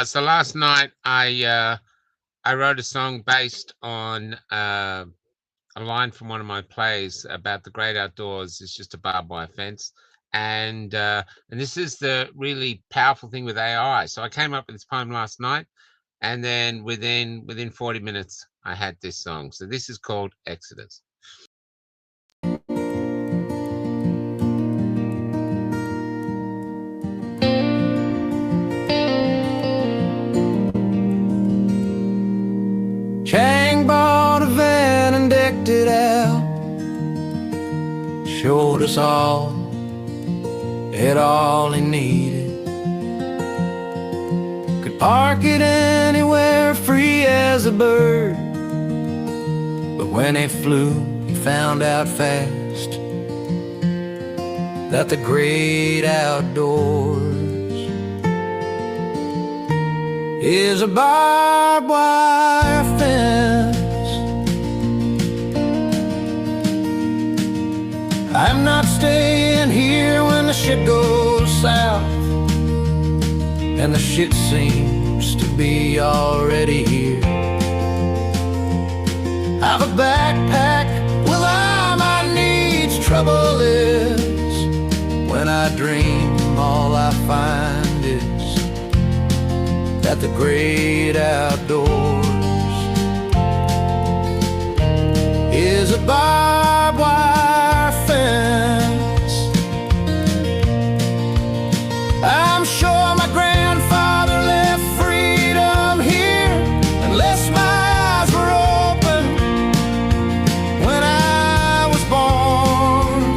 So last night I wrote a song based on a line from one of my plays about the great outdoors. It's just a barbed wire fence, and this is the really powerful thing with AI. So I came up with this poem last night, and then within 40 minutes I had this song. So this is called Exodus. Chang bought a van and decked it out, showed us all had all he needed. Could park it anywhere, free as a bird. But when he flew, he found out fast that the great outdoors is a barbed wire fence. I'm not staying here when the shit goes south, and the shit seems to be already here. I've a backpack with all my needs. Trouble is, when I dream, all I find is that the great outdoors is a barbed wire fence. I'm sure my grandfather left freedom here, unless my eyes were open when I was born.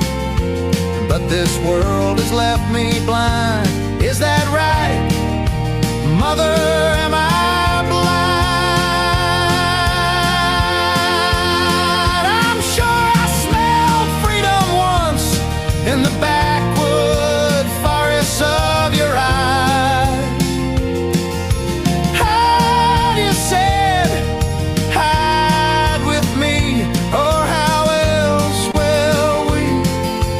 But this world has left me blind. Is that right, Mother? Am I blind? I'm sure I smelled freedom once in the backwood forests of your eyes. Hide, you said, hide with me, or how else will we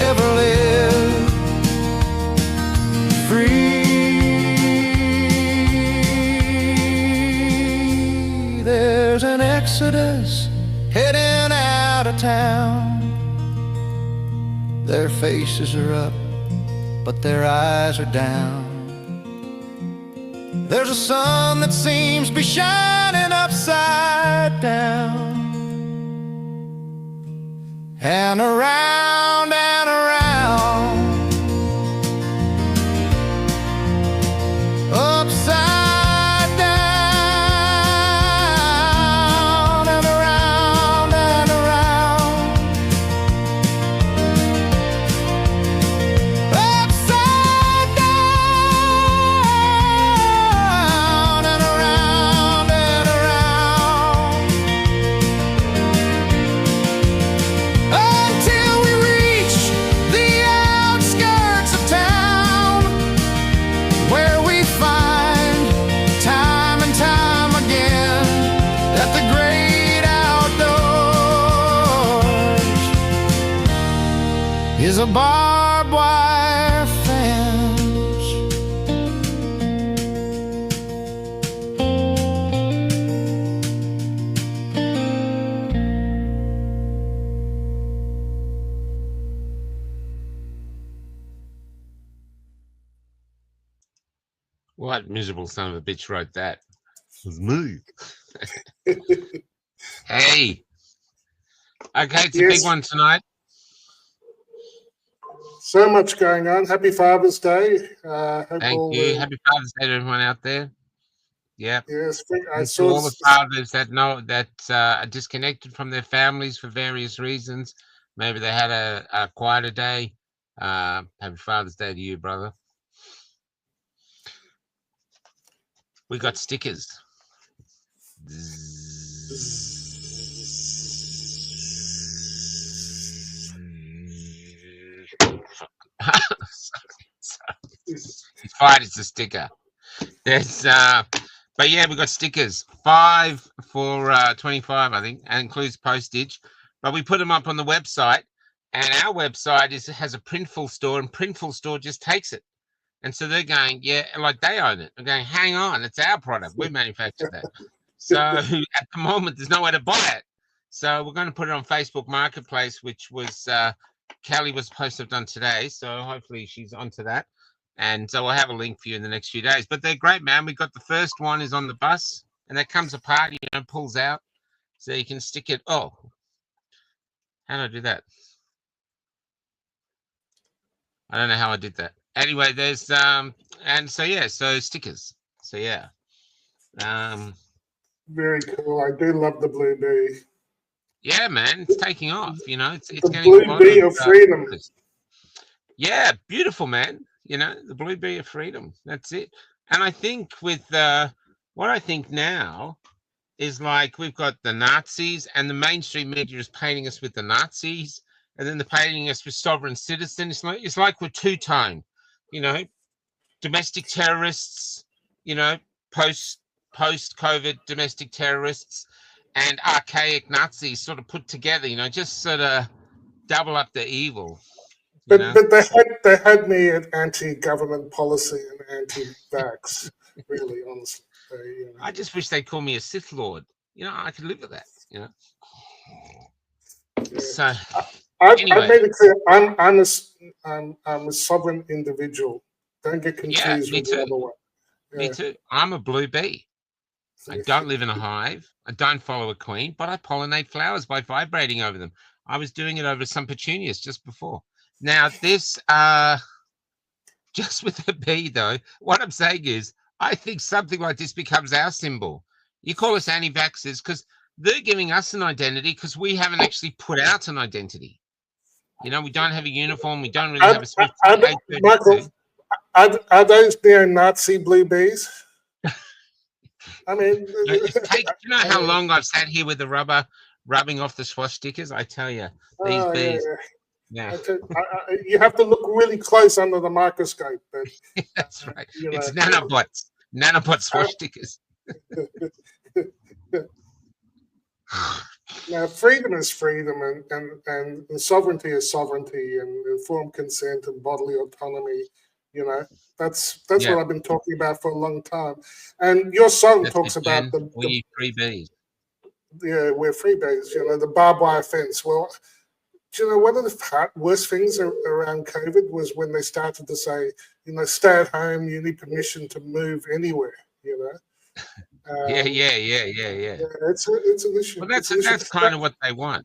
ever live free? There's an exodus heading out of town. Their faces are up, but their eyes are down. There's a sun that seems to be shining upside down, and around and around, upside down, and around and around, upside down, and around and around, until we reach the outskirts of town, where we find time and time again that the great outdoors is a barbed wire fence. What miserable son of a bitch wrote that? It was me. Hey, okay, it's a big Yes, one tonight. so much going on. Happy Father's Day. Hope Thank all you. the Happy Father's Day to everyone out there. Yeah. yes. I And to saw all the fathers that are disconnected from their families for various reasons. Maybe they had a quieter day. Happy Father's Day to you, brother. We got stickers. It's fine. It's a sticker. There's but yeah, we got stickers. 5 for 25, I think, and includes postage. But we put them up on the website, and our website has a Printful store, and Printful store just takes it. And so they're going, yeah, like they own it. I'm going, hang on, it's our product. We manufactured that. So at the moment, there's nowhere to buy it. So we're going to put it on Facebook Marketplace, which was Kelly was supposed to have done today. So hopefully she's onto that. And so we'll have a link for you in the next few days. But they're great, man. We got the first one is on the bus, and that comes apart, pulls out. So you can stick it. Oh, how do I do that? I don't know how I did that. Anyway, there's and so yeah, so stickers. So yeah. Very cool. I do love the Blue Bee. Yeah, man, it's taking off. It's the getting Blue a lot Bee of freedom. Yeah, beautiful, man. The Blue Bee of freedom. That's it. And I think with what I think now is like we've got the Nazis, and the mainstream media is painting us with the Nazis, and then they're painting us with sovereign citizens. It's like we're two-toned, domestic terrorists, post-COVID domestic terrorists, and archaic Nazis sort of put together, just sort of double up the evil. But they had me at anti-government policy and anti-vax, really, honestly. I just wish they'd call me a Sith Lord. I could live with that, Yeah. So anyway. I made it clear I'm a sovereign individual. Don't get confused with the other one. Yeah. Me too. I'm a blue bee. I don't live in a hive. I don't follow a queen, but I pollinate flowers by vibrating over them. I was doing it over some petunias just before. Now, this, just with the bee, though, what I'm saying is, I think something like this becomes our symbol. You call us anti-vaxxers because they're giving us an identity because we haven't actually put out an identity. We don't have a uniform. We don't really have a Swift. Michael, are those neo-Nazi blue bees? I mean, do you know how long I've sat here with the rubber rubbing off the swastikas? I tell you, these bees. Yeah. You have to look really close under the microscope. But, that's right. It's nanobots. Nanobot swastikas. Now, freedom is freedom, and sovereignty is sovereignty, and informed consent and bodily autonomy. That's what I've been talking about for a long time. And your song talks about we free bees. Yeah, we're free bees. The barbed wire fence. Well, one of the worst things around COVID was when they started to say, stay at home. You need permission to move anywhere. Yeah. It's an issue. Well, that's kind of what they want.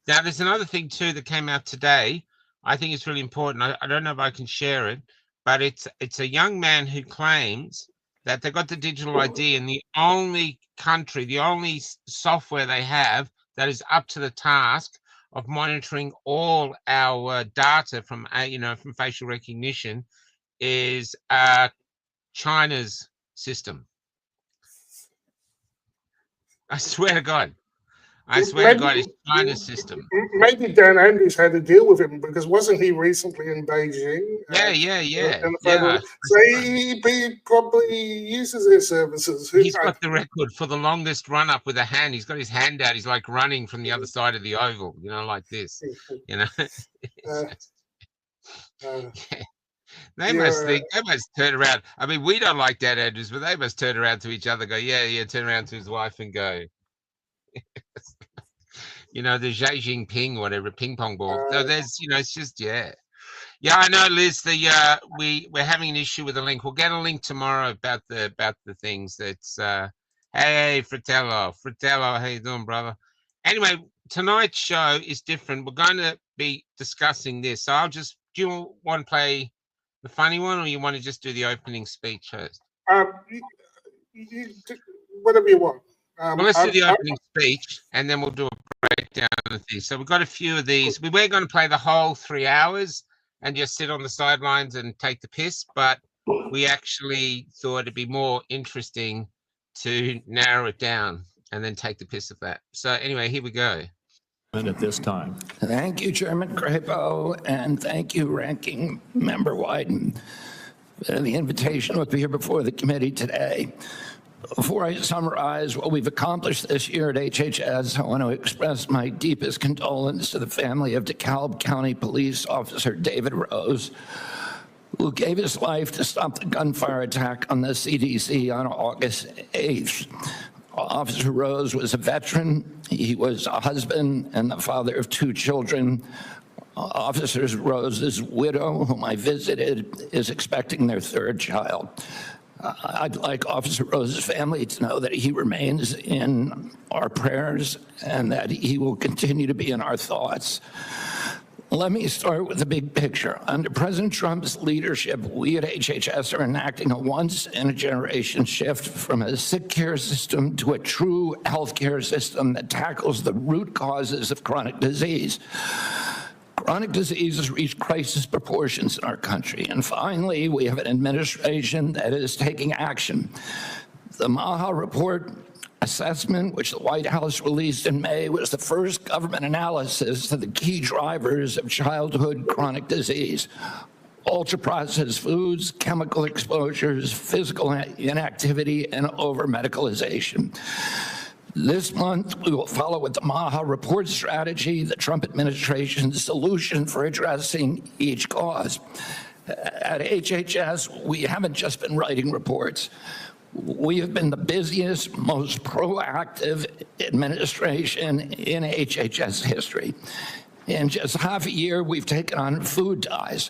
Now, there's another thing too that came out today. I think it's really important. I don't know if I can share it, but it's a young man who claims that they got the digital ID, and the only software they have that is up to the task of monitoring all our data from facial recognition is China's system. I swear to God. It's China's system. Maybe Dan Andrews had to deal with him because wasn't he recently in Beijing? Yeah. So he probably uses their services. He's got the record for the longest run up with a hand. He's got his hand out. He's like running from the other side of the oval, like this. They must turn around. I mean, we don't like Dan Andrews, but they must turn around to each other, go, turn around to his wife and go, the Xi Jinping, whatever, ping pong ball. So there's, it's just, yeah, I know, Liz. We're having an issue with the link. We'll get a link tomorrow about the things. That's hey, Fratello, how you doing, brother? Anyway, tonight's show is different. We're going to be discussing this. So do you want to play the funny one, or you want to just do the opening speech first? Whatever you want. Well, let's do the opening speech, and then we'll do a breakdown of these. So we've got a few of these. We were going to play the whole 3 hours and just sit on the sidelines and take the piss, but we actually thought it'd be more interesting to narrow it down and then take the piss of that. So anyway, here we go. At this time. Thank you, Chairman Crapo, and thank you, Ranking Member Wyden, for the invitation to appear before the committee today. Before I summarize what we've accomplished this year at HHS, I want to express my deepest condolence to the family of DeKalb County Police Officer David Rose, who gave his life to stop the gunfire attack on the CDC on August 8th. Officer Rose was a veteran. He was a husband and the father of 2 children. Officer Rose's widow, whom I visited, is expecting their 3rd child. I'd like Officer Rose's family to know that he remains in our prayers and that he will continue to be in our thoughts. Let me start with the big picture. Under President Trump's leadership, we at HHS are enacting a once-in-a-generation shift from a sick care system to a true healthcare system that tackles the root causes of chronic disease. Chronic diseases reach crisis proportions in our country. And finally, we have an administration that is taking action. The MAHA report assessment, which the White House released in May, was the first government analysis of the key drivers of childhood chronic disease: ultra-processed foods, chemical exposures, physical inactivity, and over-medicalization. This month, we will follow with the MAHA report strategy, the Trump administration's solution for addressing each cause. At HHS, we haven't just been writing reports. We have been the busiest, most proactive administration in HHS history. In just half a year, we've taken on food dyes,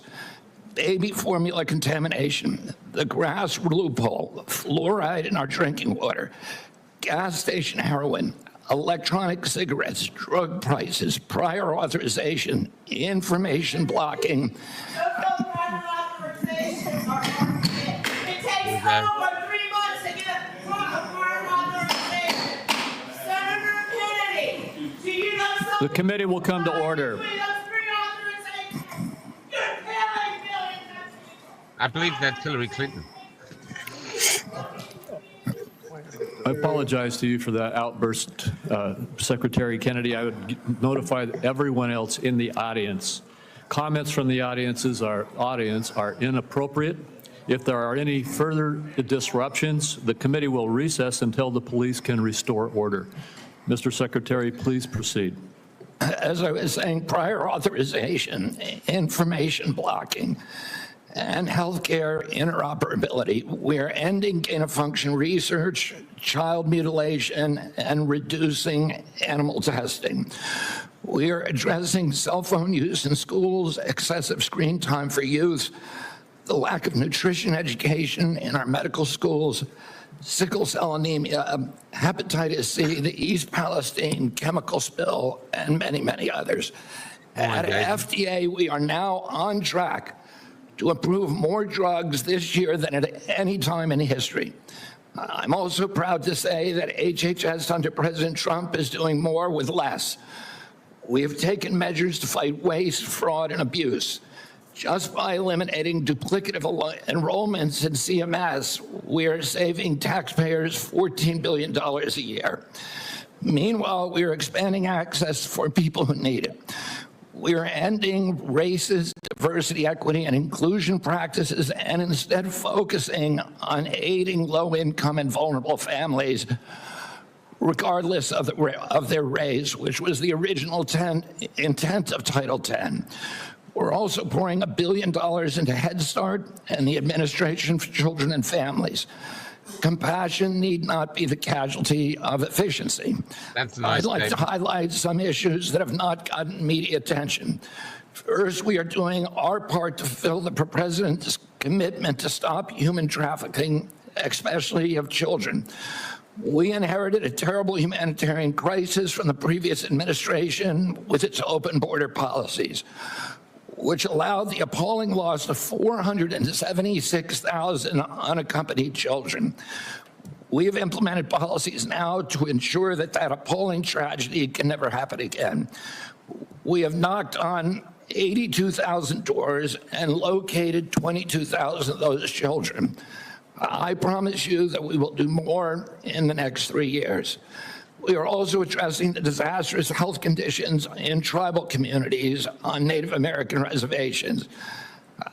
baby formula contamination, the grass loophole, fluoride in our drinking water, gas station heroin, electronic cigarettes, drug prices, prior authorization, information blocking. The committee will come to order. I believe that's Hillary Clinton. I apologize to you for that outburst, Secretary Kennedy. I would notify everyone else in the audience. Comments from the audience are inappropriate. If there are any further disruptions, the committee will recess until the police can restore order. Mr. Secretary, please proceed. As I was saying, prior authorization, information blocking, and healthcare interoperability. We're ending gain-of-function research, child mutilation, and reducing animal testing. We are addressing cell phone use in schools, excessive screen time for youth, the lack of nutrition education in our medical schools, sickle cell anemia, hepatitis C, the East Palestine chemical spill, and many, many others. At FDA, we are now on track to approve more drugs this year than at any time in history. I'm also proud to say that HHS under President Trump is doing more with less. We have taken measures to fight waste, fraud, and abuse. Just by eliminating duplicative enrollments in CMS, we are saving taxpayers $14 billion a year. Meanwhile, we are expanding access for people who need it. We are ending racist, diversity, equity, and inclusion practices and instead focusing on aiding low-income and vulnerable families, regardless of their race, which was the original intent of Title X. We're also pouring $1 billion into Head Start and the Administration for Children and Families. Compassion need not be the casualty of efficiency. That's nice. I'd like to highlight some issues that have not gotten media attention. First, we are doing our part to fulfill the President's commitment to stop human trafficking, especially of children. We inherited a terrible humanitarian crisis from the previous administration with its open border policies, which allowed the appalling loss of 476,000 unaccompanied children. We have implemented policies now to ensure that that appalling tragedy can never happen again. We have knocked on 82,000 doors and located 22,000 of those children. I promise you that we will do more in the next 3 years. We are also addressing the disastrous health conditions in tribal communities on Native American reservations.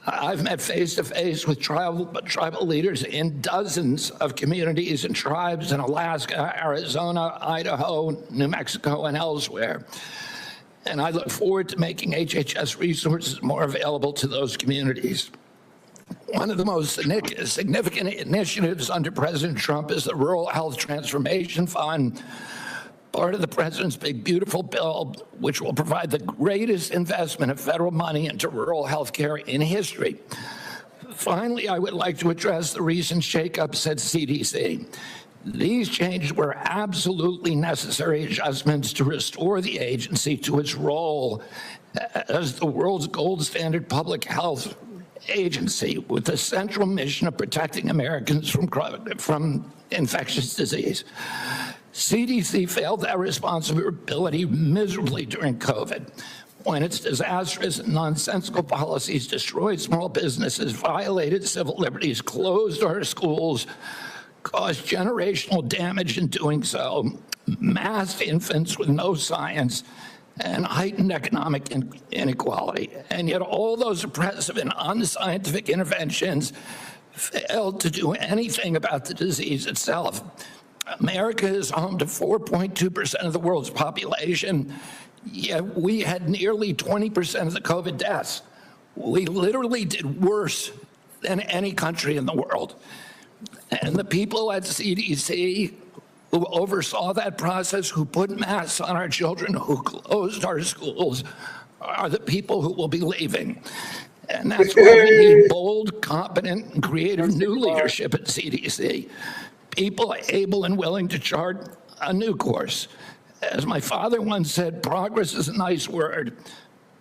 I've met face-to-face with tribal leaders in dozens of communities and tribes in Alaska, Arizona, Idaho, New Mexico, and elsewhere. And I look forward to making HHS resources more available to those communities. One of the most significant initiatives under President Trump is the Rural Health Transformation Fund, part of the president's big, beautiful bill, which will provide the greatest investment of federal money into rural health care in history. Finally, I would like to address the recent shakeups at CDC. These changes were absolutely necessary adjustments to restore the agency to its role as the world's gold standard public health agency with the central mission of protecting Americans from infectious disease. CDC failed that responsibility miserably during COVID, when its disastrous and nonsensical policies destroyed small businesses, violated civil liberties, closed our schools, caused generational damage in doing so, massed infants with no science, and heightened economic inequality. And yet all those oppressive and unscientific interventions failed to do anything about the disease itself. America is home to 4.2% of the world's population, yet we had nearly 20% of the COVID deaths. We literally did worse than any country in the world. And the people at CDC who oversaw that process, who put masks on our children, who closed our schools, are the people who will be leaving. And that's why we need bold, competent, and creative new leadership at CDC. People able and willing to chart a new course. As my father once said, progress is a nice word,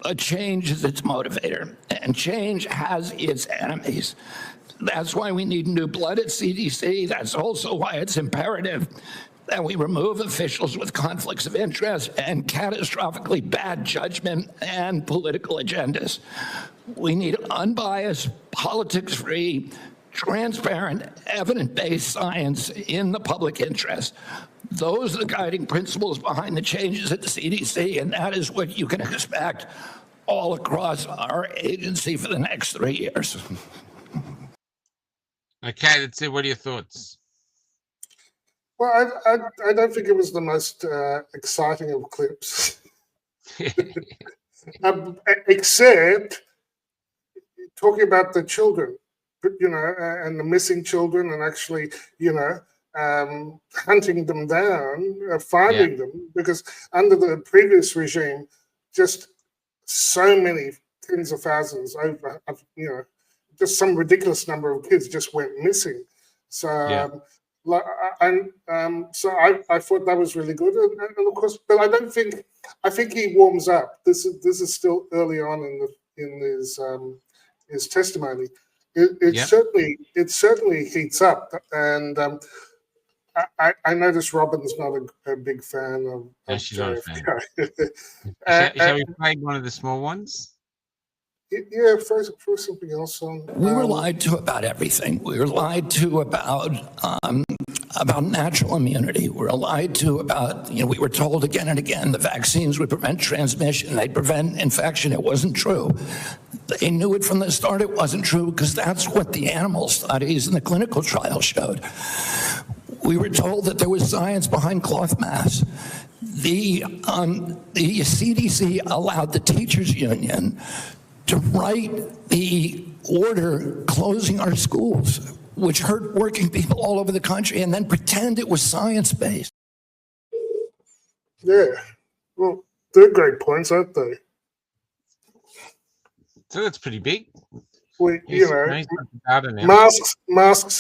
but change is its motivator, and change has its enemies. That's why we need new blood at CDC. That's also why it's imperative that we remove officials with conflicts of interest and catastrophically bad judgment and political agendas. We need unbiased, politics-free, transparent, evidence-based science in the public interest. Those are the guiding principles behind the changes at the CDC, and that is what you can expect all across our agency for the next 3 years. Okay, that's it. What are your thoughts? Well, I don't think it was the most exciting of clips, except talking about the children, and the missing children, and actually, hunting them down, finding them, because under the previous regime, just so many tens of thousands, over, just some ridiculous number of kids just went missing. So, so I thought that was really good, and of course, but I think he warms up. This is still early on in his testimony. It certainly heats up, and I noticed Robin's not a big fan of RFK. Shall we play one of the small ones? Yeah, throw something else on. We were lied to about everything. We were lied to about natural immunity. We were lied to about, we were told again and again the vaccines would prevent transmission, they'd prevent infection. It wasn't true. They knew it from the start it wasn't true, because that's what the animal studies and the clinical trials showed. We were told that there was science behind cloth masks. The CDC allowed the teachers union to write the order closing our schools, which hurt working people all over the country, and then pretend it was science-based. Yeah, well, they're great points, aren't they? So that's pretty big. Masks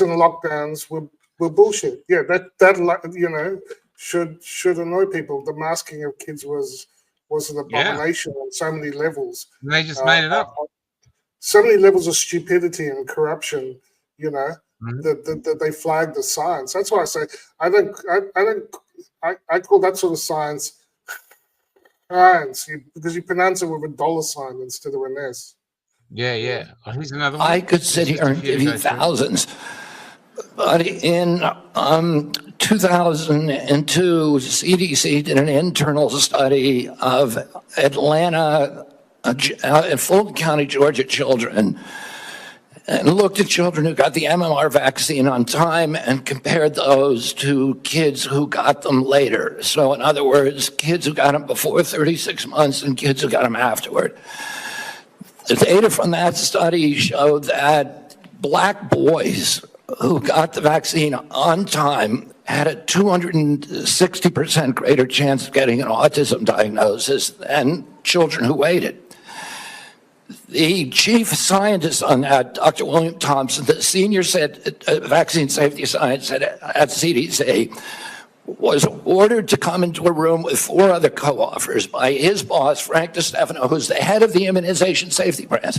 and lockdowns were bullshit. Yeah, that should annoy people. The masking of kids was an abomination on so many levels. And they just made it up. So many levels of stupidity and corruption, that they flagged as science. That's why I say I call that sort of science because you pronounce it with a $sign instead of an S. Yeah. Oh, here's another one. I could sit here and give you thousands. But in 2002, CDC did an internal study of Atlanta and Fulton County, Georgia children, and looked at children who got the MMR vaccine on time and compared those to kids who got them later. So in other words, kids who got them before 36 months and kids who got them afterward. The data from that study showed that black boys who got the vaccine on time had a 260% greater chance of getting an autism diagnosis than children who waited. The chief scientist on that, Dr. William Thompson, the senior vaccine safety scientist at CDC, was ordered to come into a room with 4 other co-authors by his boss, Frank DiStefano, who's the head of the immunization safety branch,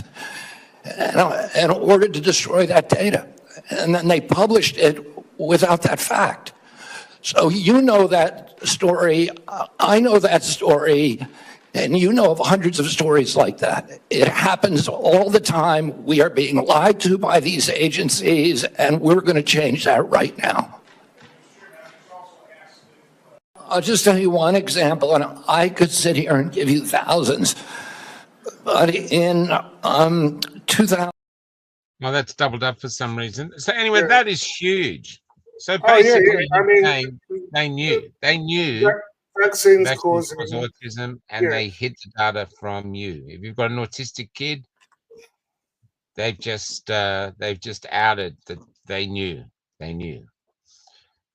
and ordered to destroy that data. And then they published it without that fact. So you know that story, I know that story, and you know of hundreds of stories like that. It happens all the time. We are being lied to by these agencies, and we're going to change that right now. I'll just tell you one example, and I could sit here and give you thousands. But in 2000. Well, that's doubled up for some reason. So anyway, that is huge. So Oh, yeah, basically, I mean, they knew vaccines vaccines cause cause autism, and they hid the data from you. If you've got an autistic kid, they've just outed that they knew. They knew.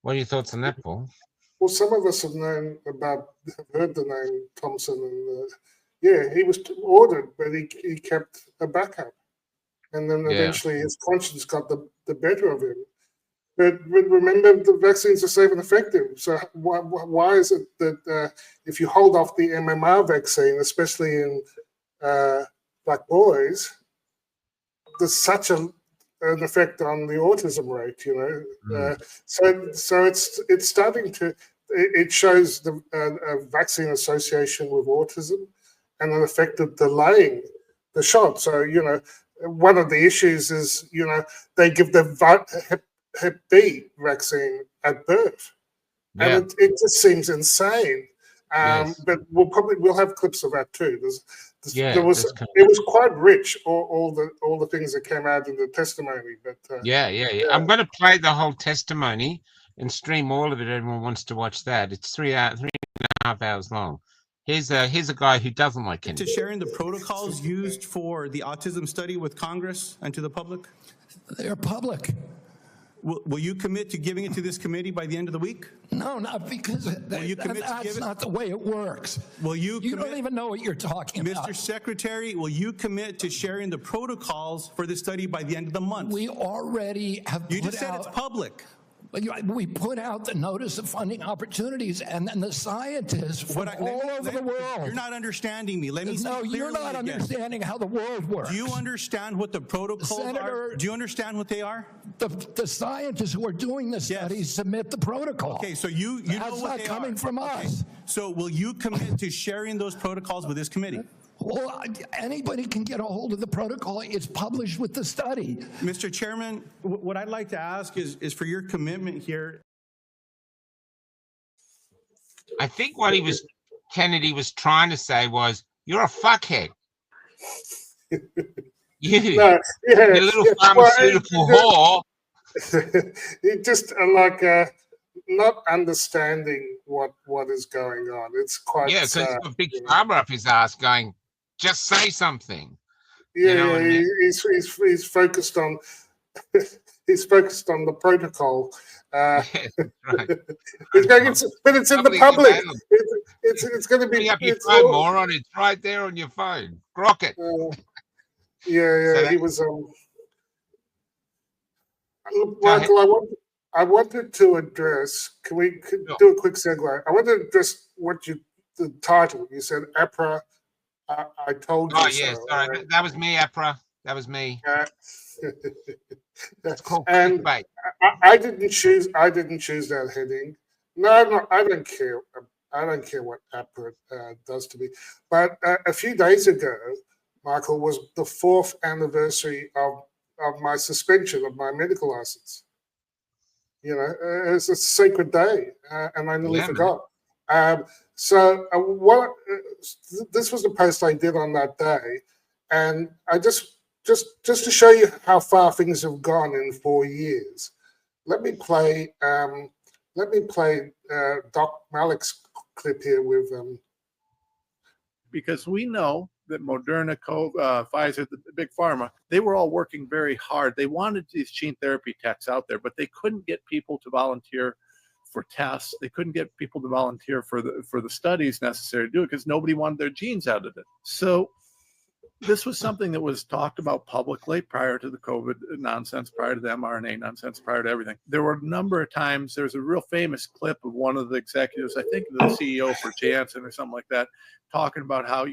What are your thoughts on that, Paul? Well, some of us have heard the name Thompson, and he was ordered, but he kept a backup, and then eventually his conscience got the better of him. But remember, the vaccines are safe and effective. So why is it that if you hold off the MMR vaccine, especially in black boys, there's such an effect on the autism rate? You know, so it's starting to. It shows the vaccine association with autism and an effect of delaying the shot. So, you know, one of the issues is, you know, they give the Hep B vaccine at birth. And it just seems insane. But we'll have clips of that too. It was quite rich, all the things that came out in the testimony. But I'm going to play the whole testimony and stream all of it. Everyone wants to watch that. It's 3.5 hours long. Here's a guy who doesn't like Kennedy. To sharing the protocols used for the autism study with Congress and to the public? They're public. Will you commit to giving it to this committee by the end of the week? No, not because that's not the way it works. Will you don't even know what you're talking about. Mr. Secretary, will you commit to sharing the protocols for this study by the end of the month? We already have You just said it's public. We put out the notice of funding opportunities, and then the scientists from all over the world. You're not understanding me. Let me speak clearly. No, you're not understanding how the world works. Do you understand what the protocols are? Do you understand what they are? The scientists who are doing the studies submit the protocol. Okay, so you know what they are. That's not coming from us. So will you commit to sharing those protocols with this committee? Well, anybody can get a hold of the protocol. It's published with the study. Mr. Chairman, what I'd like to ask is for your commitment here. I think what Kennedy was trying to say was, you're a fuckhead. You little pharmaceutical whore. It just not understanding what is going on. It's quite because he's got a big pharma up his ass going, just say something. He's focused on the protocol. Right. But it's in the public. It's going to be up your phone, moron. It's right there on your phone. Grok it. He was. Michael, I wanted to address. Can we do a quick segue? I wanted to address the title. You said APRA. I told you. Oh yeah, sorry. Right? That was me, APRA. That was me. That's cool. And I didn't choose that heading. No, I don't care. I don't care what APRA does to me. But a few days ago, Michael, was the 4th anniversary of my suspension of my medical license. You know, it's a sacred day, and I nearly forgot. This was the post I did on that day, and I just to show you how far things have gone in 4 years. Let me play Doc Malik's clip here with because we know that Moderna, Pfizer, the big pharma, they were all working very hard. They wanted these gene therapy techs out there, but they couldn't get people to volunteer for tests. They couldn't get people to volunteer for the studies necessary to do it because nobody wanted their genes edited. So this was something that was talked about publicly prior to the COVID nonsense, prior to the mRNA nonsense, prior to everything. There were a number of times, there's a real famous clip of one of the executives, I think the CEO for Janssen or something like that, talking about how,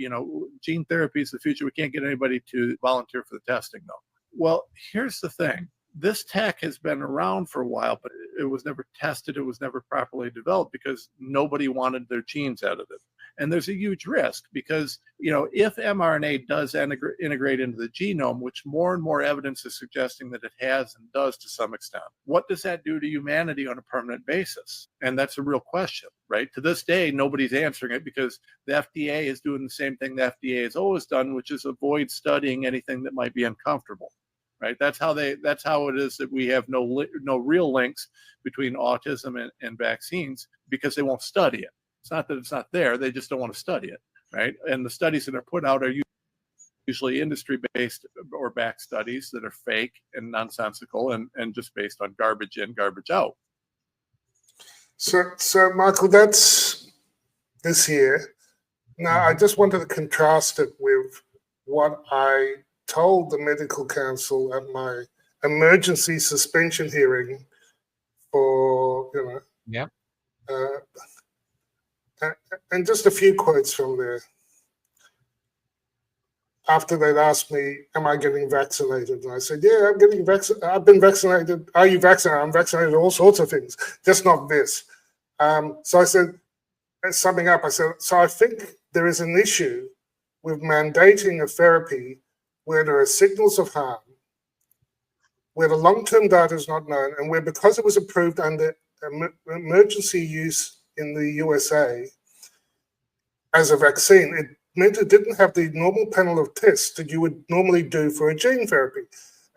gene therapy is the future. We can't get anybody to volunteer for the testing though. Well, here's the thing. This tech has been around for a while, but it was never tested. It was never properly developed because nobody wanted their genes edited. And there's a huge risk because, if mRNA does integrate into the genome, which more and more evidence is suggesting that it has and does to some extent, what does that do to humanity on a permanent basis? And that's a real question, right? To this day, nobody's answering it because the FDA is doing the same thing the FDA has always done, which is avoid studying anything that might be uncomfortable. Right. That's how it is that we have no real links between autism and vaccines because they won't study it. It's not that it's not there. They just don't want to study it. Right. And the studies that are put out are usually industry-based or back studies that are fake and nonsensical and just based on garbage in, garbage out. So Michael, that's this year. Now, I just wanted to contrast it with what I told the medical council at my emergency suspension hearing for, and just a few quotes from there. After they'd asked me, am I getting vaccinated? And I said, yeah, I'm getting vaccinated. I've been vaccinated. Are you vaccinated? I'm vaccinated all sorts of things, just not this. So I said, summing up, I said, so I think there is an issue with mandating a therapy where there are signals of harm, where the long-term data is not known, and where because it was approved under emergency use in the USA as a vaccine, it meant it didn't have the normal panel of tests that you would normally do for a gene therapy.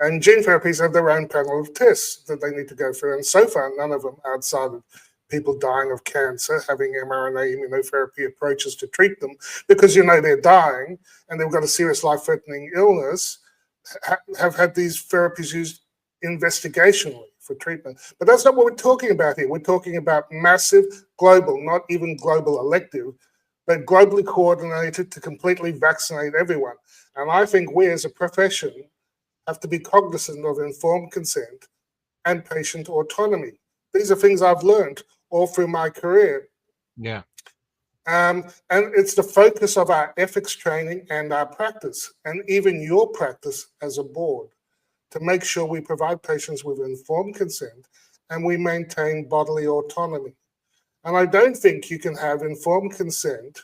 And gene therapies have their own panel of tests that they need to go through. And so far, none of them, outside of people dying of cancer, having mRNA immunotherapy approaches to treat them, because they're dying and they've got a serious life-threatening illness, have had these therapies used investigationally for treatment. But that's not what we're talking about here. We're talking about massive, global, not even global elective, but globally coordinated to completely vaccinate everyone. And I think we as a profession have to be cognizant of informed consent and patient autonomy. These are things I've learned all through my career. Yeah. And it's the focus of our ethics training and our practice, and even your practice as a board, to make sure we provide patients with informed consent and we maintain bodily autonomy. And I don't think you can have informed consent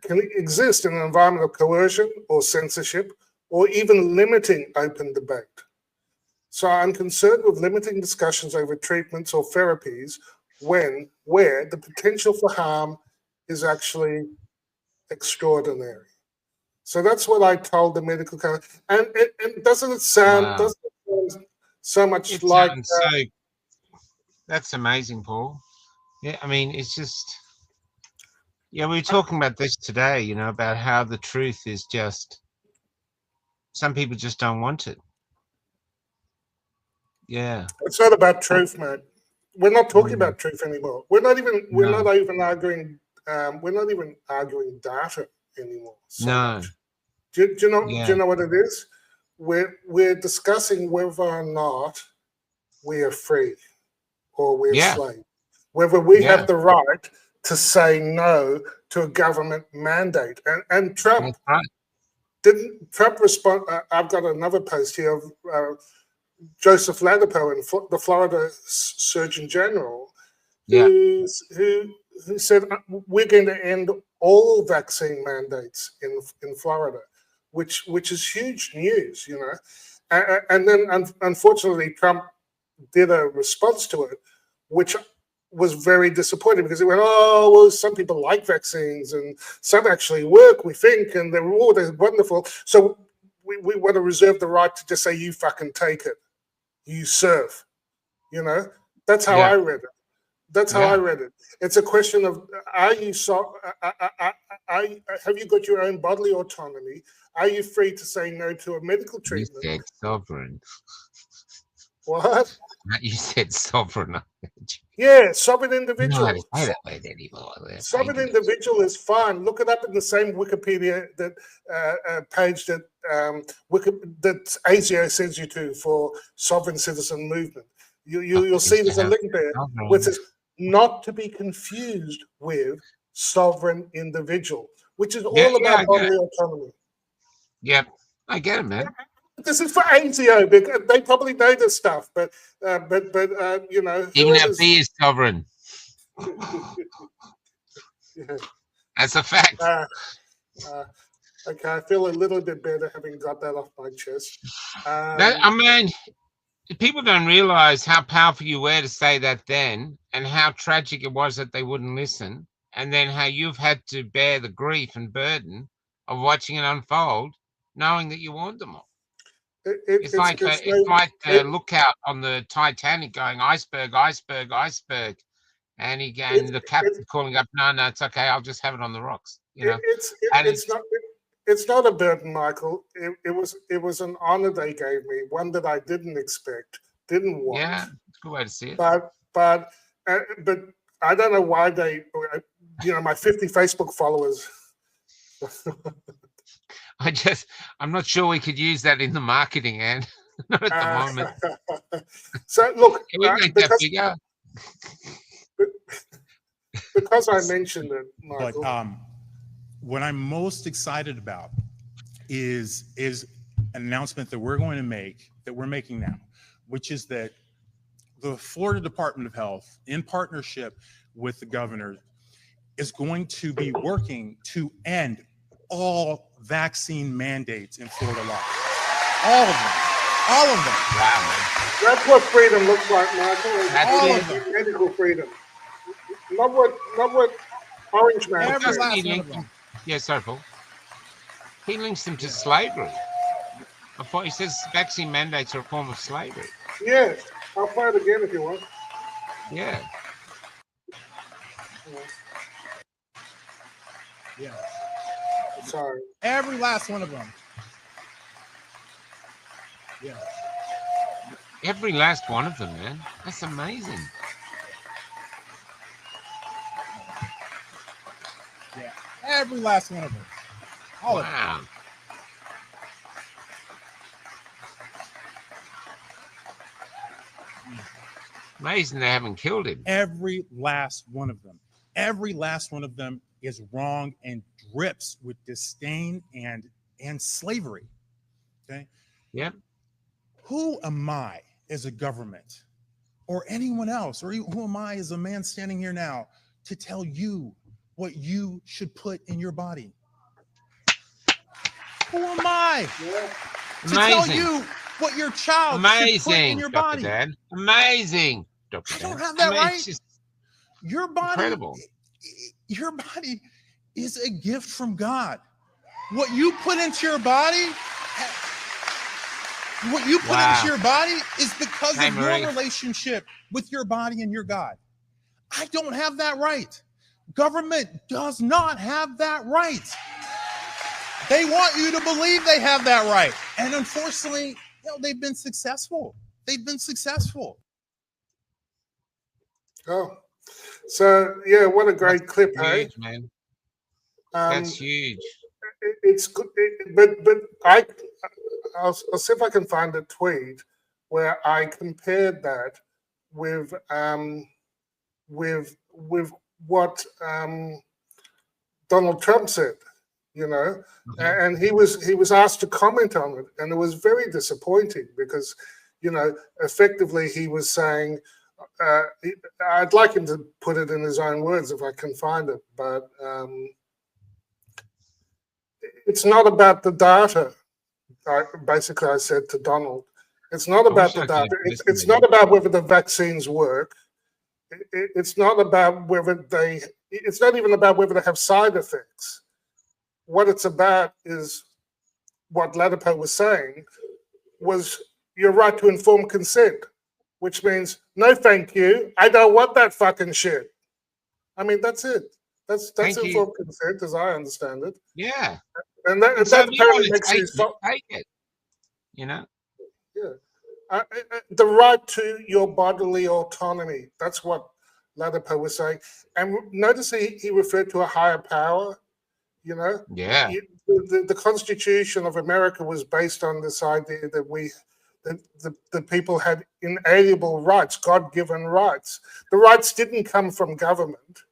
can exist in an environment of coercion or censorship or even limiting open debate. So I'm concerned with limiting discussions over treatments or therapies where the potential for harm is actually extraordinary. So that's what I told the medical council. And doesn't it sound so much that's amazing, Paul. Yeah, I mean, it's just, we were talking about this today, about how the truth is just, some people just don't want it. Yeah. It's not about truth, man. We're not talking about truth anymore. We're not even arguing data anymore. Much. Do you know what it is? We're discussing whether or not we are free or we're slaves. Whether we have the right to say no to a government mandate. And Trump didn't respond. I've got another post here of Joseph Ladapo, the Florida Surgeon General, who said we're going to end all vaccine mandates in Florida, which is huge news, And then unfortunately, Trump did a response to it, which was very disappointing because it went, some people like vaccines and some actually work, we think, and they're wonderful. So we want to reserve the right to just say, you fucking take it. You serve, That's how I read it. That's how I read it. It's a question of, are you have you got your own bodily autonomy? Are you free to say no to a medical You treatment? said sovereign. What? You said sovereign. Yeah, sovereign No, individual. I don't say that word anymore. They're Sovereign pagan. individual is fine. Look it up in the same Wikipedia that page that that ASIO sends you to for sovereign citizen movement. You'll see there's a link there which is not to be confused with sovereign individual, which is all about bodily autonomy. Yep, I get it, man. This is for ASIO because they probably know this stuff, but you know, Even our B is sovereign. Yeah. That's a fact. Okay, I feel a little bit better having got that off my chest. I mean, people don't realize how powerful you were to say that then, and how tragic it was that they wouldn't listen, and then how you've had to bear the grief and burden of watching it unfold, knowing that you warned them all. It's like the lookout on the Titanic going iceberg, iceberg, iceberg, and the captain calling up, no, it's okay, I'll just have it on the rocks. You know, it's not a burden, Michael. It was an honor they gave me, one that I didn't expect, didn't want. Yeah, it's a good way to see it. But I don't know why they, you know, my 50 Facebook followers. I'm not sure we could use that in the marketing, and not at the moment. So look, because I mentioned it, Michael. But what I'm most excited about is an announcement that we're going to make, that we're making now, which is that the Florida Department of Health, in partnership with the governor, is going to be working to end all vaccine mandates in Florida law. All of them. All of them. Wow, man. That's what freedom looks like, Michael. All of them. Medical freedom. Not what Orange Man. Every last one of them. Yeah, sorry, Paul. He links them to slavery. I thought he says vaccine mandates are a form of slavery. Yes. I'll play it again if you want. Yeah. Yeah. Sorry. Every last one of them. Yeah. Every last one of them, man. That's amazing. Yeah. Every last one of them. All of them. Wow. Amazing they haven't killed him. Every last one of them. Every last one of them is wrong and drips with disdain and slavery. Okay? Yep. Who am I as a government or anyone else, or who am I as a man standing here now to tell you what you should put in your body? Who am I to tell you what your child should put in your body? Dad. Amazing, Dr. I don't Dan. have that right. It's just your body, incredible. Your body is a gift from God. What you put into your body, into your body is because of your relationship with your body and your God. I don't have that right. Government does not have that right. They want you to believe they have that right. And unfortunately, they've been successful. They've been successful. Oh, so yeah, what a great clip, hey? Huge, man. That's huge. It's good, but I'll see if I can find a tweet where I compared that with what Donald Trump said, you know, and he was asked to comment on it, and it was very disappointing because, you know, effectively he was saying, I'd like him to put it in his own words if I can find it, but it's not about the data. Basically, I said to Donald, it's not about the data. It's not about whether the vaccines work. It's not about whether it's not even about whether they have side effects. What it's about is what Latipo was saying was your right to informed consent, which means no thank you. I don't want that fucking shit. I mean, that's it. That's Thank you. informed consent, as I understand it. Yeah. And that So if you want apparently to makes take you. it, take it. You know. Yeah. The right to your bodily autonomy. That's what Ladapo was saying. And notice he referred to a higher power. You know, Yeah. The Constitution of America was based on this idea that the people had inalienable rights, God-given rights. The rights didn't come from government.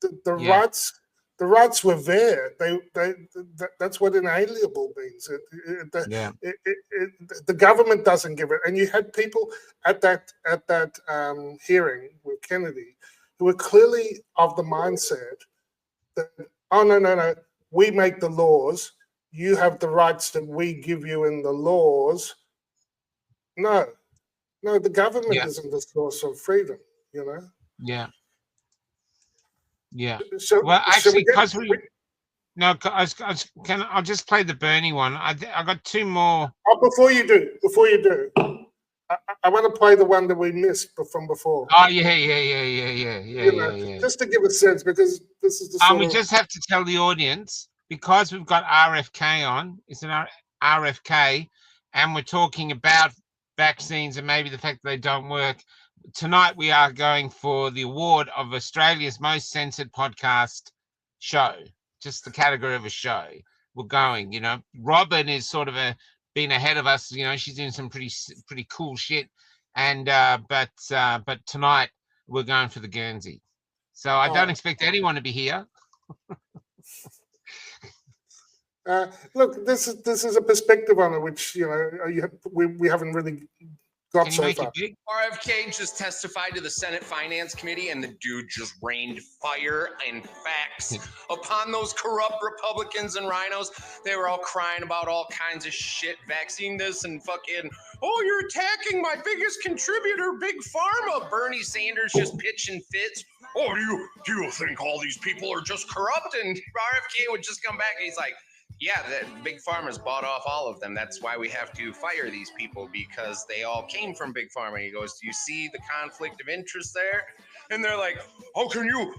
The Yeah. rights were there. That's what inalienable means. The government doesn't give it. And you had people at that hearing with Kennedy who were clearly of the mindset that, oh, no, we make the laws. You have the rights that we give you in the laws. No, the government isn't the source of freedom, you know? Yeah. Yeah. So, Well, so actually, because I'll just play the Bernie one. I got two more. Oh, before you do, I want to play the one that we missed from before. Oh, yeah. Just to give a sense, because this is the sort We of. just have to tell the audience, because we've got RFK on. It's an RFK, and we're talking about vaccines and maybe the fact that they don't work. Tonight we are going for the award of Australia's most censored podcast show. Just the category of a show. We're going. You know, Robin is sort of been ahead of us. You know, she's doing some pretty cool shit. And but tonight we're going for the Guernsey. So I don't expect anyone to be here. Look, this is a perspective on it, which we haven't really got so far. RFK just testified to the Senate Finance Committee, and the dude just rained fire and facts upon those corrupt Republicans and rhinos. They were all crying about all kinds of shit, vaccine this and fucking, oh, you're attacking my biggest contributor, Big Pharma. Bernie Sanders just pitching fits. Oh, do you think all these people are just corrupt? And RFK would just come back and he's like, yeah, that Big Pharma's bought off all of them. That's why we have to fire these people, because they all came from Big Pharma. He goes, do you see the conflict of interest there? And they're like, how can you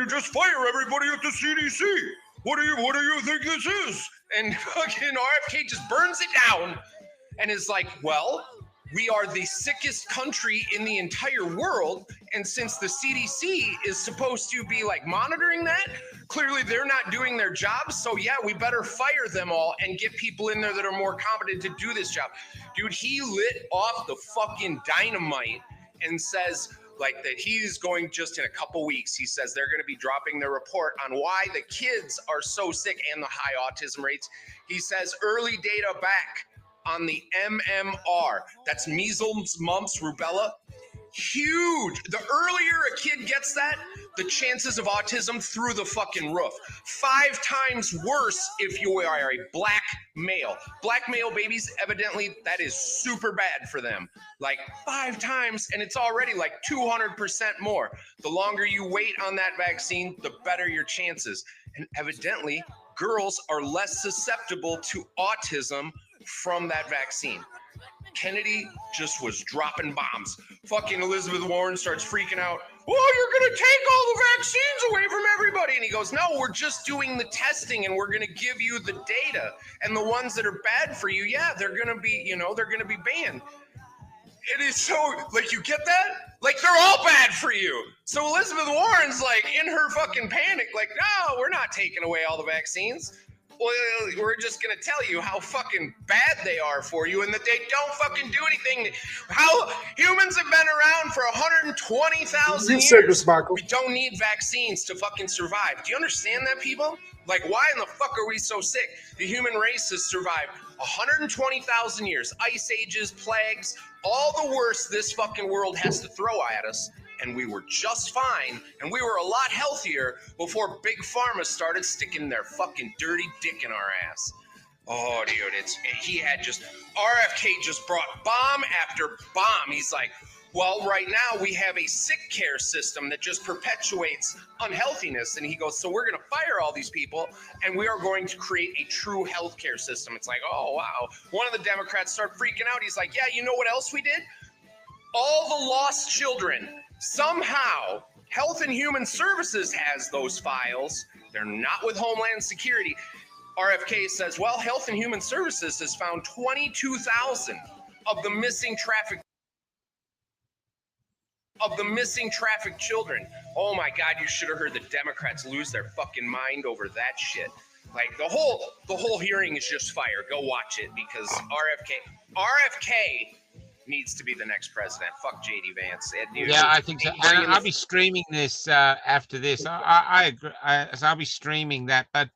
just fire everybody at the CDC? What do you think this is? And fucking RFK just burns it down and is like, well, we are the sickest country in the entire world. And since the CDC is supposed to be like monitoring that, clearly they're not doing their job. So yeah, we better fire them all and get people in there that are more competent to do this job. Dude, he lit off the fucking dynamite and says like that he's going just in a couple weeks. He says they're going to be dropping their report on why the kids are so sick and the high autism rates. He says early data back on the MMR, that's measles, mumps, rubella, huge. The earlier a kid gets that, the chances of autism through the fucking roof. 5 times worse if you are a black male. Black male babies, evidently, that is super bad for them. Like 5 times, and it's already like 200% more. The longer you wait on that vaccine, the better your chances. And evidently, girls are less susceptible to autism from that vaccine. Kennedy just was dropping bombs. Fucking Elizabeth Warren starts freaking out. Oh, you're going to take all the vaccines away from everybody. And he goes, no, we're just doing the testing and we're going to give you the data. And the ones that are bad for you, yeah, they're going to be, they're going to be banned. It is so, like, you get that? Like, they're all bad for you. So Elizabeth Warren's like in her fucking panic, like, no, we're not taking away all the vaccines. Well, we're just going to tell you how fucking bad they are for you and that they don't fucking do anything. How humans have been around for 120,000 years. You said this, Michael. We don't need vaccines to fucking survive. Do you understand that, people? Like, why in the fuck are we so sick? The human race has survived 120,000 years. Ice ages, plagues, all the worst this fucking world has to throw at us. And we were just fine, and we were a lot healthier before Big Pharma started sticking their fucking dirty dick in our ass. Oh, dude, RFK just brought bomb after bomb. He's like, well, right now we have a sick care system that just perpetuates unhealthiness. And he goes, so we're going to fire all these people, and we are going to create a true healthcare system. It's like, oh, wow. One of the Democrats started freaking out. He's like, yeah, you know what else we did? All the lost children somehow Health and Human Services has those files. They're not with Homeland Security. RFK says, well, Health and Human Services has found 22,000 of the missing traffic children. Oh my God, you should have heard the Democrats lose their fucking mind over that shit. Like the whole hearing is just fire. Go watch it because RFK needs to be the next president. Fuck JD Vance. Yeah, I think so. And I'll be streaming this after this. I agree. So I'll be streaming that. But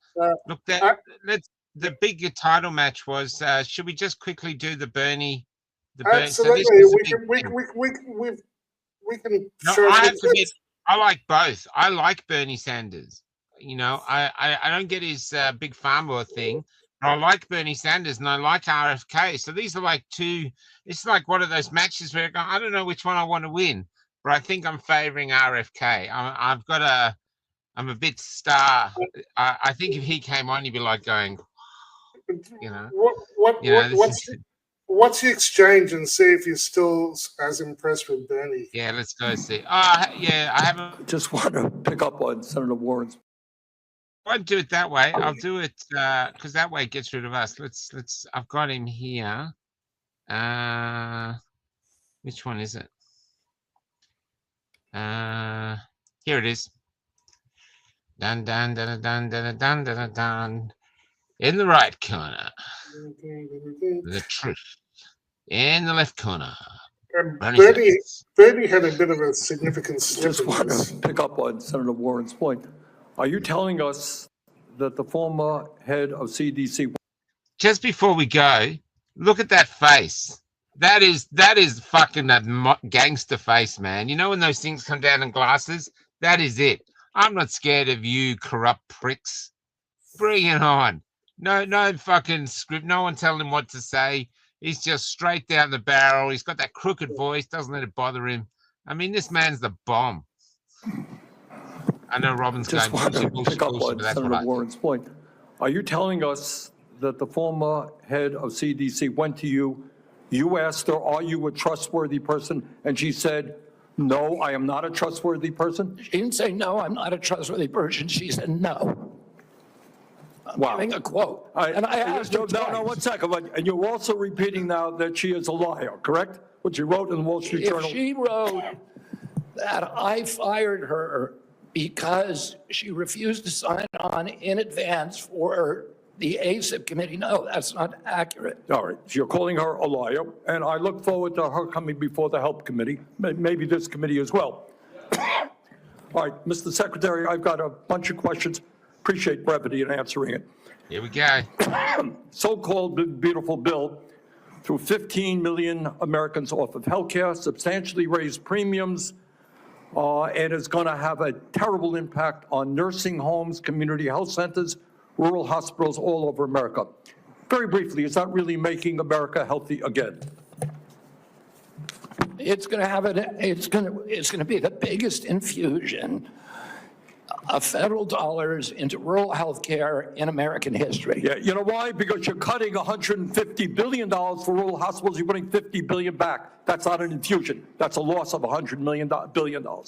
look, the big title match was. Should we just quickly do the Bernie? Absolutely, So we can. No, I have to admit, I like both. I like Bernie Sanders. You know, I don't get his big pharma thing, but I like Bernie Sanders and I like RFK. So these are like two. It's like one of those matches where I don't know which one I want to win, but I think I'm favoring RFK. I'm a bit star. I think if he came on, he'd be like going, you know, what's the exchange and see if you're still as impressed with Bernie? Yeah, let's go see. Yeah, I haven't. Just want to pick up on Senator Warren's. I won't do it that way. I'll do it because that way it gets rid of us. Let's. I've got him here. Which one is it? Here it is. Dun dun dun dun dun dun dun dun. In the right corner, the truth. In the left corner, Bernie had a bit of a significant slip. Just want to pick up on Senator Warren's point. Are you telling us that the former head of CDC? Just before we go, look at that face. That is fucking that gangster face, man. You know when those things come down in glasses? That is it. I'm not scared of you corrupt pricks. Bring it on. No fucking script. No one telling him what to say. He's just straight down the barrel. He's got that crooked voice. Doesn't let it bother him. I mean, this man's the bomb. I know Robin's just going. Want to pick up on Senator Warren's point. Are you telling us that the former head of CDC went to you? You asked her, "Are you a trustworthy person?" And she said, "No, I am not a trustworthy person." She didn't say, "No, I'm not a trustworthy person." She said, "No." I'm giving a quote. And I asked her twice. No, 1 second. And you're also repeating now that she is a liar, correct? What she wrote in the Wall Street Journal. If she wrote that I fired her because she refused to sign on in advance for the ASIP committee, no, that's not accurate. All right, so you're calling her a liar, and I look forward to her coming before the Health Committee, maybe this committee as well. All right, Mr. Secretary, I've got a bunch of questions. Appreciate brevity in answering it. Here we go. So-called beautiful bill threw 15 million Americans off of health care, substantially raised premiums, and is going to have a terrible impact on nursing homes, community health centers, rural hospitals all over America. Very briefly, is that really making America healthy again? It's going to be the biggest infusion of federal dollars into rural health care in American history. Yeah, you know why? Because you're cutting $150 billion for rural hospitals. You're putting $50 billion back. That's not an infusion. That's a loss of $100 billion. All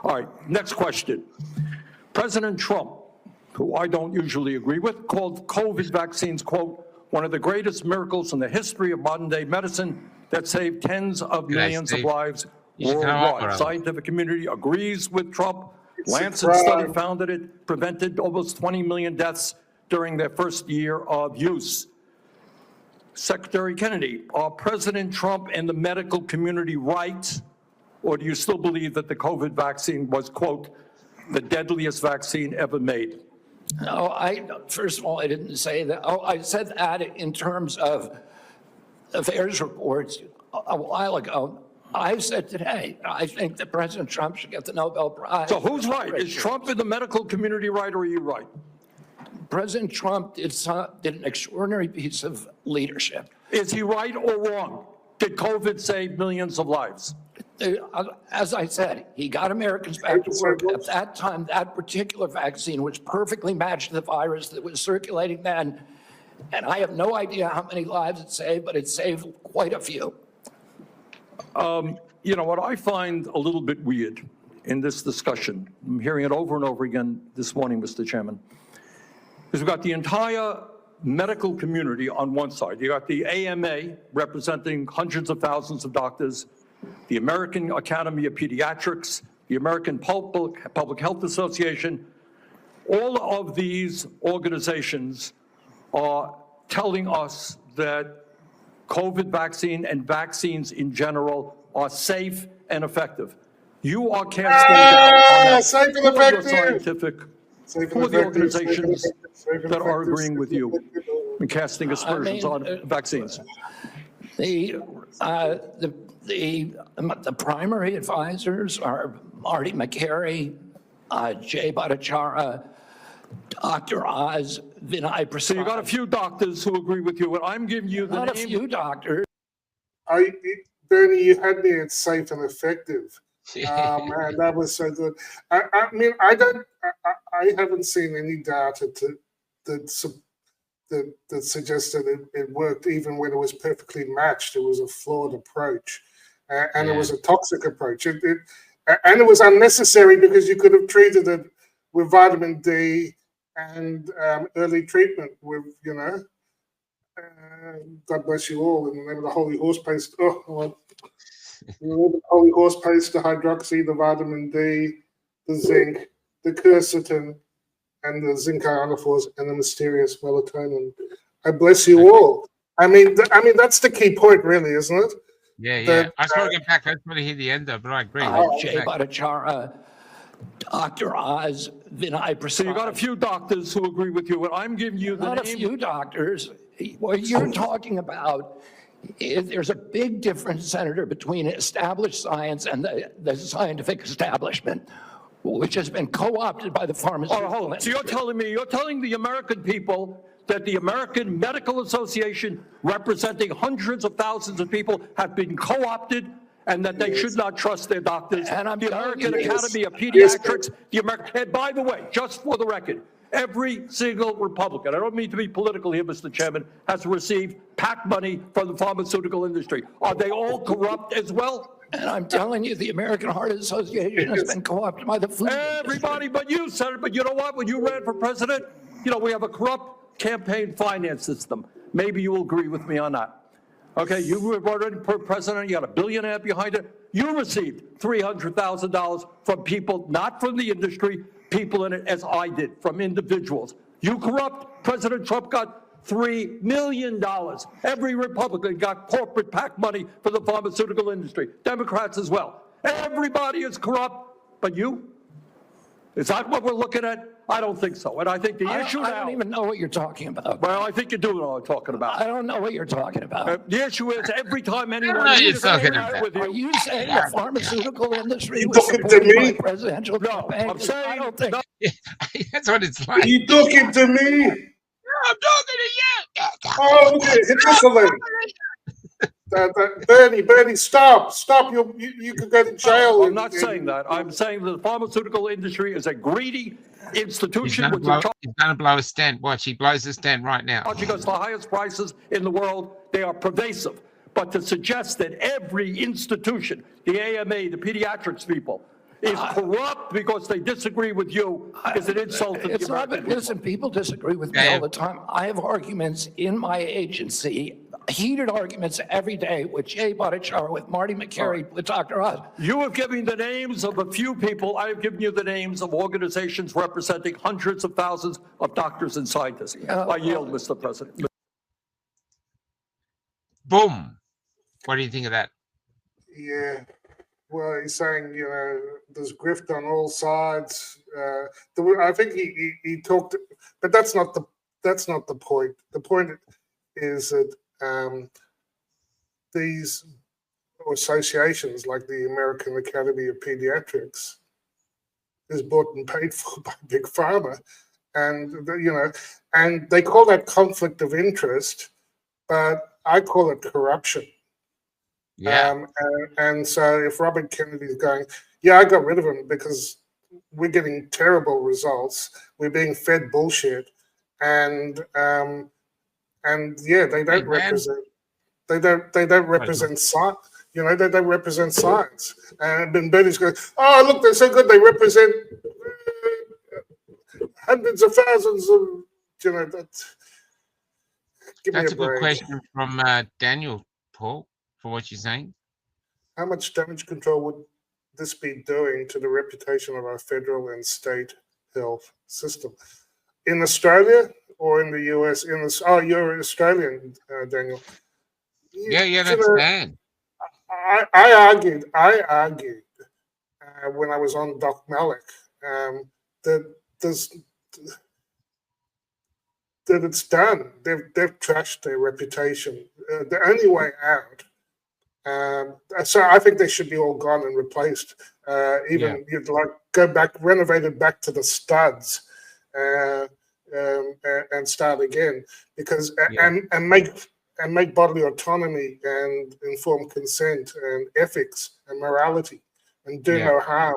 right, next question. President Trump, who I don't usually agree with, called COVID vaccines, quote, one of the greatest miracles in the history of modern day medicine that saved tens of millions of lives worldwide. Scientific community agrees with Trump. Lancet study found that it prevented almost 20 million deaths during their first year of use. Secretary Kennedy, are President Trump and the medical community right, or do you still believe that the COVID vaccine was, quote, the deadliest vaccine ever made? No, first of all, I didn't say that. Oh, I said that in terms of affairs reports a while ago. I said today, I think that President Trump should get the Nobel Prize. So who's right? Is Trump in the medical community right, or are you right? President Trump did an extraordinary piece of leadership. Is he right or wrong? Did COVID save millions of lives? As I said, he got Americans back to work. At that time, that particular vaccine, which perfectly matched the virus that was circulating then, and I have no idea how many lives it saved, but it saved quite a few. You know, what I find a little bit weird in this discussion, I'm hearing it over and over again this morning, Mr. Chairman, is we've got the entire medical community on one side. You got the AMA representing hundreds of thousands of doctors, the American Academy of Pediatrics, the American Public Health Association. All of these organizations are telling us that COVID vaccine and vaccines in general are safe and effective. You are casting doubt on that. Safe and Who are your effective. scientific, Safe who and are the effective, organizations safe and that are effective, agreeing with you and casting aspersions on vaccines? The primary advisors are Marty McCary, Jay Bhattacharya, Dr. Oz, Vinay Prasad. So you got a few doctors who agree with you, and I'm giving you the Not a name. few doctors. Bernie, you had me at safe and effective. Man, that was so good. I mean, I haven't seen any data that suggested it worked even when it was perfectly matched. It was a flawed approach, and it was a toxic approach. And it was unnecessary because you could have treated it with vitamin D and early treatment with, God bless you all in the name of the holy horse paste. The holy horse paste, the hydroxy, the vitamin D, the zinc, the quercetin, and the zinc ionophores, and the mysterious melatonin. I bless you all. I mean, that's the key point, really, isn't it? Yeah. I just want to get back. I just want to hear the end of it, but I agree. Jay Bhattacharya, Dr. Oz, Vinay Prasad. So you got a few doctors who agree with you, and I'm giving you the Not name. a few doctors. What you're talking about, there's a big difference, Senator, between established science and the scientific establishment, which has been co-opted by the pharmaceutical industry. So you're telling the American people that the American Medical Association, representing hundreds of thousands of people, have been co-opted and that they should not trust their doctors. And I'm the telling American you, Academy of Pediatrics, and by the way, just for the record, every single Republican, I don't mean to be political here, Mr. Chairman, has received PAC money from the pharmaceutical industry. Are they all corrupt as well? And I'm telling you, the American Heart Association has been co-opted by the food Everybody but you, Senator. But you know what? When you ran for president, we have a corrupt campaign finance system. Maybe you will agree with me on that. Okay, you were already president, you got a billionaire behind it. You received $300,000 from people, not from the industry, people in it, as I did, from individuals. You corrupt. President Trump got $3 million. Every Republican got corporate PAC money for the pharmaceutical industry. Democrats as well. Everybody is corrupt, but you? Is that what we're looking at? I don't think so. And I think the issue now... I don't even know what you're talking about. Well, I think you do know what I'm talking about. I don't know what you're talking about. The issue is every time anyone... Are you saying the pharmaceutical industry was talking to supported me? by presidential campaign? I'm saying... I don't think... That's what it's like. You talking to me? I'm talking to you. Oh, okay. Hit this already. Bernie, stop. You could go to jail. I'm not saying that. I'm saying that the pharmaceutical industry is a greedy institution. He's going to blow a stent. Watch, he blows a stent right now. Charging us the highest prices in the world. They are pervasive. But to suggest that every institution, the AMA, the pediatrics people, is corrupt because they disagree with you is an insult to the American people. Listen, people disagree with me all the time. I have arguments in my agency, heated arguments every day with Jay Bhattacharya, with Marty McCary, with Dr. Oz. You have given the names of a few people. I have given you the names of organizations representing hundreds of thousands of doctors and scientists. I yield, Mr. President. Boom. What do you think of that? Yeah. Well, he's saying, there's grift on all sides. I think he talked, but that's not the point. The point is that these associations, like the American Academy of Pediatrics, is bought and paid for by Big Pharma, and they call that conflict of interest, but I call it corruption. Yeah. And so if Robert Kennedy's going, I got rid of him because we're getting terrible results, we're being fed bullshit, and they don't represent. They don't represent science. You know, they represent science. And then Bernie's going, oh, look, they're so good. They represent hundreds of thousands of, you know, give me That's a a good break. question from Daniel, Paul, for what you're saying. How much damage control would this be doing to the reputation of our federal and state health system? In Australia or in the US? Oh, you're Australian, Daniel. Yeah, that's Dan. I argued when I was on Doc Malik that it's done. They've trashed their reputation. The only way out. So I think they should be all gone and replaced. Even you'd like go back, renovated back to the studs, and start again. Because and make bodily autonomy and informed consent and ethics and morality and do no harm,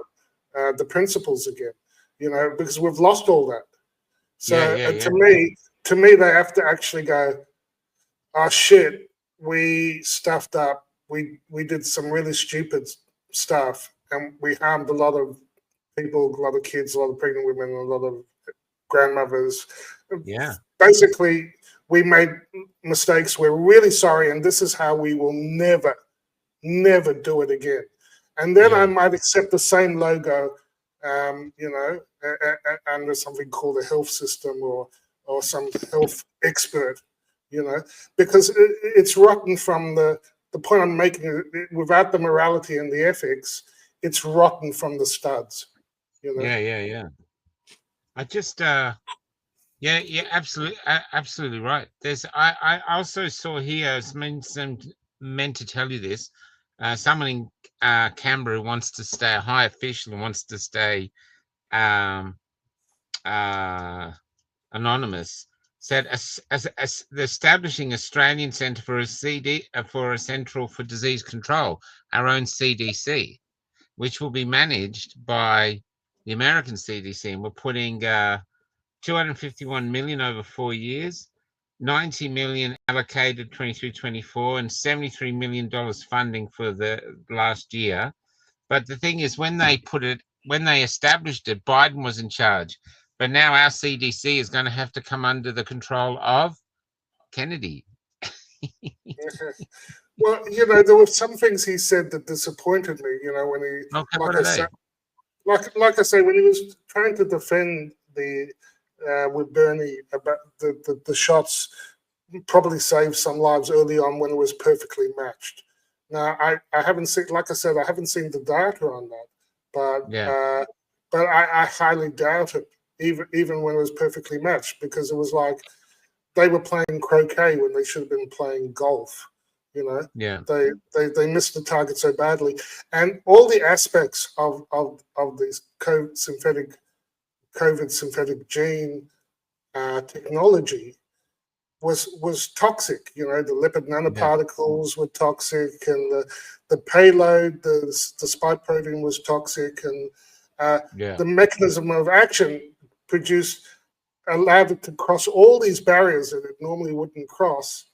the principles again. You know, because we've lost all that. So to me, they have to actually go, oh shit, we stuffed up. We did some really stupid stuff, and we harmed a lot of people, a lot of kids, a lot of pregnant women, a lot of grandmothers. Yeah. Basically, we made mistakes. We're really sorry, and this is how we will never do it again. And then I might accept the same logo, you know, under something called a health system or some health expert, you know, because it's rotten from the point I'm making. Without the morality and the ethics, it's rotten from the studs, you know. Yeah. I just absolutely right. I also saw here, I was meant to tell you this. Someone in Canberra wants to stay, a high official wants to stay anonymous, said as the establishing Australian Centre for a Central for Disease Control, our own CDC, which will be managed by the American CDC, and we're putting 251 million over 4 years, 90 million allocated 23-24, and $73 million funding for the last year. But the thing is, when they established it, Biden was in charge. But now our CDC is going to have to come under the control of Kennedy. Well, you know, there were some things he said that disappointed me. You know, when he, like I say, when he was trying to defend with Bernie about the shots, probably saved some lives early on when it was perfectly matched. Now, I haven't seen, like I said, I haven't seen the data on that, but I highly doubt it, even when it was perfectly matched, because it was like they were playing croquet when they should have been playing golf. You know, they missed the target so badly, and all the aspects of these COVID synthetic gene technology was toxic. You know, the lipid nanoparticles were toxic, and the payload, the spike protein was toxic, and the mechanism of action allowed it to cross all these barriers that it normally wouldn't cross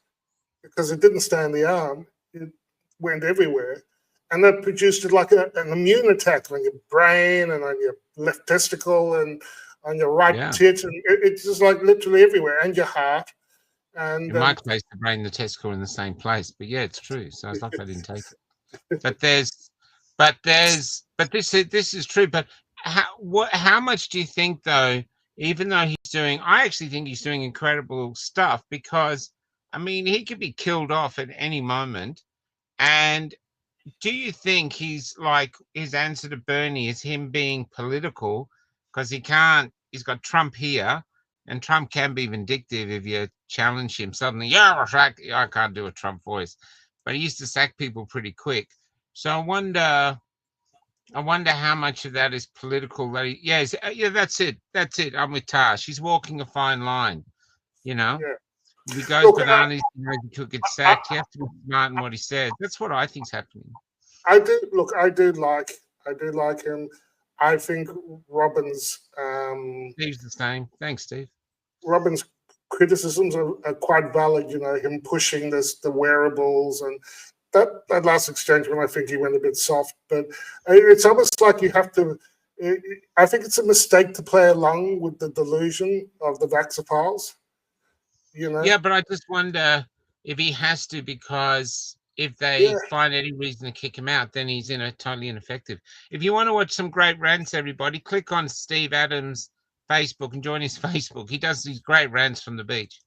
because it didn't stay in the arm. It went everywhere. And that produced like an immune attack on your brain and on your left testicle and on your right tit. And it's just like literally everywhere, and your heart. And in my case, the brain and the testicle are in the same place. But yeah, it's true. So it's like I didn't take it. But this is true. But how much do you think, though, even though I actually think he's doing incredible stuff, because I mean, he could be killed off at any moment. And do you think he's like, his answer to Bernie is him being political, because he's got Trump here, and Trump can be vindictive if you challenge him suddenly. I can't do a Trump voice, but he used to sack people pretty quick. So I wonder how much of that is political. That's it. I'm with Tash. He's walking a fine line, you know. Yeah. If he goes bananas, he could get sacked. You have to be smart in what he says. That's what I think's happening. I do like him. I think Robin's Steve's the same. Thanks, Steve. Robin's criticisms are quite valid. You know, him pushing the wearables, and that last exchange when I think he went a bit soft, but it's almost like you have to. I think it's a mistake to play along with the delusion of the Vaxophiles. You know. Yeah, but I just wonder if he has to, because if Yeah. they find any reason to kick him out, then he's totally ineffective. If you want to watch some great rants, everybody, click on Steve Adams' Facebook and join his Facebook. He does these great rants from the beach.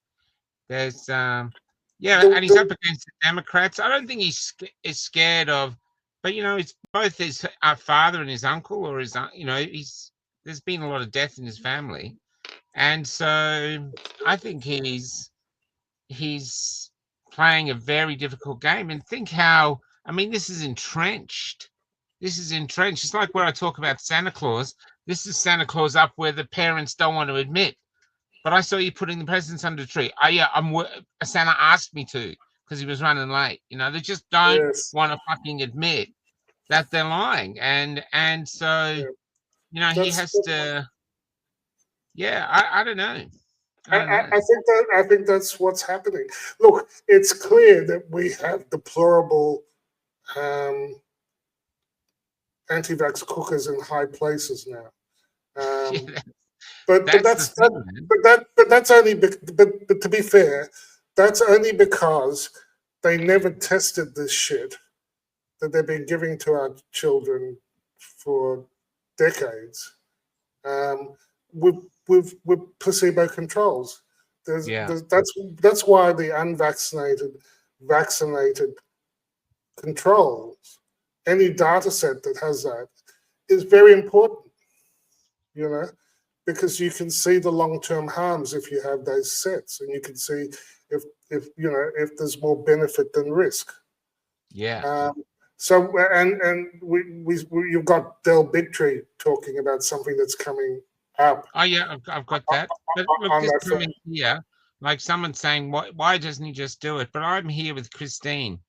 There's and he's up against the Democrats. I don't think he's is scared of, but it's both his father and his uncle, or his there's been a lot of death in his family, and so I think he's playing a very difficult game. And think how, this is entrenched. It's like where I talk about Santa Claus. This is Santa Claus up where the parents don't want to admit. But I saw you putting the presents under the tree. Oh, yeah, Santa asked me to because he was running late. They just don't want to fucking admit that they're lying. And so, he has to. Yeah, I don't know. I think that's what's happening. Look, it's clear that we have deplorable anti-vax cookers in high places now. But that's only. But to be fair, that's only because they never tested this shit that they've been giving to our children for decades. With placebo controls. That's why the unvaccinated, vaccinated controls, any data set that has that is very important, because you can see the long-term harms if you have those sets, and you can see if there's more benefit than risk. Yeah. So you've got Del Bigtree talking about something that's coming up. Oh yeah, I've got that. But look, this coming here, like someone saying, why doesn't he just do it? But I'm here with Christine.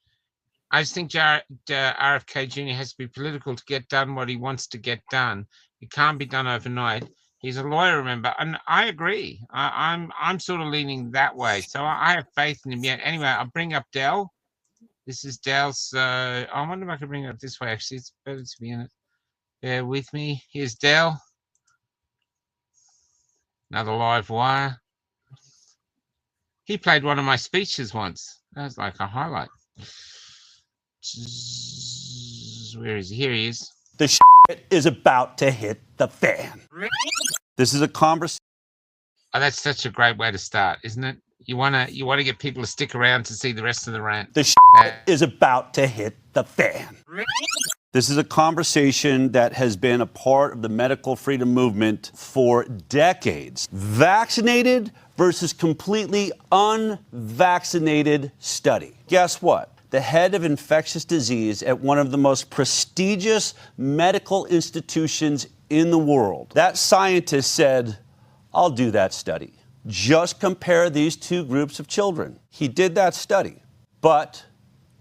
I just think RFK Jr. has to be political to get done what he wants to get done. It can't be done overnight. He's a lawyer, remember, and I agree. I'm sort of leaning that way. So I have faith in him. Yeah. Anyway, I'll bring up Del. This is Del. So I wonder if I can bring it up this way. Actually, it's better to be in it. Bear with me. Here's Del. Another live wire. He played one of my speeches once. That was like a highlight. Where is he? Here he is. The shit is about to hit the fan. This is a conversation. Oh, that's such a great way to start, isn't it? You wanna get people to stick around to see the rest of the rant. The shit is about to hit the fan. This is a conversation that has been a part of the medical freedom movement for decades. Vaccinated versus completely unvaccinated study. Guess what? The head of infectious disease at one of the most prestigious medical institutions in the world, that scientist said, I'll do that study. Just compare these two groups of children. He did that study, but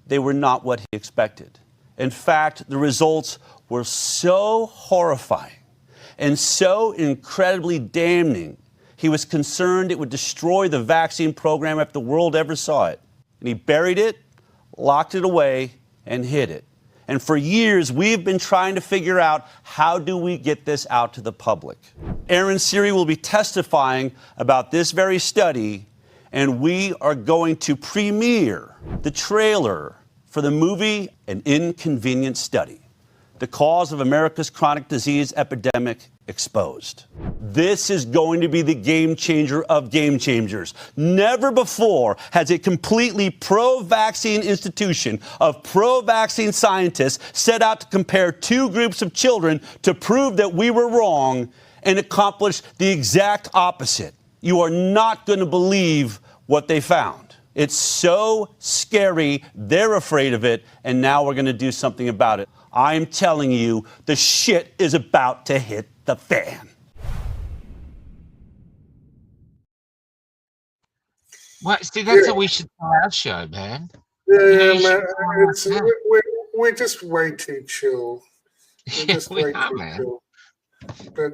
they were not what he expected. In fact, the results were so horrifying and so incredibly damning, he was concerned it would destroy the vaccine program if the world ever saw it. And he buried it, locked it away, and hid it. And for years, we've been trying to figure out, how do we get this out to the public? Aaron Siri will be testifying about this very study, and we are going to premiere the trailer for the movie An Inconvenient Study, the cause of America's chronic disease epidemic exposed. This is going to be the game changer of game changers. Never before has a completely pro-vaccine institution of pro-vaccine scientists set out to compare two groups of children to prove that we were wrong and accomplish the exact opposite. You are not going to believe what they found. It's so scary, they're afraid of it, and now we're going to do something about it. I'm telling you, the shit is about to hit the fan. Well, see, that's what we should do our show, man. Yeah, man, we're just way too chill. We're just way too chill. But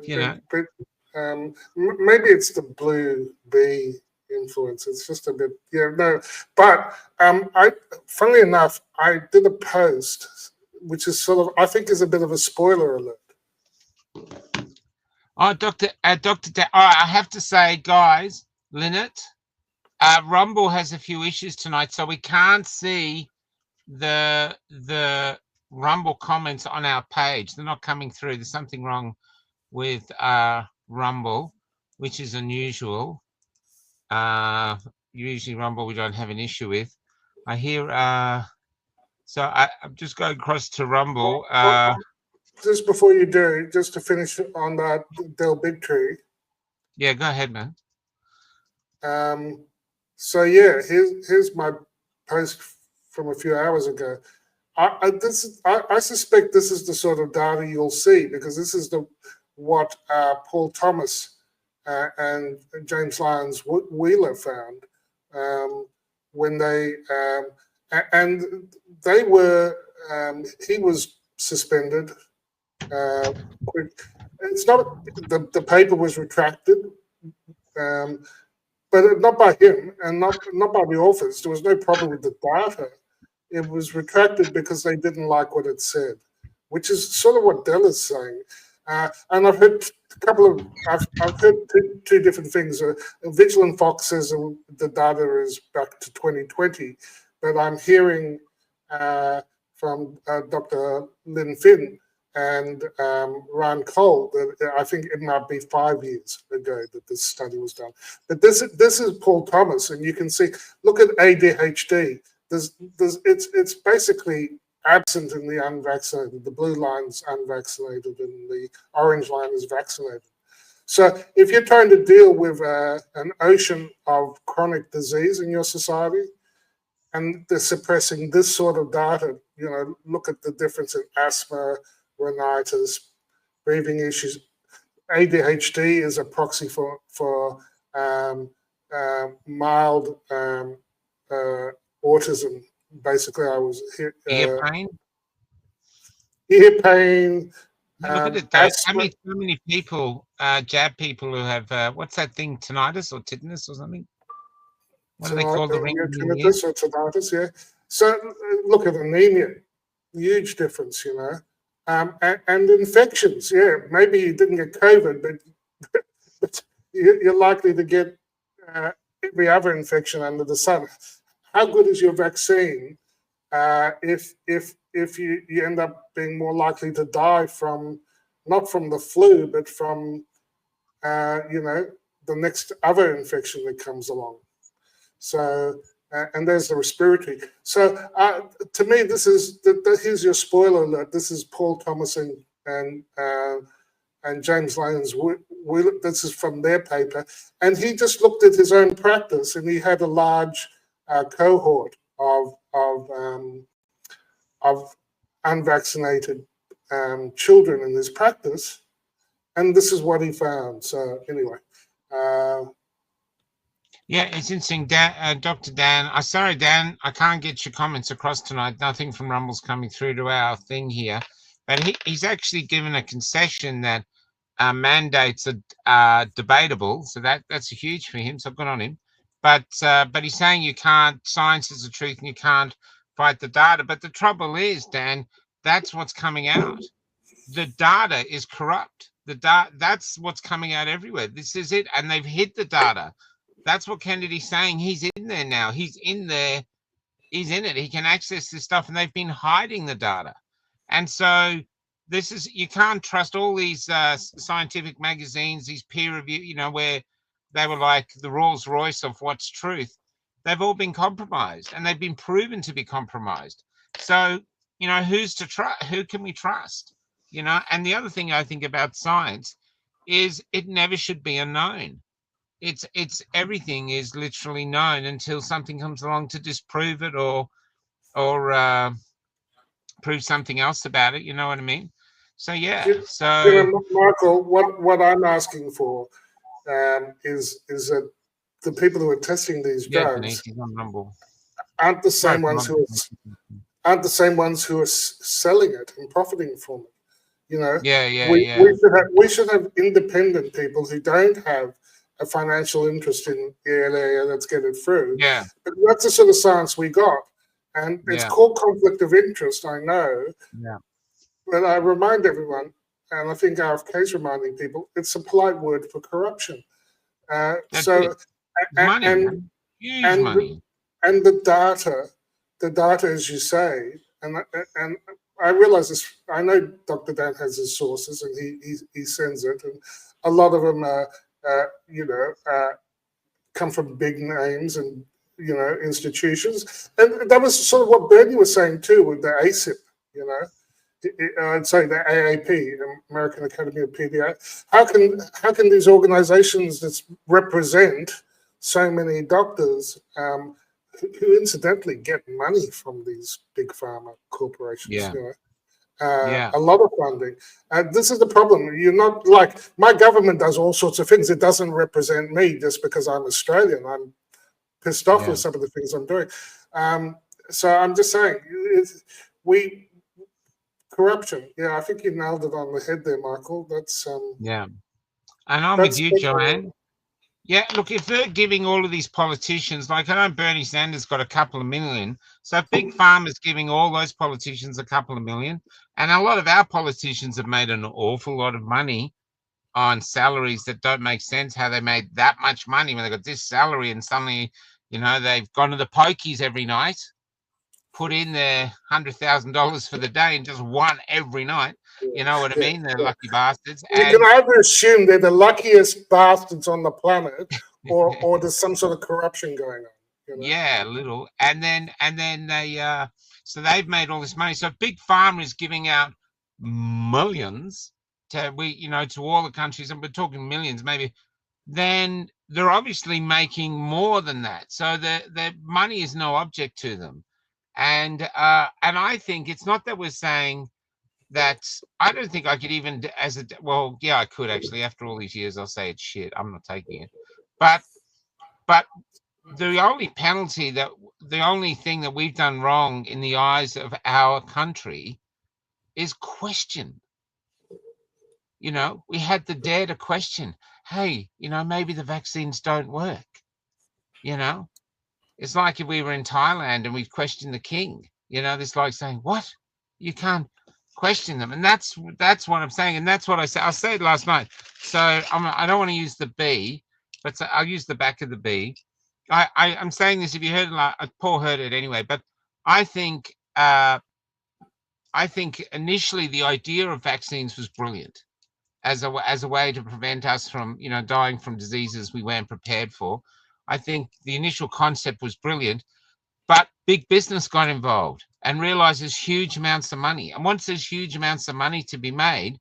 maybe it's the blue bee influence. It's just a bit, no. But funnily enough, I did a post, which is sort of, I think is a bit of a spoiler alert. Oh, Dr. Dan, I have to say, guys, Lynette, Rumble has a few issues tonight, so we can't see the Rumble comments on our page. They're not coming through. There's something wrong with Rumble, which is unusual. Usually Rumble we don't have an issue with. I hear so I'm just going across to Rumble. Just before you do, just to finish on that Del Bigtree. Yeah, go ahead, man. So yeah, here's my post from a few hours ago. I suspect this is the sort of data you'll see, because this is what Paul Thomas and James Lyons Wheeler found when they were he was suspended. It's not the paper was retracted, but not by him and not by the authors. There was no problem with the data. It was retracted because they didn't like what it said, which is sort of what Del is saying. And I've heard I've heard two different things. Vigilant Fox says the data is back to 2020, but I'm hearing from Dr. Lynn Finn and Ryan Cole that I think it might be 5 years ago that this study was done. But this is Paul Thomas, and you can see. Look at ADHD. It's basically absent in the unvaccinated. The blue line's unvaccinated, and the orange line is vaccinated. So if you're trying to deal with an ocean of chronic disease in your society, and they're suppressing this sort of data, look at the difference in asthma, rhinitis, breathing issues. ADHD is a proxy for mild autism. Basically, I was Ear pain. Ear pain. Look at it, though. So many people, jab people who have what's that thing, tinnitus or tinnitus or something? What do they call the ring? Tinnitus or tinnitus, yeah. So look at anemia, huge difference, and infections. Yeah, maybe you didn't get COVID, but you're likely to get every other infection under the sun. How good is your vaccine if you end up being more likely to die from, not from the flu, but from the next other infection that comes along? So and there's the respiratory. So to me, this is here's your spoiler alert. This is Paul Thomas and James Lyons. This is from their paper, and he just looked at his own practice, and he had a large cohort of unvaccinated children in his practice, and this is what he found. So anyway. Yeah, it's interesting, Dan, Dr. Dan. Sorry, Dan, I can't get your comments across tonight. Nothing from Rumble's coming through to our thing here. But he's actually given a concession that mandates are debatable. So that's huge for him. So good on him. But he's saying you can't, science is the truth and you can't fight the data. But the trouble is, Dan, that's what's coming out. The data is corrupt. That's what's coming out everywhere. This is it. And they've hid the data. That's what Kennedy's saying. He's in there now. He's in there. He's in it. He can access this stuff, and they've been hiding the data. And so this is, you can't trust all these scientific magazines, these peer review, where they were like the Rolls Royce of what's truth. They've all been compromised, and they've been proven to be compromised. So, who's to trust? Who can we trust? And the other thing I think about science is it never should be unknown. It's everything is literally known until something comes along to disprove it or prove something else about it. You know what I mean? So yeah. So Michael, what I'm asking for is that the people who are testing these drugs aren't the same ones who are selling it and profiting from it. We should have independent people who don't have a financial interest in the area, let's get it through. Yeah. But that's the sort of science we got. And it's called conflict of interest, I know. Yeah. But I remind everyone, and I think RFK is reminding people, it's a polite word for corruption. So, money, and, huge and, money. And the data, as you say, and I realize this. I know Dr. Dan has his sources, and he sends it, and a lot of them are, come from big names and institutions, and that was sort of what Bernie was saying too with the ACIP. I'd say the AAP, American Academy of Pediatrics. How can these organizations that represent so many doctors, who incidentally get money from these big pharma corporations, a lot of funding. This is the problem. You're not like, my government does all sorts of things. It doesn't represent me just because I'm Australian. I'm pissed off with some of the things I'm doing. So I'm just saying, corruption. Yeah, I think you nailed it on the head there, Michael. That's and I'm with you, Joanne. Yeah, look, if they're giving all of these politicians, like I know Bernie Sanders got a couple of million, so Big Pharma's giving all those politicians a couple of million, and a lot of our politicians have made an awful lot of money on salaries that don't make sense, how they made that much money when they got this salary, and suddenly, they've gone to the pokies every night, put in their $100,000 for the day and just won every night. You know what I mean? They're lucky bastards. You can either assume they're the luckiest bastards on the planet, or there's some sort of corruption going on. Yeah, a little. And then they so they've made all this money. So Big Pharma is giving out millions to all the countries, and we're talking millions maybe. Then they're obviously making more than that. So the money is no object to them. And I think it's not that we're saying that. I don't think I could even, I could actually. After all these years, I'll say it's shit. I'm not taking it. But the only penalty, the only thing that we've done wrong in the eyes of our country is question. We had the dare to question. Hey, maybe the vaccines don't work. It's like if we were in Thailand and we questioned the king. It's like saying, what? You can't question them. And that's what I'm saying. And that's what I said. I said last night. So I don't want to use the B, but I'll use the back of the B. I'm saying this, if you heard it, Paul heard it anyway, but I think initially the idea of vaccines was brilliant as a way to prevent us from, dying from diseases we weren't prepared for. I think the initial concept was brilliant, but big business got involved and realized there's huge amounts of money. And once there's huge amounts of money to be made,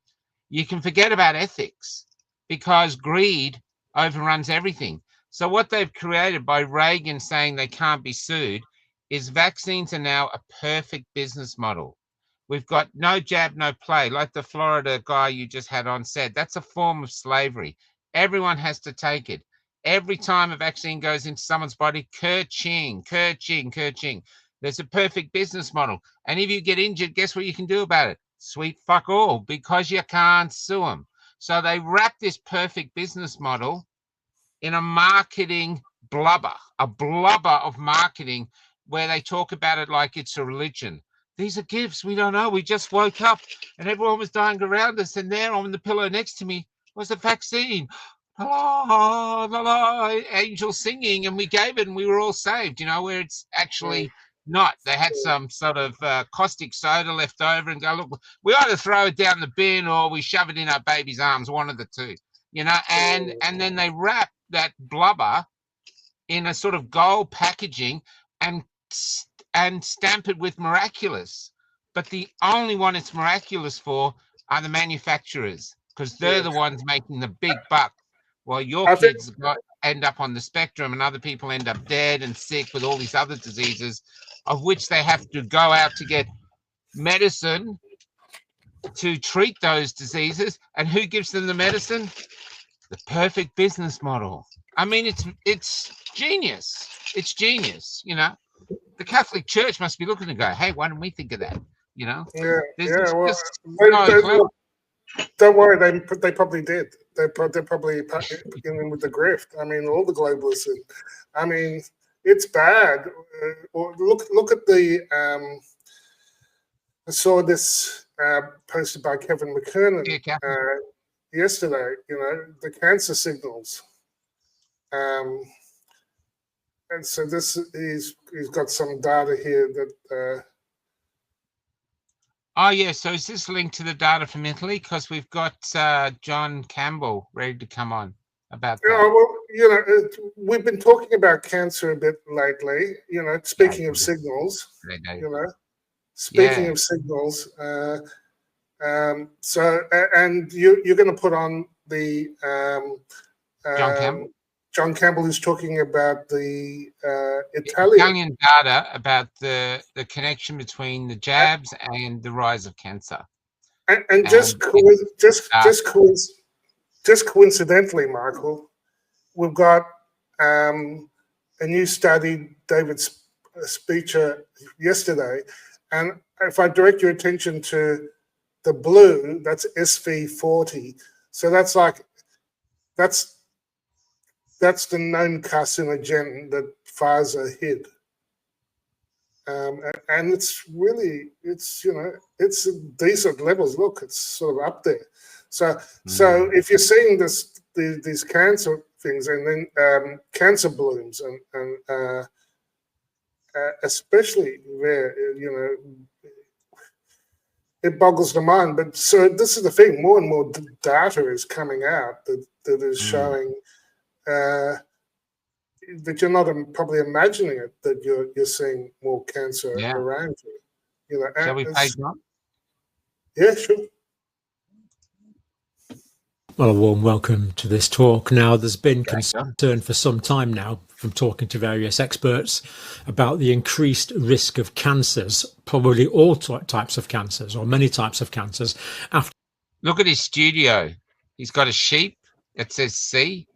you can forget about ethics because greed overruns everything. So what they've created by Reagan saying they can't be sued is vaccines are now a perfect business model. We've got no jab, no play. Like the Florida guy you just had on said, that's a form of slavery. Everyone has to take it. Every time a vaccine goes into someone's body, ka-ching, ka-ching, ka-ching. There's a perfect business model. And if you get injured, guess what you can do about it? Sweet fuck all, because you can't sue them. So they wrap this perfect business model in a marketing blubber, a blubber of marketing where they talk about it like it's a religion. These are gifts. We don't know. We just woke up and everyone was dying around us. And there on the pillow next to me was a vaccine. La, la, la, angels singing, and we gave it and we were all saved, where it's actually not. They had some sort of caustic soda left over and go, look, we either throw it down the bin or we shove it in our baby's arms, one of the two, and then they wrap that blubber in a sort of gold packaging and stamp it with miraculous. But the only one it's miraculous for are the manufacturers, because they're the ones making the big buck. While your kids end up on the spectrum and other people end up dead and sick with all these other diseases, of which they have to go out to get medicine to treat those diseases. And who gives them the medicine? The perfect business model. I mean, it's genius. It's genius, The Catholic Church must be looking to go, hey, why didn't we think of that? Don't worry, they probably did. they're probably beginning with the grift. I mean, all the globalists. I mean, it's bad. Or look at the. I saw this posted by Kevin McKernan yesterday. You know, the cancer signals. And so he's got some data here that. Oh, yeah. So is this linked to the data from Italy? Because we've got John Campbell ready to come on about that. Yeah, well, you know, we've been talking about cancer a bit lately. You know, speaking of signals, you know, speaking of signals. So, and you're going to put on the John Campbell, who's talking about the Italian data about the connection between the jabs and the rise of cancer. And just coincidentally, Michael, we've got a new study, David Speecher, yesterday, and if I direct your attention to the blue, that's SV40. So that's the known carcinogen that Pfizer hid. And it's really, it's decent levels. Look, it's sort of up there. So if you're seeing these cancer things, and then cancer blooms, and especially where, you know, it boggles the mind. But so this is the thing: more and more data is coming out that is showing that you're not probably imagining it, that you're seeing more cancer around you. You know, shall we pay John? Yeah, sure. Well, a warm welcome to this talk. Now, there's been concern for some time now from talking to various experts about the increased risk of cancers, probably all types of cancers or many types of cancers. Look at his studio. He's got a sheep that says C.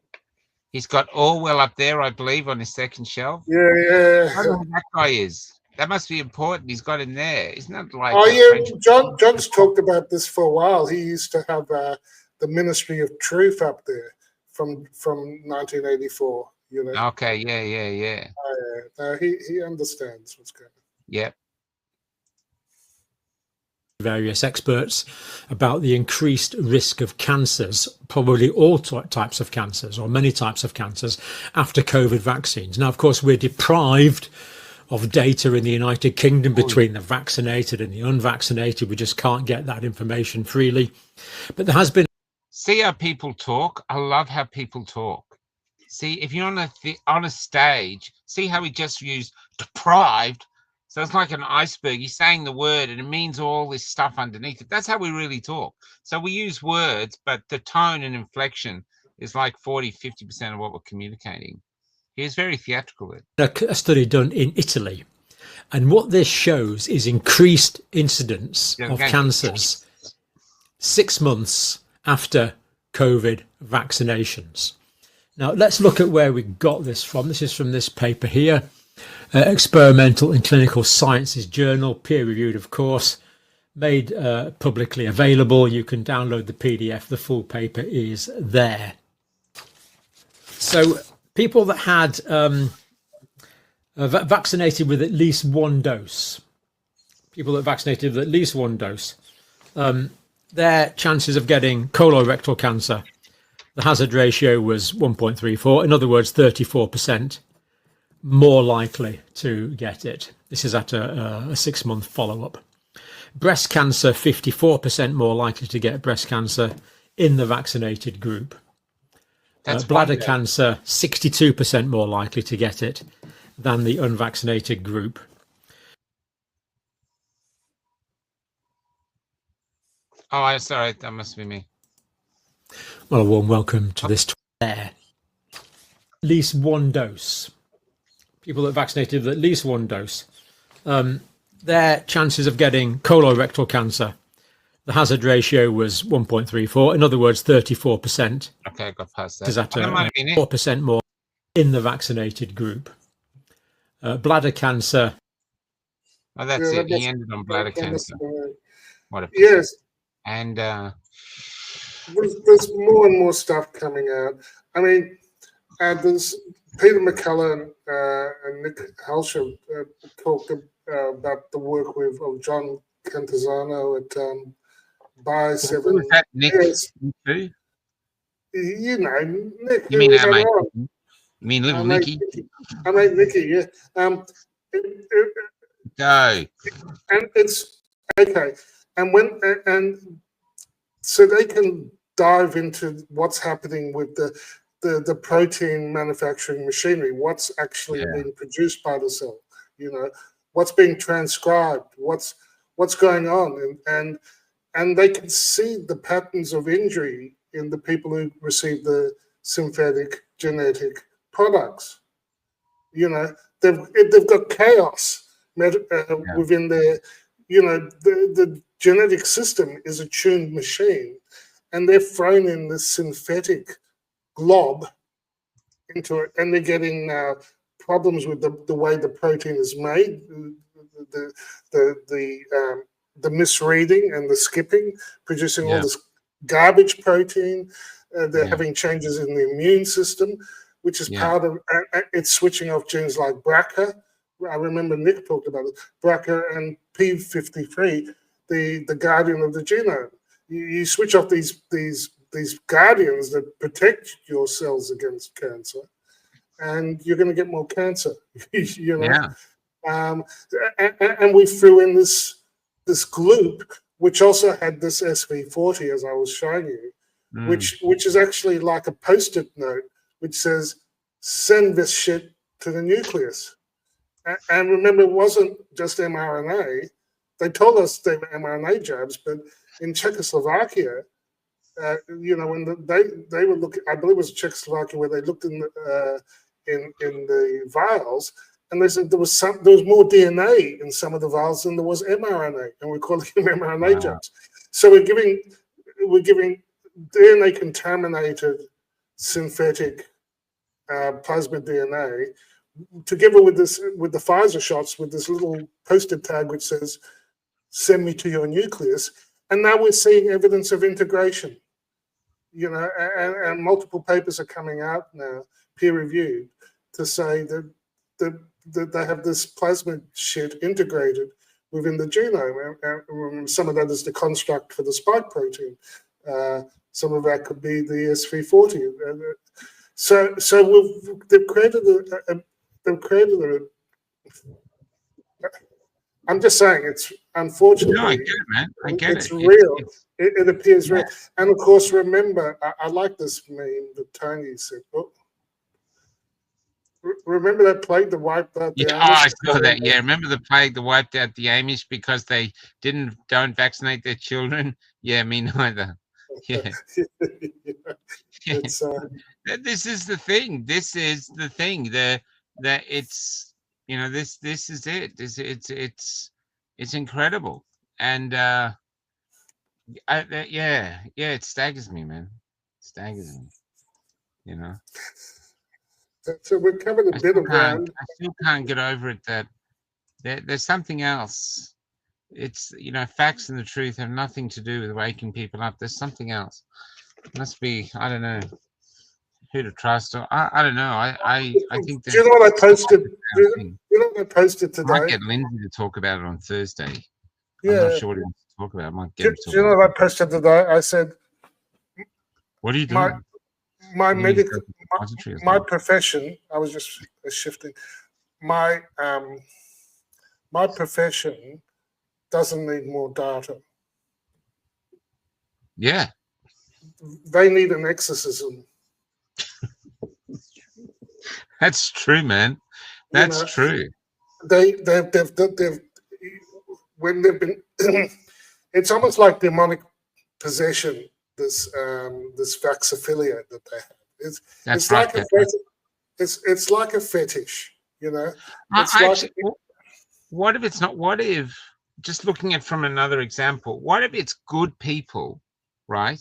He's got Orwell up there, I believe, on his second shelf. Yeah. I don't know who that guy is. That must be important. He's got him there. Isn't that like? Oh yeah, John's talked about this for a while. He used to have the Ministry of Truth up there from 1984. You know. Okay. Yeah. He understands what's going on. Yeah. Various experts about the increased risk of cancers, probably all types of cancers or many types of cancers after COVID vaccines. Now, of course, we're deprived of data in the United Kingdom between the vaccinated and the unvaccinated. We just can't get that information freely. But there has been. See how people talk? I love how people talk. See, if you're on a stage, see how he just used deprived. So it's like an iceberg. He's saying the word and it means all this stuff underneath it. That's how we really talk. So we use words, but the tone and inflection is like 40-50% of what we're communicating. He was very theatrical with it. A study done in Italy. And what this shows is increased incidence of cancers 6 months after COVID vaccinations. Now, let's look at where we got this from. This is from this paper here. Experimental in Clinical Sciences Journal, peer-reviewed, of course, made publicly available. You can download the PDF. The full paper is there. So people that had vaccinated with at least one dose, their chances of getting colorectal cancer, the hazard ratio was 1.34. In other words, 34%. More likely to get it. This is at a 6-month follow-up. Breast cancer, 54% more likely to get breast cancer in the vaccinated group. Bladder cancer, 62% more likely to get it than the unvaccinated group. Oh, sorry, that must be me. Well, a warm welcome to this there. At least one dose. People that vaccinated with at least one dose, their chances of getting colorectal cancer, the hazard ratio was 1.34. In other words, 34%. Okay, I got past that. Is that 4% more in the vaccinated group? Bladder cancer. Oh, that's it. He ended on bladder cancer. What a yes. And there's more and more stuff coming out. I mean, there's Peter McCullough and Nick Halsham talked about the work of John Cantizano at Buy Seven. Was that Nick? Yes. Who? You know, Nick. You mean who was our mate? on? You mean little Our mate Nicky? Our mate Nicky, yeah. Go. And it's okay. And so they can dive into what's happening with the protein manufacturing machinery, what's actually being produced by the cell, you know, what's being transcribed, what's going on, and they can see the patterns of injury in the people who receive the synthetic genetic products. You know, they've got chaos within their, you know, the genetic system is a tuned machine, and they're thrown in this synthetic glob into it, and they're getting problems with the way the protein is made, the misreading and the skipping, producing all this garbage protein. They're having changes in the immune system, which is part of it's switching off genes like BRCA. I remember Nick talked about it, BRCA and P53, the guardian of the genome. You switch off these guardians that protect your cells against cancer, and you're going to get more cancer. You know, and we threw in this gloop, which also had this SV40, as I was showing you, which is actually like a post-it note, which says, "Send this shit to the nucleus." And remember, it wasn't just mRNA. They told us they were mRNA jabs, but in Czechoslovakia, you know, when they were looking, I believe it was Czechoslovakia, where they looked in the vials, and they said there was more DNA in some of the vials than there was mRNA, and we're calling them mRNA jabs. So we're giving DNA contaminated synthetic plasmid DNA together with the Pfizer shots with this little post-it tag which says, "Send me to your nucleus." And now we're seeing evidence of integration, you know, and multiple papers are coming out now, peer-reviewed, to say that they have this plasmid shit integrated within the genome. And some of that is the construct for the spike protein. Some of that could be the SV40. So they've created I'm just saying, it's unfortunately. No, I get it, man. I get it's it. Real. It appears real. And of course, remember, I like this meme that Tony said. Oh, remember that plague that wiped out the Amish? I saw that. Yeah, remember the plague that wiped out the Amish because they don't vaccinate their children? Yeah, me neither. Yeah. It's, this is the thing. This is the thing. That it's, you know, this is it. It's incredible. And it staggers me, man. It staggers me. You know. So we've covered a bit of ground. I still can't get over it that there's something else. It's, you know, facts and the truth have nothing to do with waking people up. There's something else. It must be, I don't know who to trust, or I don't know. I think. Do you know what I posted? You know what I posted today? I might get Lindsay to talk about it on Thursday. Yeah. I'm not sure what he wants to talk about. I might get him to do you know what I posted today? I said, "What are you doing?" My medical, my profession. I was just shifting. My profession doesn't need more data. Yeah. They need an exorcism. That's true, man. That's true. They've when they've been. It's almost like demonic possession. This vaxophilia that they have. It's like a fetish, you know. What if it's not? What if, just looking at from another example, what if it's good people, right,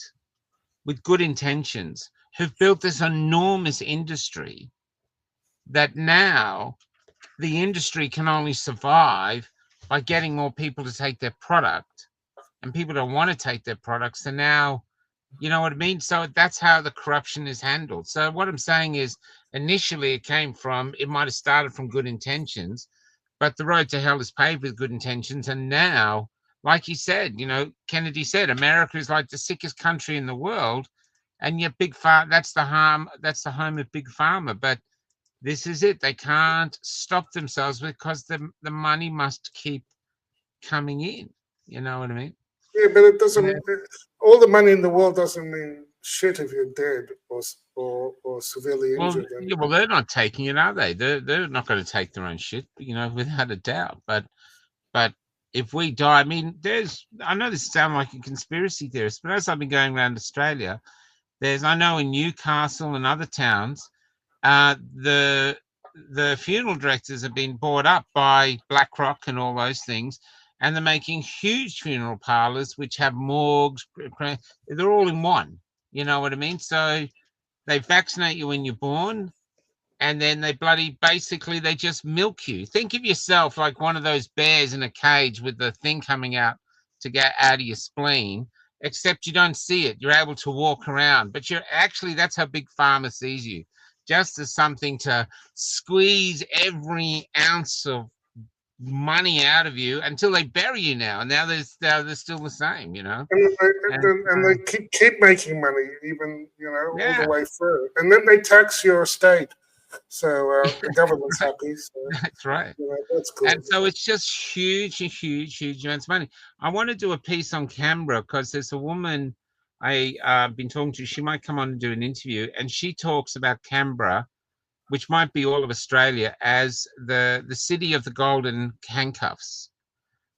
with good intentions, who've built this enormous industry that now the industry can only survive by getting more people to take their product, and people don't want to take their products, so now You know what I mean? So that's how the corruption is handled. So what I'm saying is, initially it might have started from good intentions, but the road to hell is paved with good intentions. And now, like he said, Kennedy said, America is like the sickest country in the world, and yet big pharma, that's the home of big pharma. But this is it. They can't stop themselves because the money must keep coming in. You know what I mean? Yeah, but it Yeah. doesn't. All the money in the world doesn't mean shit if you're dead or severely injured. Well, they're not taking it, are they? They're not going to take their own shit, without a doubt. But if we die, I mean, I know this sounds like a conspiracy theorist, but as I've been going around Australia, I know in Newcastle and other towns, the funeral directors have been bought up by BlackRock and all those things, and they're making huge funeral parlors which have morgues. They're all in one. You know what I mean? So they vaccinate you when you're born, and then they just milk you. Think of yourself like one of those bears in a cage with the thing coming out to get out of your spleen, except you don't see it. You're able to walk around, but that's how Big Pharma sees you, just as something to squeeze every ounce of money out of you until they bury you now. And now they're still the same, And they keep making money, even all the way through, and then they tax your estate, so the government's happy. So, that's right. That's cool. And so it's just huge amounts of money. I want to do a piece on Canberra because there's a woman I've been talking to. She might come on and do an interview, and she talks about Canberra, which might be all of Australia, as the city of the golden handcuffs,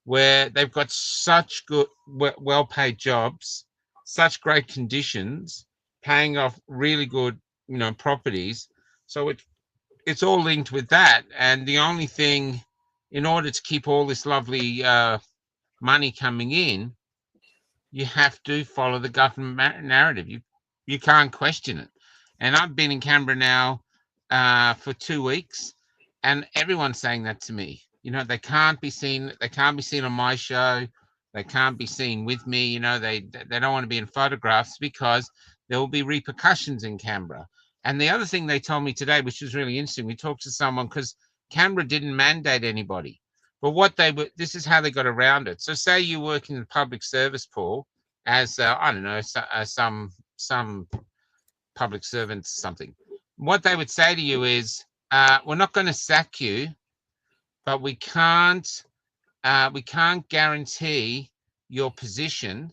where they've got such good, well-paid jobs, such great conditions, paying off really good, properties. So it's all linked with that. And the only thing, in order to keep all this lovely money coming in, you have to follow the government narrative. You can't question it. And I've been in Canberra now for 2 weeks, and everyone's saying that to me. They can't be seen. They can't be seen on my show. They can't be seen with me. They don't want to be in photographs because there will be repercussions in Canberra. And the other thing they told me today, which was really interesting, we talked to someone because Canberra didn't mandate anybody. But this is how they got around it. So say you work in the public service, Paul, as I don't know, some public servants, something. What they would say to you is, we're not going to sack you, but we can't guarantee your position,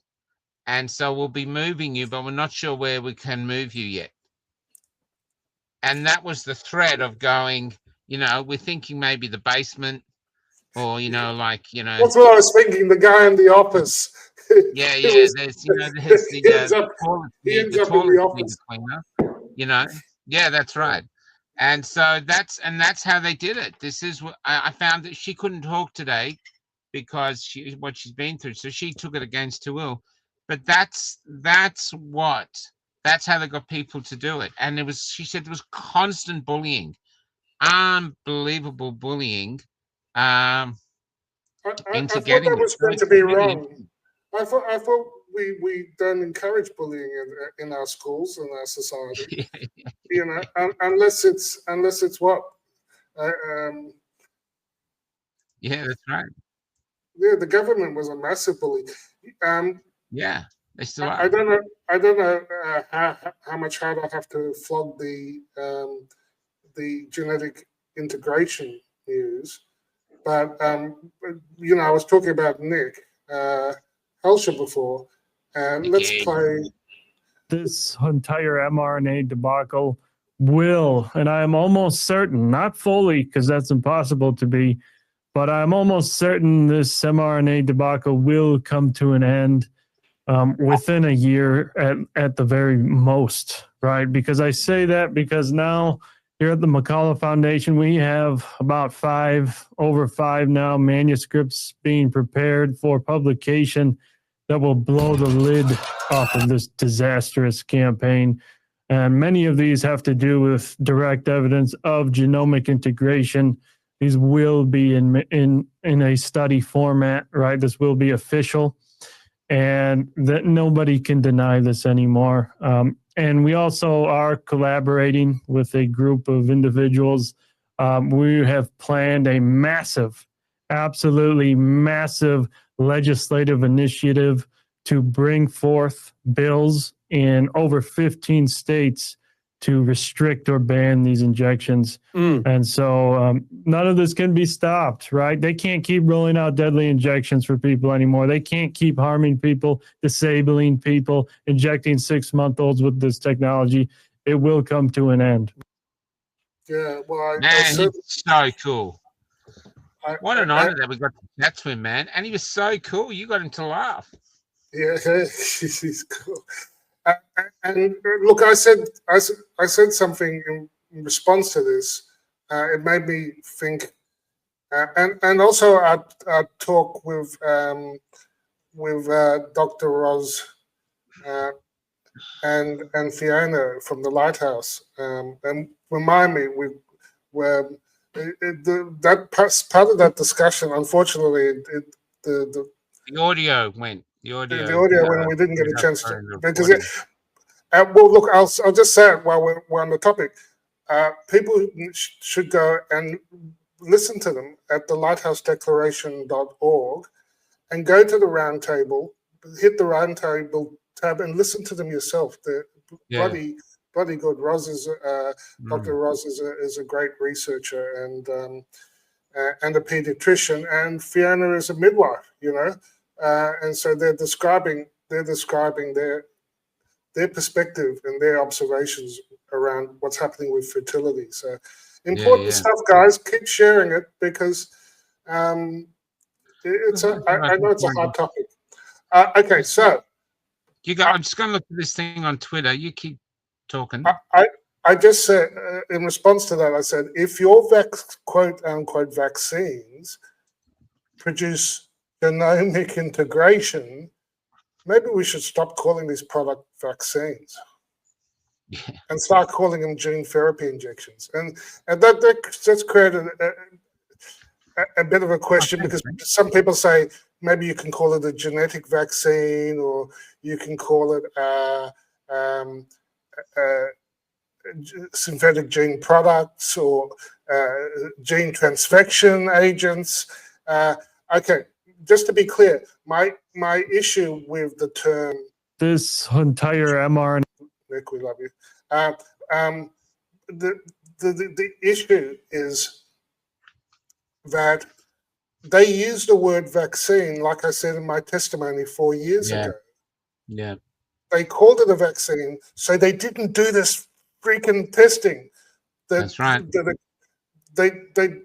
and so we'll be moving you, but we're not sure where we can move you yet. And that was the threat of going, we're thinking maybe the basement, or That's what I was thinking. The guy in the office. Yeah. There's the toilet cleaner. Yeah, that's right. And so that's how they did it. This is what I found, that she couldn't talk today because what she's been through. So she took it against her will. But that's how they got people to do it. And she said there was constant bullying, unbelievable bullying. I thought that was going to be wrong. I thought we don't encourage bullying in our schools and our society. Unless it's what. Yeah, that's right. Yeah, the government was a massive bully. Yeah, they still are. I don't know how much harder I have to flog the genetic integration news. But, I was talking about Nick Helsher before, and let's play. This entire mRNA debacle will, and I am almost certain, not fully because that's impossible to be, but I'm almost certain this mRNA debacle will come to an end within a year at the very most, right? Because I say that because now here at the McCullough Foundation, we have about over five now manuscripts being prepared for publication that will blow the lid off of this disastrous campaign. And many of these have to do with direct evidence of genomic integration. These will be in a study format, right? This will be official. and that nobody can deny this anymore. And we also are collaborating with a group of individuals. We have planned a massive, absolutely massive legislative initiative to bring forth bills in over 15 states to restrict or ban these injections. And so none of this can be stopped, right? They can't keep rolling out deadly injections for people anymore. They can't keep harming people, disabling people, injecting 6-month-olds with this technology. It will come to an end. Yeah, well, Man, he's so cool. What an honor that we got to chat to him, man. And he was so cool. You got him to laugh. Yeah, he's cool. And look, I said something in response to this. It made me think, and also I talk with Dr. Roz and Fiona from the Lighthouse, and remind me that part of that discussion. Unfortunately, the audio went. The audio when we didn't get a chance to, because well, look, I'll just say it while we're on the topic. People should go and listen to them at the lighthousedeclaration.org and go to the roundtable, hit the roundtable tab and listen to them yourself. They're bloody good. Dr. Roz is a great researcher and a pediatrician, and Fiona is a midwife, and so they're describing their perspective and their observations around what's happening with fertility. So important stuff, guys. Keep sharing it because I know it's a hard topic. Okay, so I'm just going to look at this thing on Twitter. You keep talking. I just said in response to that, I said if your quote unquote vaccines produce genomic integration, maybe we should stop calling these product vaccines and start calling them gene therapy injections. And that's created a bit of a question because some people say maybe you can call it a genetic vaccine or you can call it synthetic gene products or gene transfection agents. Okay, just to be clear, my issue with the term this entire mRNA. Nick, we love you. The issue is that they use the word vaccine, like I said in my testimony 4 years ago. Yeah. They called it a vaccine, so they didn't do this freaking testing. That's right. They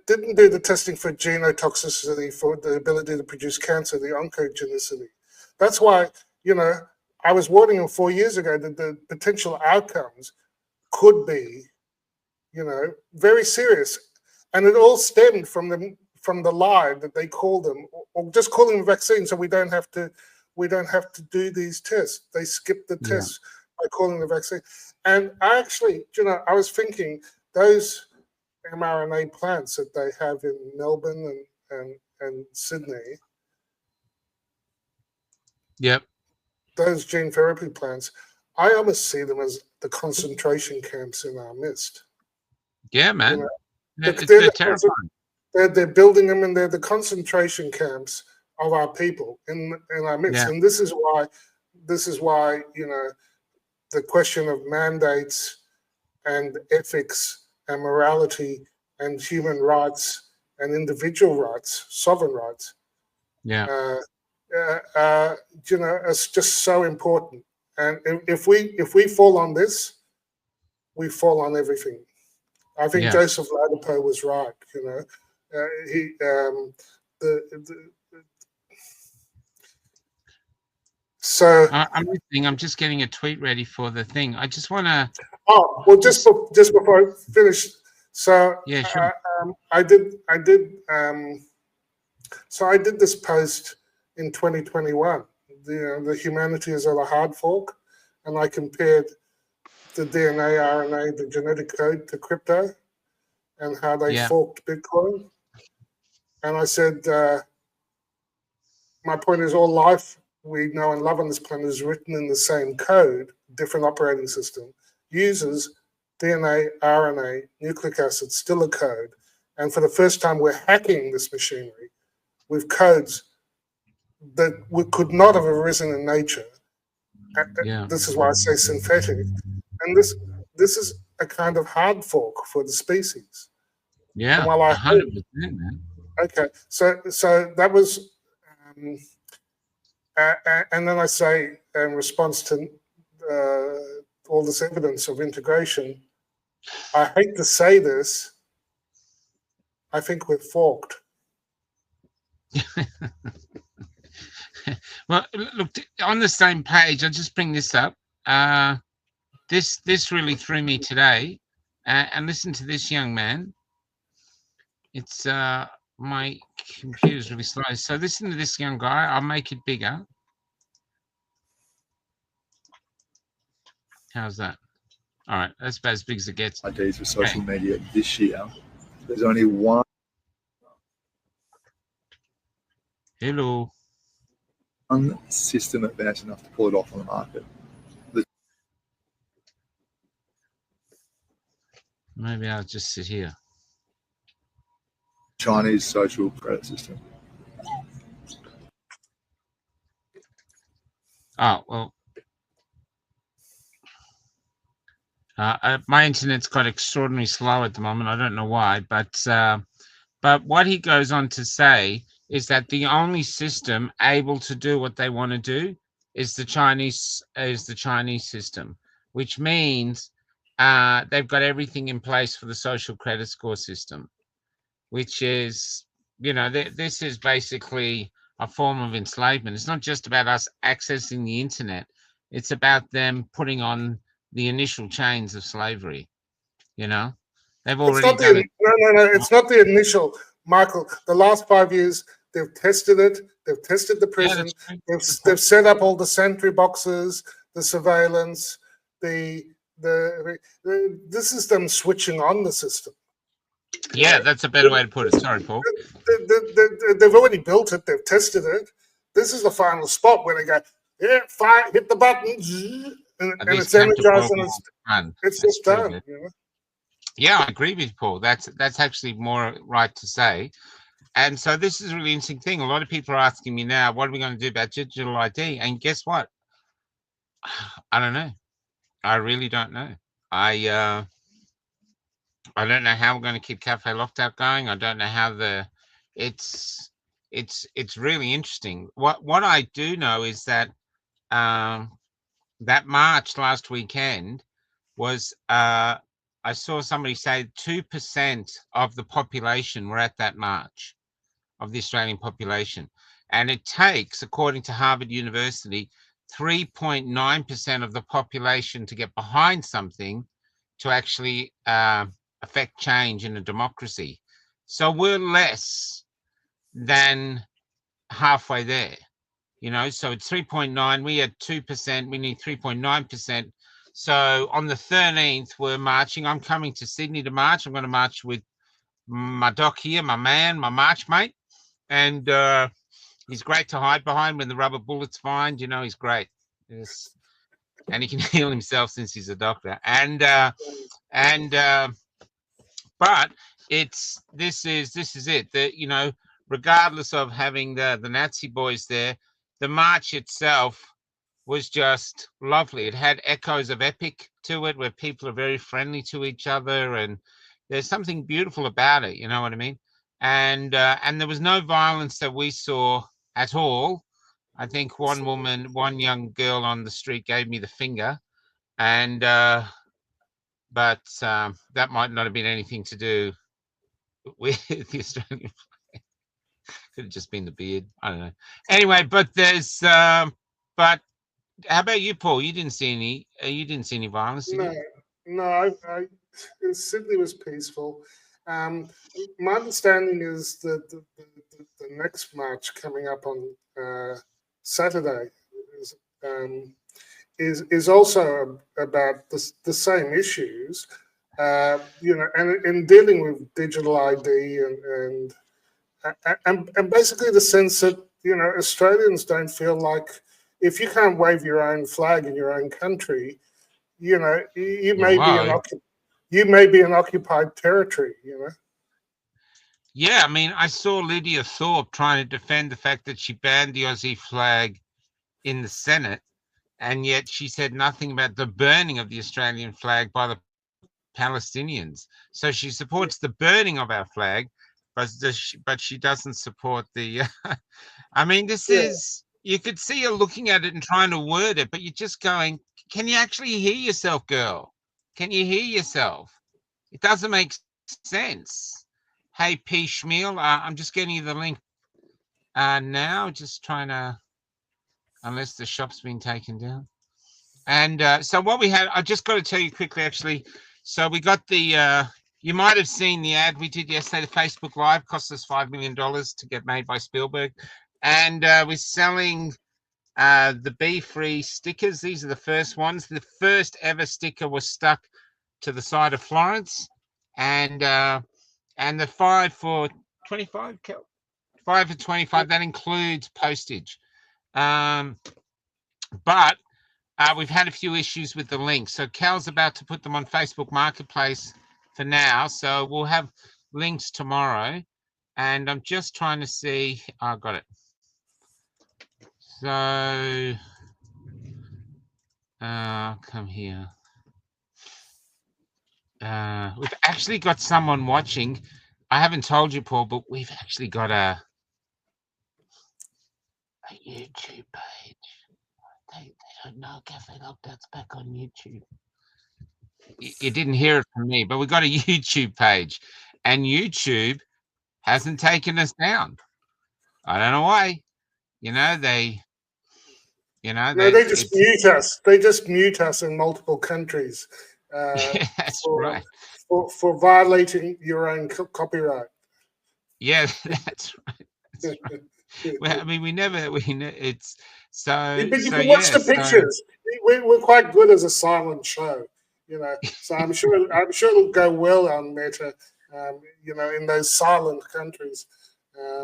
didn't do the testing for genotoxicity, for the ability to produce cancer, the oncogenicity. That's why, I was warning them 4 years ago that the potential outcomes could be, very serious. And it all stemmed from the lie that they called them, or just calling them vaccines so we don't have to do these tests. They skipped the tests by calling the vaccine. And I actually, I was thinking those mRNA plants that they have in Melbourne and Sydney. Yep. Those gene therapy plants, I almost see them as the concentration camps in our midst. Yeah, man. They're terrifying. They're building them, and they're the concentration camps of our people in our midst. And this is why, the question of mandates and ethics and morality and human rights and individual rights, sovereign rights. It's just so important. And if we fall on this, we fall on everything. I think Joseph Ladapo was right. So I'm listening. I'm just getting a tweet ready for the thing. I just want to. Oh well, just before I finish. So yeah, sure. I did. So I did this post in 2021. The humanity is at a hard fork, and I compared the DNA, RNA, the genetic code to crypto, and how they forked Bitcoin. And I said, my point is, all life we know and love on this planet is written in the same code, different operating system, uses DNA, RNA, nucleic acid, still a code. And for the first time, we're hacking this machinery with codes that could not have arisen in nature. Yeah. This is why I say synthetic. And this is a kind of hard fork for the species. Yeah, and while I 100%, man. Okay, so that was, and then I say in response to all this evidence of integration, I hate to say this, I think we're forked. Well, look, on the same page, I'll just bring this up. This really threw me today. And listen to this, young man. It's my computer's really slow. So listen to this young guy. I'll make it bigger. How's that? All right, that's about as big as it gets. IDs with social media this year. There's only one. Hello. One system advanced enough to pull it off on the market. Maybe I'll just sit here. Chinese social credit system. Oh, well. My internet's got extraordinarily slow at the moment. I don't know why, but what he goes on to say is that the only system able to do what they want to do is the Chinese system, which means they've got everything in place for the social credit score system, which is, this is basically a form of enslavement. It's not just about us accessing the internet. It's about them putting on the initial chains of slavery. They've already done it. No, it's not the initial, Michael. The last 5 years, they've tested it. They've tested the prison. They've set up all the sentry boxes, the surveillance, this is them switching on the system. Yeah, that's a better way to put it. Sorry, Paul. They've already built it. They've tested it. This is the final spot where they go, fire, hit the button, and it's energized and it's just done. Yeah, I agree with you, Paul. That's actually more right to say. And so this is a really interesting thing. A lot of people are asking me now, what are we going to do about digital ID? And guess what? I don't know. I really don't know. I don't know how we're going to keep Cafe Lockdown going. I don't know how it's really interesting. What I do know is that that march last weekend was I saw somebody say 2% of the population were at that march, of the Australian population. And it takes, according to Harvard University, 3.9% of the population to get behind something to actually affect change in a democracy. So we're less than halfway there, so it's 3.9, we had 2%, we need 3.9%. So on the 13th, we're marching. I'm coming to Sydney to march. I'm going to march with my doc here, my man, my march mate. And he's great to hide behind when the rubber bullets find. He's great. Yes. And he can heal himself since he's a doctor. But this is it. That regardless of having the Nazi boys there, the march itself was just lovely. It had echoes of epic to it, where people are very friendly to each other, and there's something beautiful about it. You know what I mean? And there was no violence that we saw at all. I think one young girl on the street gave me the finger, and but that might not have been anything to do with the Australian flag. Could have just been the beard. I don't know. Anyway, but there's but how about you, Paul? You didn't see any violence, did you? No. I in Sydney was peaceful. My understanding is that the next march coming up on Saturday is also about the same issues, and in dealing with digital ID and basically the sense that Australians don't feel like if you can't wave your own flag in your own country, you may be an occupied territory. Yeah, I mean, I saw Lydia Thorpe trying to defend the fact that she banned the Aussie flag in the Senate, and yet she said nothing about the burning of the Australian flag by the Palestinians. So she supports the burning of our flag, but she doesn't support the. I mean, this is, you could see her looking at it and trying to word it, but you're just going, can you actually hear yourself, girl? Can you hear yourself? It doesn't make sense. Hey, P. Schmiel, I'm just getting you the link now, just trying to, unless the shop's been taken down. And so what we had, I just got to tell you quickly, actually. So we got the, you might have seen the ad we did yesterday, the Facebook Live, cost us $5 million to get made by Spielberg. And we're selling the Be Free stickers. These are the first ones. The first ever sticker was stuck to the side of Florence. And the 5 for 25, 5 for 25, that includes postage. But we've had a few issues with the links. So Cal's about to put them on Facebook Marketplace for now. So we'll have links tomorrow. And I'm just trying to see. I got it. So come here. We've actually got someone watching. I haven't told you, Paul, but we've actually got a YouTube page. They don't know Cafe Lockdown's back on YouTube. You didn't hear it from me, but we've got a YouTube page, and YouTube hasn't taken us down. I don't know why. They just mute us. They just mute us in multiple countries. That's right. For violating your own copyright. Yeah, that's right. That's right. Well, I mean, it's so. But you can watch the pictures. We're quite good as a silent show, So I'm sure it'll go well on Meta, in those silent countries.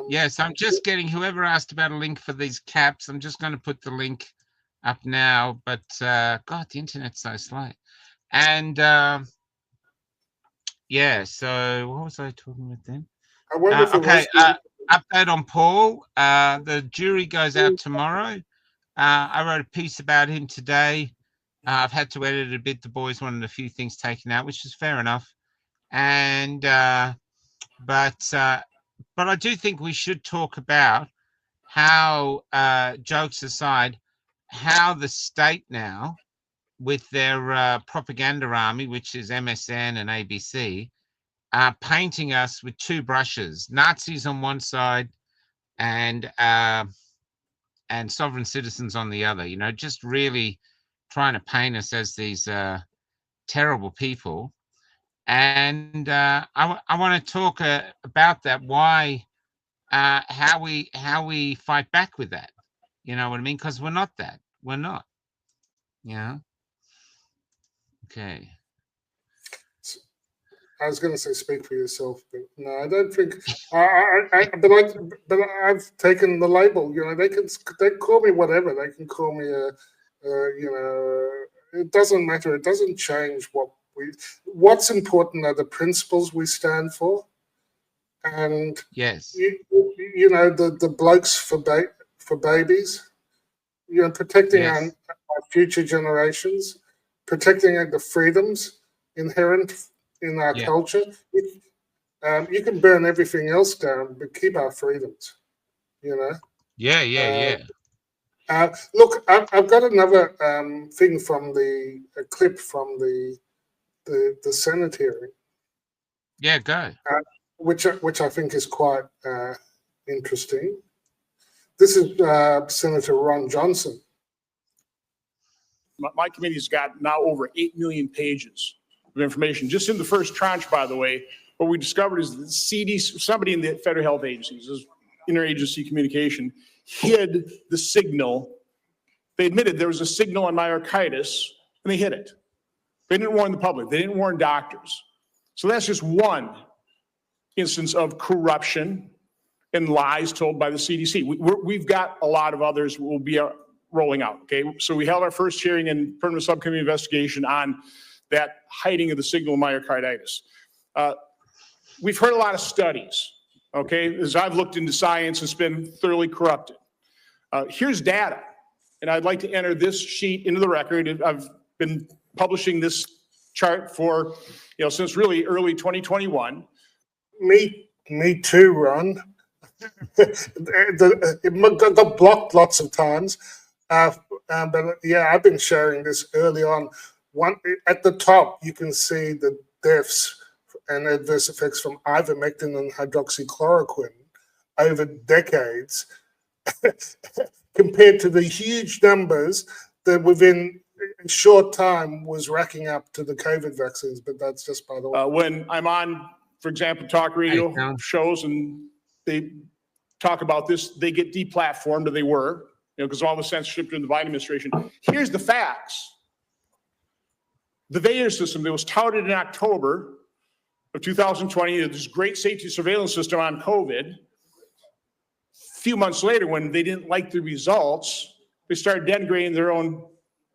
Yes, I'm just getting whoever asked about a link for these caps. I'm just going to put the link up now, but God, the internet's so slow. And so what was I talking about then? I wonder if update on Paul. The jury goes out tomorrow. I wrote a piece about him today. I've had to edit it a bit. The boys wanted a few things taken out, which is fair enough. And but I do think we should talk about how, jokes aside, how the state now, with their propaganda army, which is MSN and ABC, are painting us with two brushes: Nazis on one side and sovereign citizens on the other. Just really trying to paint us as these terrible people. And I want to talk about that. Why? How we fight back with that. You know what I mean? Because we're not that. We're not. Okay. I was going to say speak for yourself, but no, I don't think. But I've taken the label. They call me whatever. They can call me it doesn't matter. It doesn't change what's important are the principles we stand for, and yes, the blokes for babies, protecting our future generations, protecting the freedoms inherent in our culture. You can burn everything else down, but keep our freedoms. Yeah. Look, I've got another thing from a clip from the Senate hearing. Yeah, go. Which I think is quite interesting. This is Senator Ron Johnson. My committee's got now over 8 million pages of information. Just in the first tranche, by the way, what we discovered is that CDC, somebody in the federal health agencies, this interagency communication, hid the signal. They admitted there was a signal on myocarditis, and they hid it. They didn't warn the public. They didn't warn doctors. So that's just one instance of corruption and lies told by the CDC. We've got a lot of others we'll be rolling out, okay? So we held our first hearing and permanent subcommittee investigation on that hiding of the signal myocarditis. We've heard a lot of studies, okay? As I've looked into science, it's been thoroughly corrupted. Here's data, and I'd like to enter this sheet into the record. I've been publishing this chart for, since really early 2021. Me too, Ron. It got blocked lots of times, but yeah, I've been sharing this early on. At the top, you can see the deaths and adverse effects from ivermectin and hydroxychloroquine over decades, compared to the huge numbers that within a short time was racking up to the COVID vaccines. But that's just by the way. When I'm on, for example, talk radio shows and they talk about this, they get deplatformed, or they were, because of all the censorship during the Biden administration. Here's the facts. The VAERS system that was touted in October of 2020, this great safety surveillance system on COVID. A few months later, when they didn't like the results, they started denigrating their own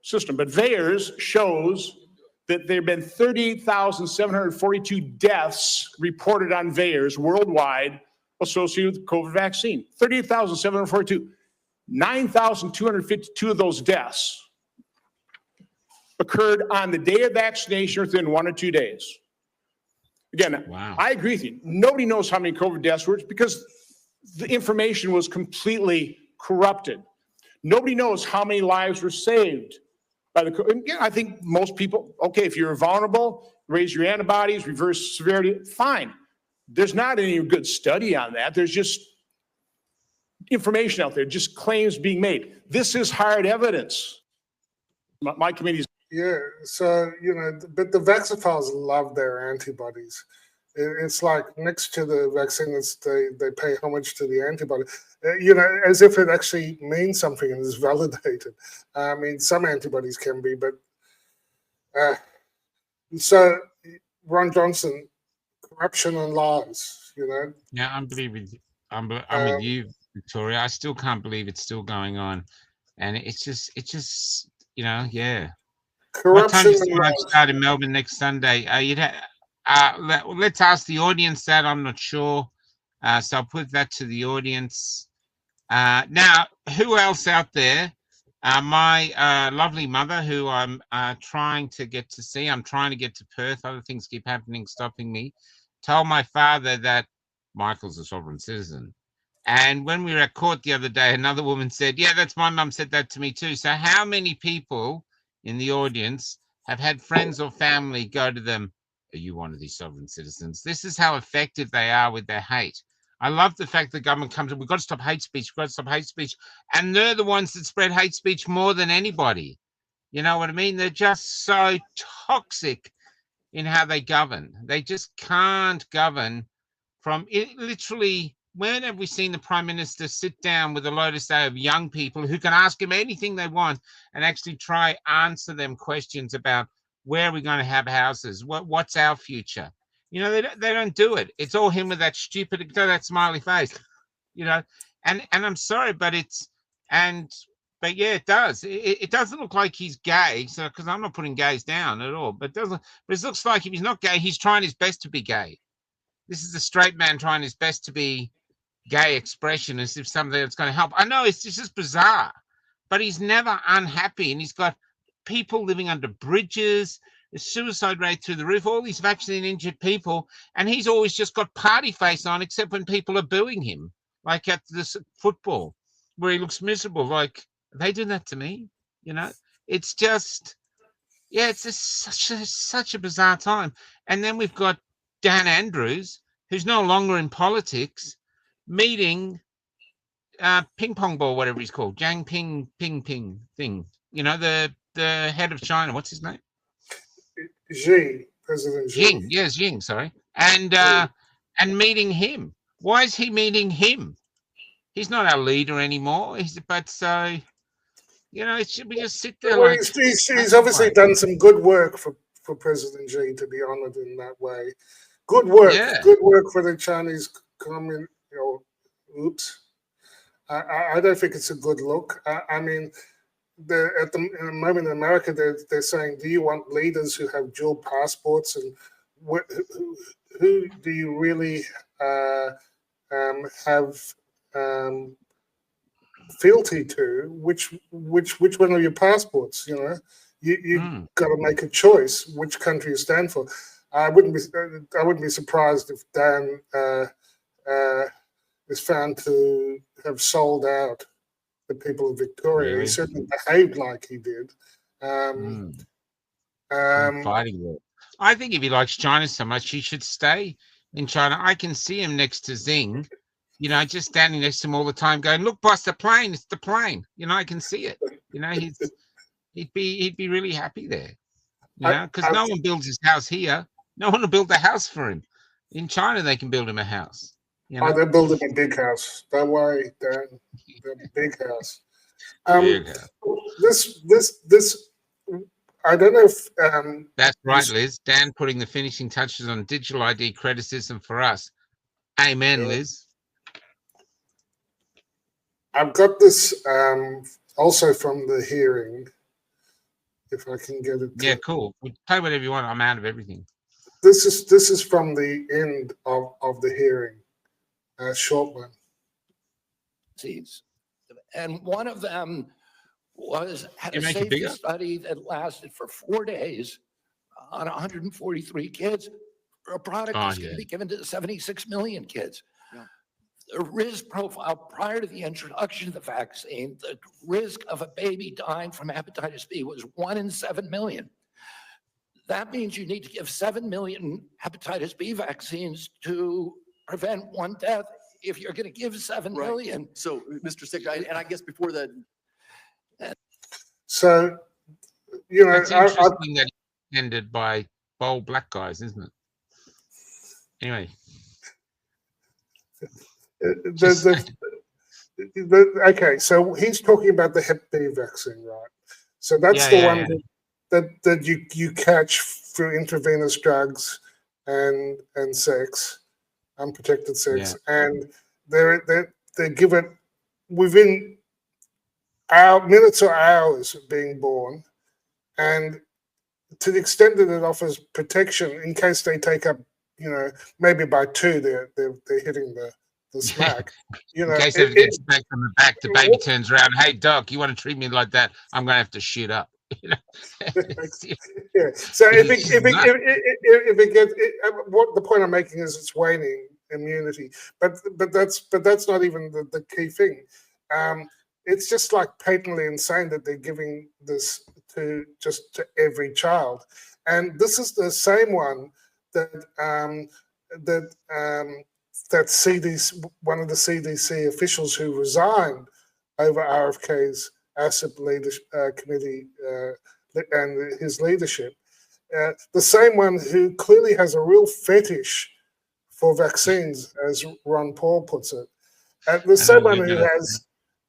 system. But VAERS shows that there have been 38,742 deaths reported on VAERS worldwide associated with the COVID vaccine. 38,742. 9,252 of those deaths occurred on the day of vaccination within 1 or 2 days. Again, wow. I agree with you. Nobody knows how many COVID deaths were because the information was completely corrupted. Nobody knows how many lives were saved by the COVID. I think most people, okay, if you're vulnerable, raise your antibodies, reverse severity, fine. There's not any good study on that. There's just information out there, just claims being made. This is hard evidence. My committee's. Yeah, so, but the vaxophiles love their antibodies. It's like next to the vaccine, they pay homage to the antibody, as if it actually means something and is validated. I mean, some antibodies can be, but so Ron Johnson, corruption and lies, Yeah, I'm with you, Victoria. I still can't believe it's still going on, and it's just, yeah. Corruption. What time does the start in Melbourne next Sunday? Let's ask the audience that. I'm not sure, so I'll put that to the audience. Now, who else out there? My lovely mother, who I'm trying to get to see. I'm trying to get to Perth. Other things keep happening, stopping me. Told my father that Michael's a sovereign citizen. And when we were at court the other day, another woman said, yeah, that's my mum said that to me too. So how many people in the audience have had friends or family go to them, are you one of these sovereign citizens? This is how effective they are with their hate. I love the fact the government comes in, we've got to stop hate speech, we've got to stop hate speech. And they're the ones that spread hate speech more than anybody. You know what I mean? They're just so toxic in how they govern. They just can't govern from it. Literally, when have we seen the Prime Minister sit down with a lotus day of young people who can ask him anything they want and actually try answer them questions about where are we going to have houses? What's our future? They don't do it. It's all him with that stupid, that smiley face, and I'm sorry, but but yeah, it does. It doesn't look like he's gay. So, because I'm not putting gays down at all, but it looks like if he's not gay, he's trying his best to be gay. This is a straight man trying his best to be gay expression as if something that's going to help. I know it's just bizarre, but he's never unhappy, and he's got people living under bridges, the suicide rate through the roof, all these vaccine injured people, and he's always just got party face on, except when people are booing him, like at this football, where he looks miserable. Like, are they doing that to me? It's just, yeah, it's just such a bizarre time. And then we've got Dan Andrews, who's no longer in politics, meeting ping pong ball, whatever he's called, Jiang Ping thing. The head of China. What's his name? Xi, President Xi. Yes, Xi. Sorry, and meeting him. Why is he meeting him? He's not our leader anymore. We just sit there. Well, he's obviously done some good work for President Xi to be honored in that way. Good work, Good work for the Chinese oops. I don't think it's a good look. I mean, at the moment in America, they're saying, do you want leaders who have dual passports, and who do you really have fealty to? Which one of your passports? You know, you got to make a choice which country you stand for. I wouldn't be surprised if Dan is found to have sold out the people of Victoria. Really? He certainly behaved like he did. Fighting work. I think if he likes China so much, he should stay in China. I can see him next to Xing, you know, just standing next to him all the time, going, "Look, boss, the plane. It's the plane." You know, I can see it. You know, he'd be really happy there. You know, because no one builds his house here. No one will build the house for him. In China, they can build him a house. You know? Oh, they're building a big house. Don't worry, Dan. They're a big house. Big house. This. I don't know if. That's right, Liz. Dan putting the finishing touches on digital ID criticism for us. Amen, Liz. I've got this also from the hearing. If I can get it. Yeah, cool. Play whatever you want. I'm out of everything. This is from the end of the hearing. A short one. And one of them had a safety study that lasted for 4 days on 143 kids for a product that's going to be given to 76 million kids. Yeah. The risk profile prior to the introduction of the vaccine, the risk of a baby dying from hepatitis B was 1 in 7 million. That means you need to give 7 million hepatitis B vaccines to prevent one death if you're going to give 7 million. So, Mr. Sick, and I guess before that. So, you know, it's interesting that it's ended by bold black guys, isn't it? Anyway. Okay, so he's talking about the Hep B vaccine, right? So that's the one that you catch through intravenous drugs and sex, unprotected sex, and they give it within minutes or hours of being born, and to the extent that it offers protection in case they take up, you know, maybe by 2 they're hitting the smack. You know, in case it gets back from the back, the baby turns around. Hey, doc, you want to treat me like that? I'm gonna have to shoot up. You know? Yeah. So if it gets, what the point I'm making is it's waning immunity, but that's not even the key thing. It's just like patently insane that they're giving this to every child, and this is the same one that that CDC, one of the CDC officials who resigned over RFK's ASIP committee and his leadership, the same one who clearly has a real fetish for vaccines, as Ron Paul puts it, the same one who has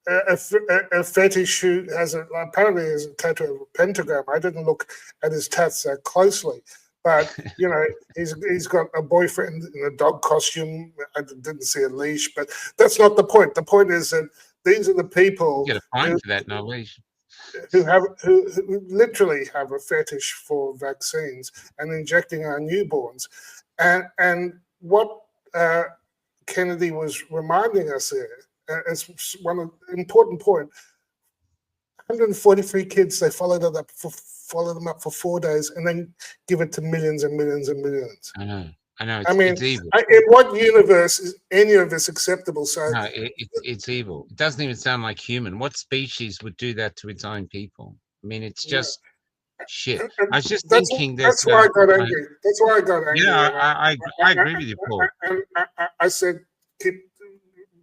a fetish, who has apparently has a tattoo of a pentagram. I didn't look at his tats that closely, but you know, he's got a boyfriend in a dog costume. I didn't see a leash, but that's not the point. The point is that these are the people you get a fine for that, no leash, who literally have a fetish for vaccines and injecting our newborns, and what Kennedy was reminding us there, as one of the important point. 143 kids, they follow them up for 4 days and then give it to millions and millions and millions. I know. I mean, it's evil. In what universe is any of this acceptable? So no, it's evil. It doesn't even sound like human. What species would do that to its own people? I mean, it's just shit. I was just thinking that. That's why I got angry. That's why I got angry. Yeah, I agree with you, Paul. And I said, keep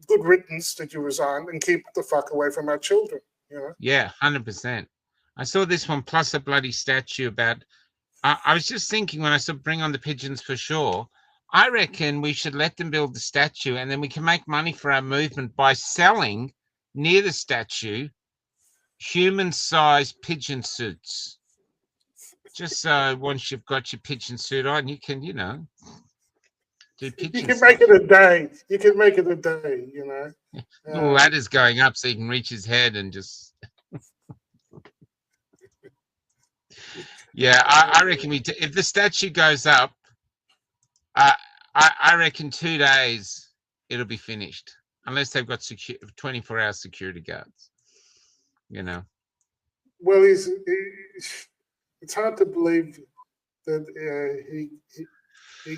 good riddance that you resigned and keep the fuck away from our children. You know? Yeah, 100%. I saw this one plus a bloody statue about. I was just thinking when I said bring on the pigeons for sure. I reckon we should let them build the statue, and then we can make money for our movement by selling near the statue human-sized pigeon suits. Just so once you've got your pigeon suit on, you can, you know, do You pitching can make it a day. You can make it a day, you know. Little ladders going up so he can reach his head and just. Yeah, I reckon if the statue goes up, I reckon 2 days it'll be finished, unless they've got 24-hour security guards. You know. Well, it's hard to believe that he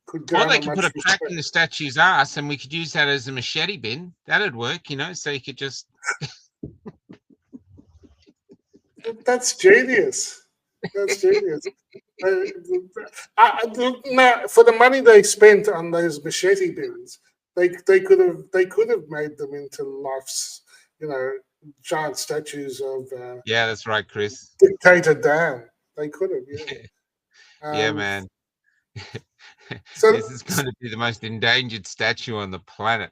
could Or garner they could put much a crack respect. in the statue's ass, and we could use that as a machete bin. That'd work, you know. So you could just. That's genius. That's genius. For the money they spent on those machete bins, they could have made them into life's, you know, giant statues of. Yeah, that's right, Chris. Dictator Dan. They could have. Yeah. Yeah, man. So this is going to be the most endangered statue on the planet.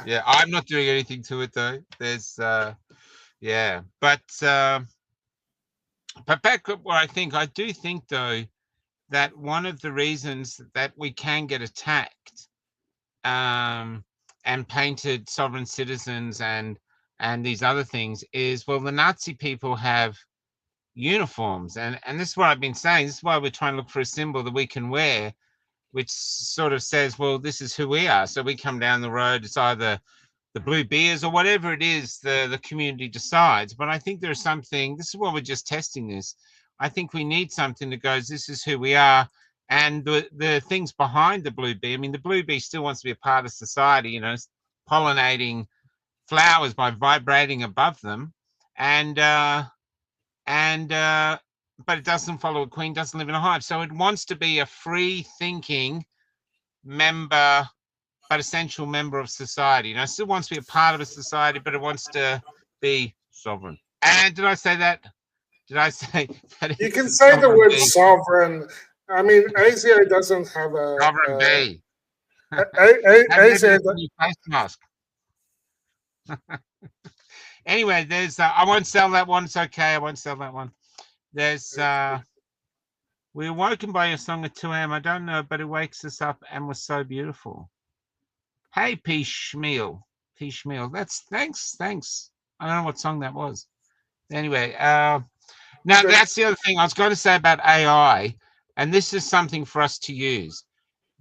Yeah, I'm not doing anything to it though. There's, yeah, but back at what I do think though that one of the reasons that we can get attacked, and painted sovereign citizens and these other things is, well, the Nazi people have uniforms, and this is what I've been saying. This is why we're trying to look for a symbol that we can wear, which sort of says, well, this is who we are. So we come down the road, it's either the blue beers or whatever it is the community decides. But I think there's something, this is why we're just testing this. I think we need something that goes, this is who we are. And the things behind the blue bee, I mean, the blue bee still wants to be a part of society, you know, pollinating flowers by vibrating above them. But it doesn't follow a queen, doesn't live in a hive. So it wants to be a free thinking member, but essential member of society. You know, it still wants to be a part of a society, but it wants to be sovereign. And did I say that? Did I say that? You can say the word sovereign. I mean, ASIO doesn't have a sovereign bee. ASIO face mask. Anyway, there's I won't sell that one. It's okay. I won't sell that one. There's we're woken by your song at 2 a.m. I don't know, but it wakes us up and was so beautiful. Hey, P. Schmiel. That's thanks. I don't know what song that was. Anyway, now that's the other thing I was going to say about AI, and this is something for us to use.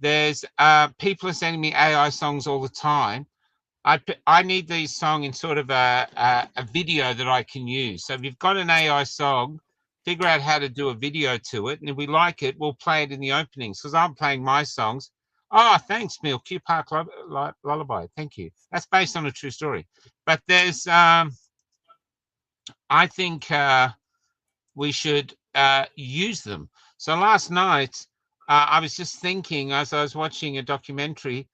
There's people are sending me AI songs all the time. I need these songs in sort of a video that I can use. So if you've got an AI song, figure out how to do a video to it, and if we like it, we'll play it in the openings. Because I'm playing my songs. Oh, thanks, Mill. Q Park Lullaby. Thank you. That's based on a true story. But there's, I think we should use them. So last night, I was just thinking as I was watching a documentary,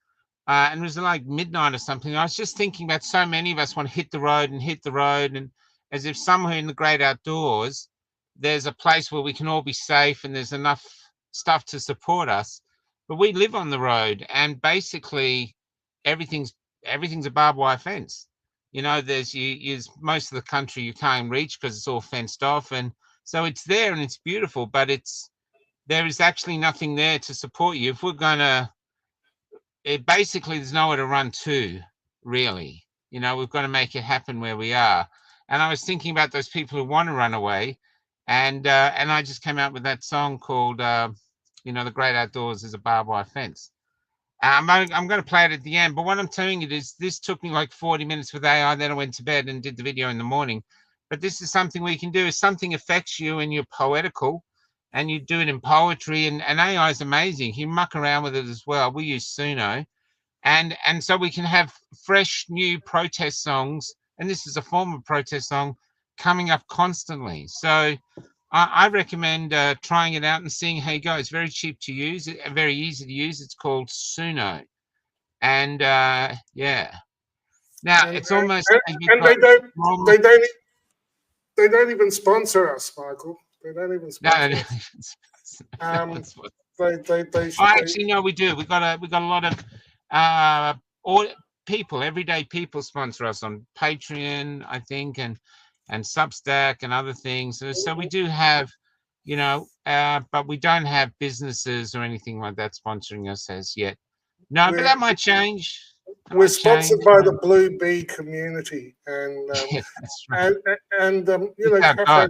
and it was like midnight or something. I was just thinking about so many of us want to hit the road, and as if somewhere in the great outdoors, there's a place where we can all be safe and there's enough stuff to support us. But we live on the road, and basically everything's a barbed wire fence. You know, there's most of the country you can't reach because it's all fenced off, and so it's there and it's beautiful, but there is actually nothing there to support you. If we're gonna, basically there's nowhere to run to, really. You know, we've got to make it happen where we are. And I was thinking about those people who want to run away, and I just came out with that song called, you know, the great outdoors is a barbed wire fence. I'm going to play it at the end, but what I'm telling you is this took me like 40 minutes with AI, then I went to bed and did the video in the morning. But this is something we can do. If something affects you and you're poetical and you do it in poetry, and AI is amazing. You muck around with it as well. We use Suno. And so we can have fresh new protest songs, and this is a form of protest song coming up constantly. So I recommend trying it out and seeing how you go. It's very cheap to use, very easy to use. It's called Suno, and yeah. Now it's almost. And they don't even sponsor us, Michael. They don't even sponsor us. Actually, no, we do. We got a lot of everyday people sponsor us on Patreon, I think, and Substack and other things. So we do have but we don't have businesses or anything like that sponsoring us as yet. No, but We're, that might change. we're sponsored by the Blue Bee community, and Yeah, that's right. Cafe.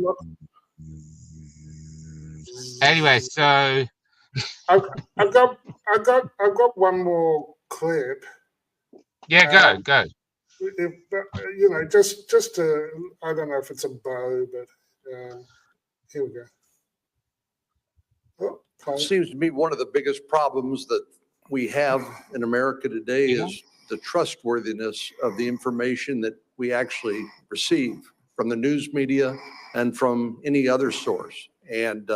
Anyway, so I've got one more clip. yeah, go. If, just to, I don't know if it's a bow, but here we go. It seems to me one of the biggest problems that we have in America today is the trustworthiness of the information that we actually receive from the news media and from any other source. And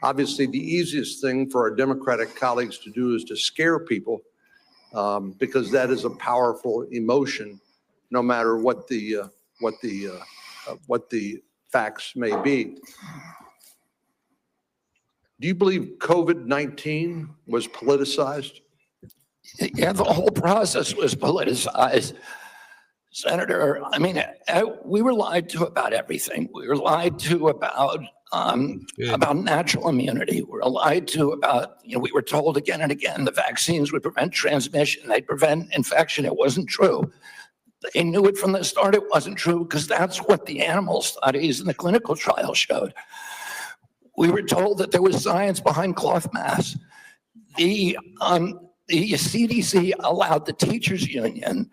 obviously, the easiest thing for our Democratic colleagues to do is to scare people, because that is a powerful emotion, no matter what the facts may be. Do you believe COVID-19 was politicized? Yeah, the whole process was politicized. Senator, I mean, we were lied to about everything. We were lied to about natural immunity. We were lied to about, we were told again and again the vaccines would prevent transmission, they'd prevent infection. It wasn't true. They knew it from the start. It wasn't true because that's what the animal studies and the clinical trials showed. We were told that there was science behind cloth masks. The CDC allowed the teachers union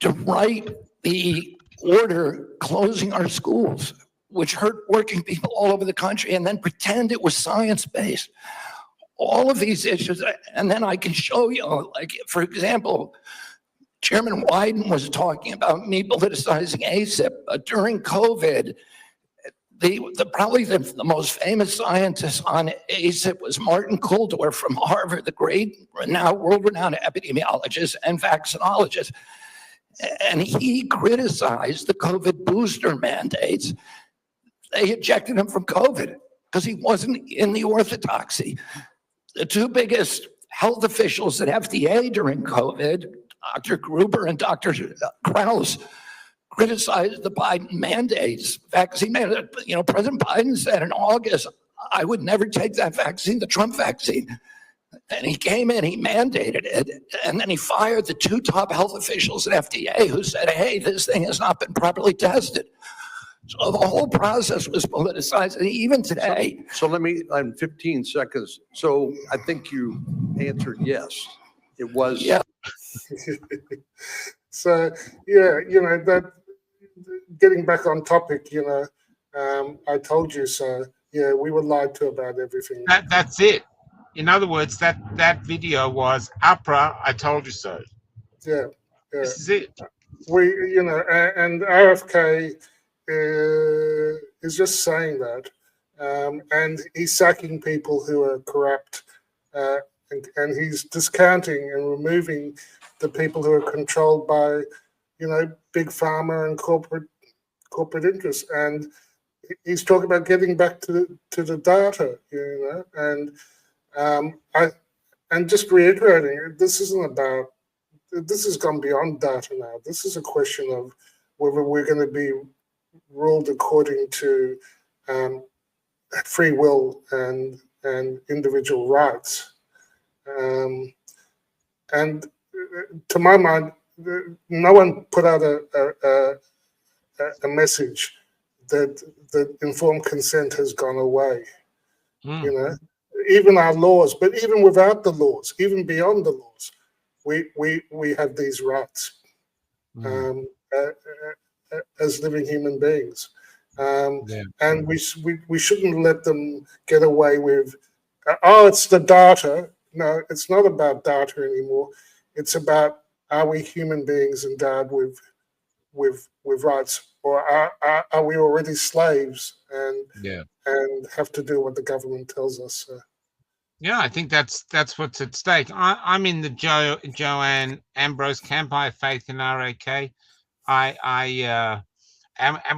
to write the order closing our schools, which hurt working people all over the country, and then pretend it was science-based. All of these issues, and then I can show you, like, for example, Chairman Wyden was talking about me politicizing ACIP. During COVID, probably the most famous scientist on ACIP was Martin Kulldorff from Harvard, the great world-renowned epidemiologist and vaccinologist. And he criticized the COVID booster mandates. They ejected him from COVID because he wasn't in the orthodoxy. The two biggest health officials at FDA during COVID, Dr. Gruber and Dr. Krause, criticized the Biden mandates, vaccine mandate. President Biden said in August, I would never take that vaccine, the Trump vaccine. And he came in, he mandated it, and then he fired the two top health officials at FDA who said, hey, this thing has not been properly tested. So the whole process was politicized, and even today. So let me, in 15 seconds. So I think you answered yes. It was. Yeah. So, yeah, that getting back on topic, I told you so. Yeah, we were lied to about everything. That's it. In other words, that video was Oprah, I told you so. Yeah. This is it. We, and RFK is just saying that. And he's sacking people who are corrupt. And he's discounting and removing the people who are controlled by, big pharma and corporate interests. And he's talking about getting back to the data, and just reiterating, this has gone beyond data now. This is a question of whether we're going to be ruled according to free will and individual rights. And to my mind, no one put out a message that informed consent has gone away. Even our laws, but even without the laws, even beyond the laws, we have these rights as living human beings, and we shouldn't let them get away with, it's the data. No, it's not about data anymore. It's about, are we human beings endowed with rights, or are we already slaves and have to do what the government tells us? Yeah, I think that's what's at stake. I'm in the Joanne Ambrose camp. I have faith in RFK. And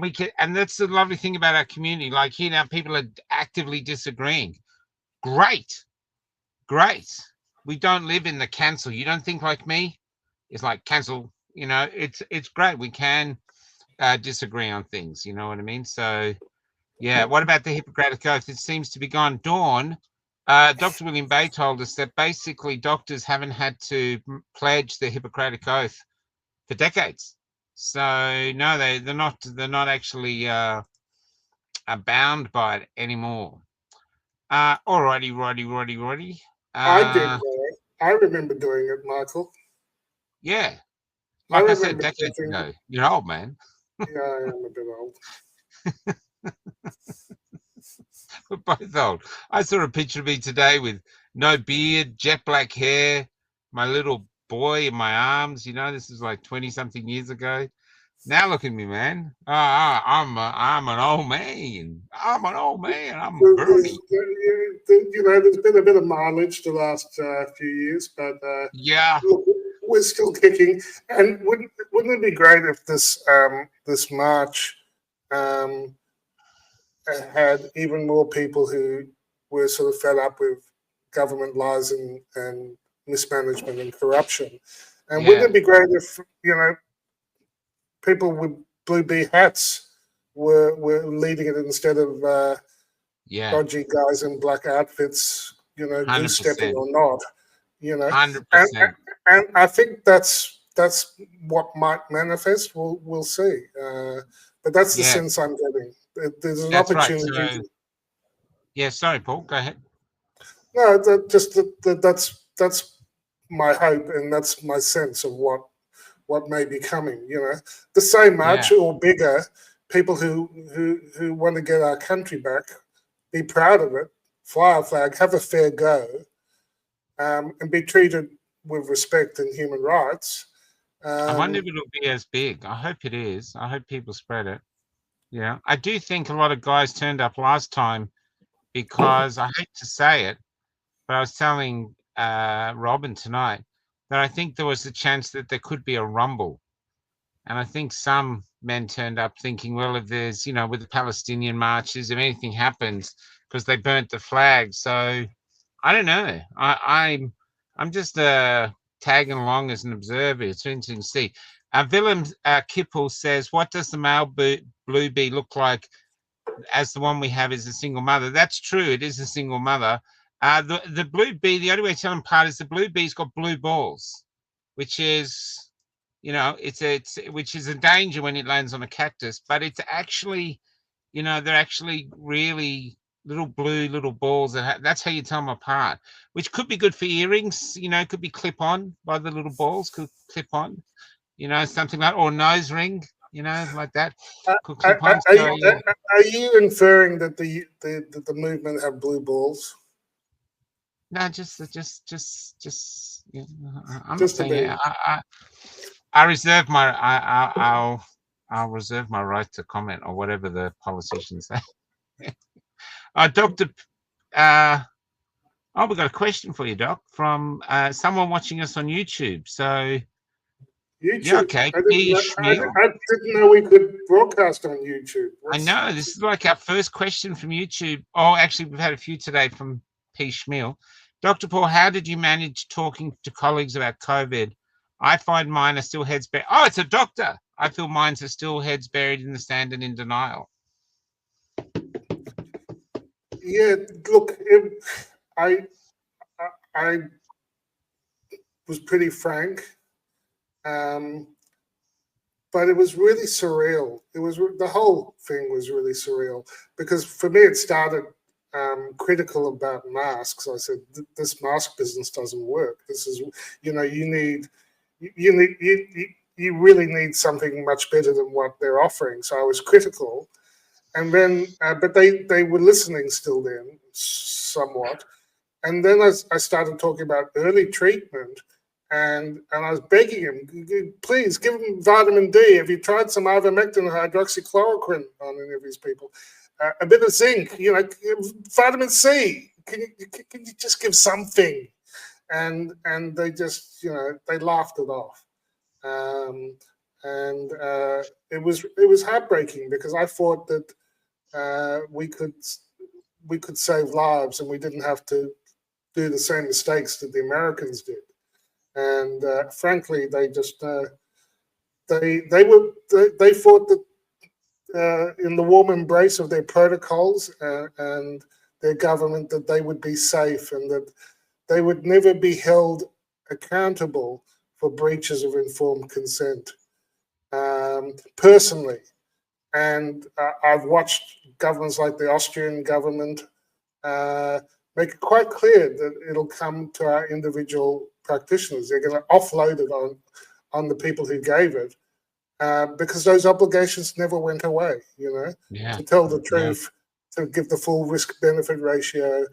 we can, and that's the lovely thing about our community. Like here now, people are actively disagreeing. Great. We don't live in the cancel. You don't think like me? It's like cancel. It's great. We can disagree on things. You know what I mean? So, Yeah. What about the Hippocratic Oath? It seems to be gone. Dawn, Dr. William Bay told us that basically doctors haven't had to pledge the Hippocratic Oath for decades. So no, they're not actually bound by it anymore. Alrighty. I did that. I remember doing it, Michael. Yeah. I Like I said, remember decades thinking, ago. You're old, man. yeah, I am a bit old. We're both old. I saw a picture of me today with no beard, jet black hair, my little boy in my arms. You know, this is like 20-something years ago. Now look at me, man. I'm an old man. I'm an old man. I'm Bernie. There's been a bit of mileage the last few years, but yeah, look, we're still kicking. And wouldn't it be great if this march had even more people who were sort of fed up with government lies and mismanagement and corruption? And wouldn't it be great if people with blue bee hats were leading it instead of dodgy guys in black outfits, goose stepping or not, 100%. And I think that's what might manifest. We'll see, but that's the sense I'm getting. There's an opportunity. Right. So, yeah, sorry, Paul. Go ahead. No, that's my hope, and that's my sense of what may be coming. The same much or bigger. People who want to get our country back, be proud of it, fly our flag, have a fair go, and be treated with respect and human rights. I wonder if it'll be as big. I hope it is. I hope people spread it. Yeah, I do think a lot of guys turned up last time because I hate to say it, but I was telling Robin tonight that I think there was a chance that there could be a rumble. And I think some men turned up thinking, well, if there's, with the Palestinian marches, if anything happens, because they burnt the flag. So I don't know. I'm just tagging along as an observer. It's interesting to see. Willem Kippel says, what does the male blue bee look like as the one we have is a single mother? That's true. It is a single mother. The blue bee, the only way to tell them apart is the blue bee's got blue balls, which is, which is a danger when it lands on a cactus, but it's actually, they're actually really little balls. That's how you tell them apart, which could be good for earrings, could be clip on by the little balls, could clip on, something like, or nose ring, like that. Could clip on. Are you inferring that the movement have blue balls? No, just I'm not saying it. I reserve my I'll reserve my right to comment on whatever the politicians say. Dr. We've got a question for you, Doc, from someone watching us on YouTube. So YouTube. Yeah, okay. I didn't know we could broadcast on YouTube. I know, this is like our first question from YouTube. Oh, actually, we've had a few today from P. Schmiel. Dr. Paul, how did you manage talking to colleagues about COVID? I find mine are still heads buried. Oh, it's a doctor. I feel mine are still heads buried in the sand and in denial. Yeah, look, I was pretty frank, but it was really surreal. The whole thing was really surreal because for me it started critical about masks. I said this mask business doesn't work. This is, you really need something much better than what they're offering. So I was critical. And then, but they were listening still then, somewhat. And then I started talking about early treatment, and I was begging him, please give him vitamin D. Have you tried some ivermectin or hydroxychloroquine on any of these people? A bit of zinc, vitamin C. Can you just give something? And they just, they laughed it off. And it was heartbreaking because I thought that we could save lives and we didn't have to do the same mistakes that the Americans did. And frankly, they just they thought that in the warm embrace of their protocols and their government, that they would be safe and that they would never be held accountable for breaches of informed consent. Personally, and I've watched governments like the Austrian government make it quite clear that it'll come to our individual practitioners. They're going to offload it on the people who gave it, because those obligations never went away, to tell the truth, to give the full risk-benefit ratio, which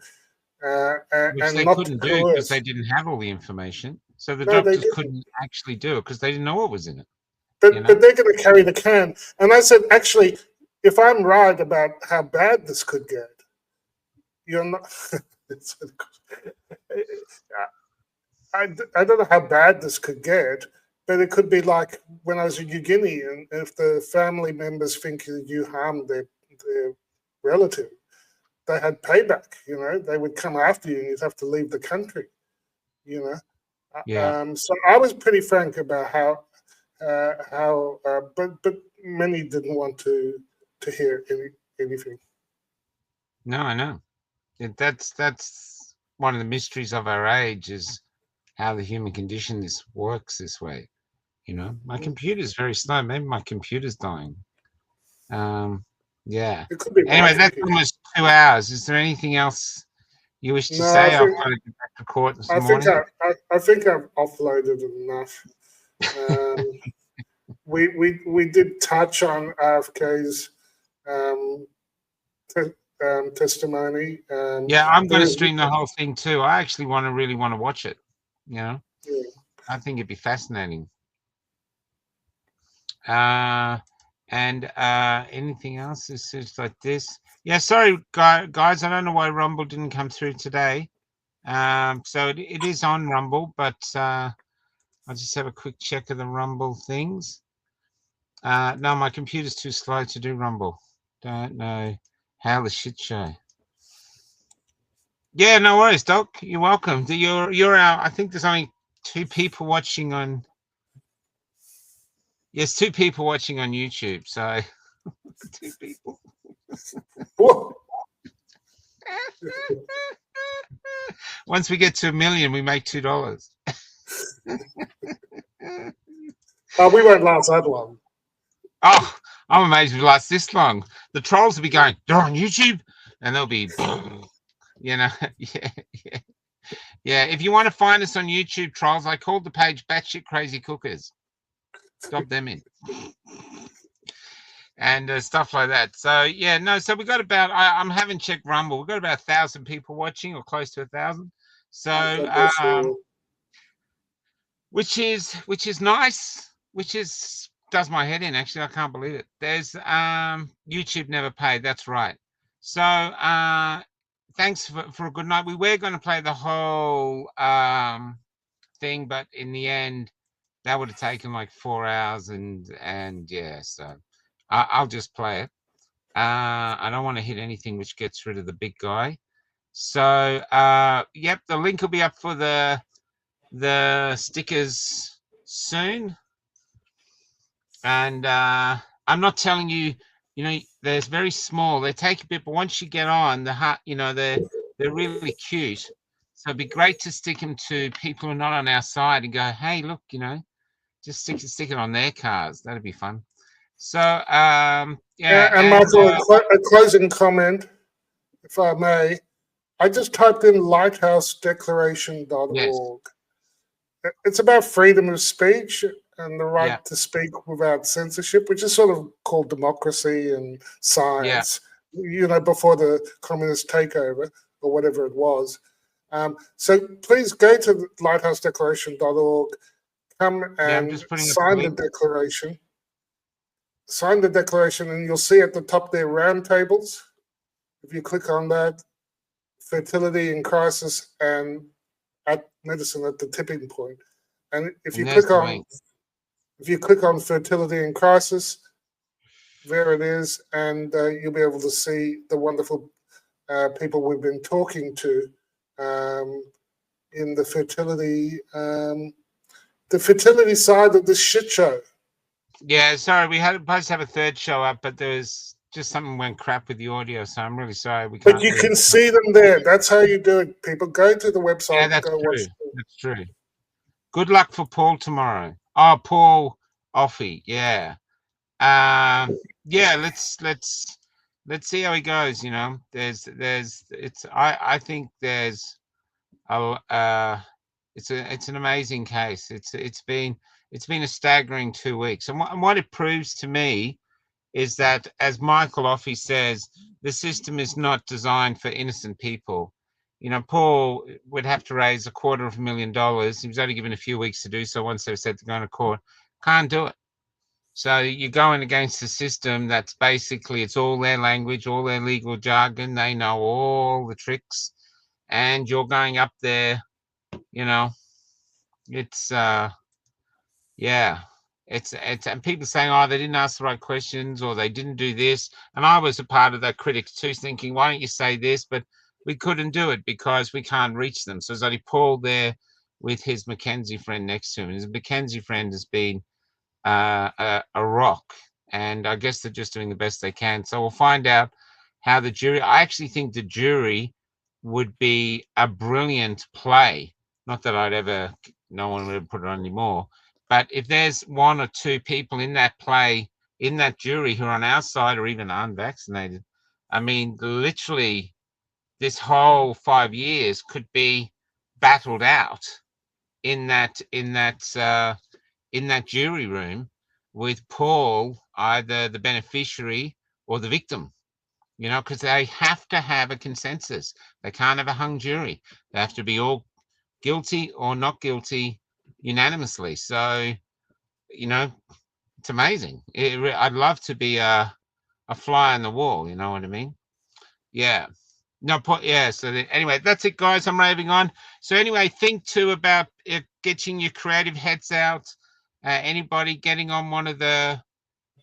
and they not couldn't to do because coerce. they didn't have all the information. So the No, they doctors didn't. couldn't actually do it because they didn't know what was in it. But they're going to carry the can. And I said, actually, if I'm right about how bad this could get, you're not. I don't know how bad this could get, but it could be like when I was in New Guinea, and if the family members think that you harmed their relative, they had payback. They would come after you, and you'd have to leave the country. So I was pretty frank about but many didn't want to hear anything. No, I know. That's one of the mysteries of our age, is how the human condition works this way. My computer's very slow. Maybe my computer's dying. Yeah. It could be anyway, that's almost 2 hours. Is there anything else you wish to say? I've got to get back to court this morning. I think I've offloaded enough. We did touch on RFK's testimony. Yeah, I'm going to stream the whole thing too. I actually really want to watch it. Yeah. I think it'd be fascinating. And anything else? It's just like this. Yeah, sorry, guys. I don't know why Rumble didn't come through today. So it is on Rumble, but I'll just have a quick check of the Rumble things. No, my computer's too slow to do Rumble. Don't know how the shit show. Yeah, no worries, Doc. You're welcome. You're out. I think there's only 2 people watching on. Yes, 2 people watching on YouTube. So 2 people. Once we get to 1 million, we make $2. We won't last that long. Oh, I'm amazed we last this long. The trolls will be going, they're on YouTube, and they'll be, yeah. If you want to find us on YouTube, trolls, I called the page Batshit Crazy Cookers. Stop them in. And stuff like that. So yeah, no. So we got about. I haven't checked Rumble. We've got about 1,000 people watching, or close to 1,000. So, which is nice. Which does my head in. Actually, I can't believe it. There's YouTube never paid. That's right. So thanks for a good night. We were going to play the whole thing, but in the end, that would have taken like 4 hours, and yeah. So I'll just play it. I don't want to hit anything which gets rid of the big guy. So yep, the link will be up for the stickers soon. And I'm not telling you, they're very small. They take a bit, but once you get on the heart, they're really cute. So it'd be great to stick them to people who are not on our side and go, hey, look, just stick it on their cars. That'd be fun. So yeah. And Michael, a closing comment, if I may. I just typed in lighthousedeclaration.org. Yes. It's about freedom of speech and the right to speak without censorship, which is sort of called democracy and science, before the communist takeover or whatever it was. So please go to lighthousedeclaration.org, come and sign the declaration. Sign the declaration, and you'll see at the top there roundtables. If you click on that, fertility in crisis and at medicine at the tipping point. And if you click on fertility in crisis, there it is, and you'll be able to see the wonderful people we've been talking to in the fertility side of this shit show. Yeah, sorry, we had supposed to have a third show up, but there was just something went crap with the audio, so I'm really sorry. We can't. But you really... can see them there. That's how you do it. People go to the website. Yeah, that's go true. watch them. That's true. Good luck for Paul tomorrow. Oh, Paul Offie. Yeah. Yeah. Let's see how he goes. You know, I think there's it's an amazing case. It's been a staggering 2 weeks, and what it proves to me is that, as Michael Offey says, the system is not designed for innocent people. You know, Paul would have to raise $250,000. He was only given a few weeks to do so once they said to go to court. Can't do it. So you're going against a system that's basically, it's all their language, all their legal jargon. They know all the tricks, and you're going up there, you know, it's, yeah. It's and people saying, oh, they didn't ask the right questions, or they didn't do this. And I was a part of that critics too, thinking, why don't you say this? But we couldn't do it because we can't reach them. So there's only Paul there with his Mackenzie friend next to him. His Mackenzie friend has been a rock, and I guess they're just doing the best they can. So we'll find out how the jury. I actually think the jury would be a brilliant play. Not that no one would ever put it on anymore. But if there's one or two people in that play, in that jury, who are on our side or even unvaccinated, I mean, literally, this whole 5 years could be battled out in that jury room, with Paul either the beneficiary or the victim. You know, because they have to have a consensus. They can't have a hung jury. They have to be all guilty or not guilty unanimously. So, you know, it's amazing. I'd love to be a fly on the wall. You know what I mean? Yeah. No point. Yeah. So anyway, that's it, guys. I'm raving on. So anyway, think too about getting your creative heads out. Anybody getting on one of the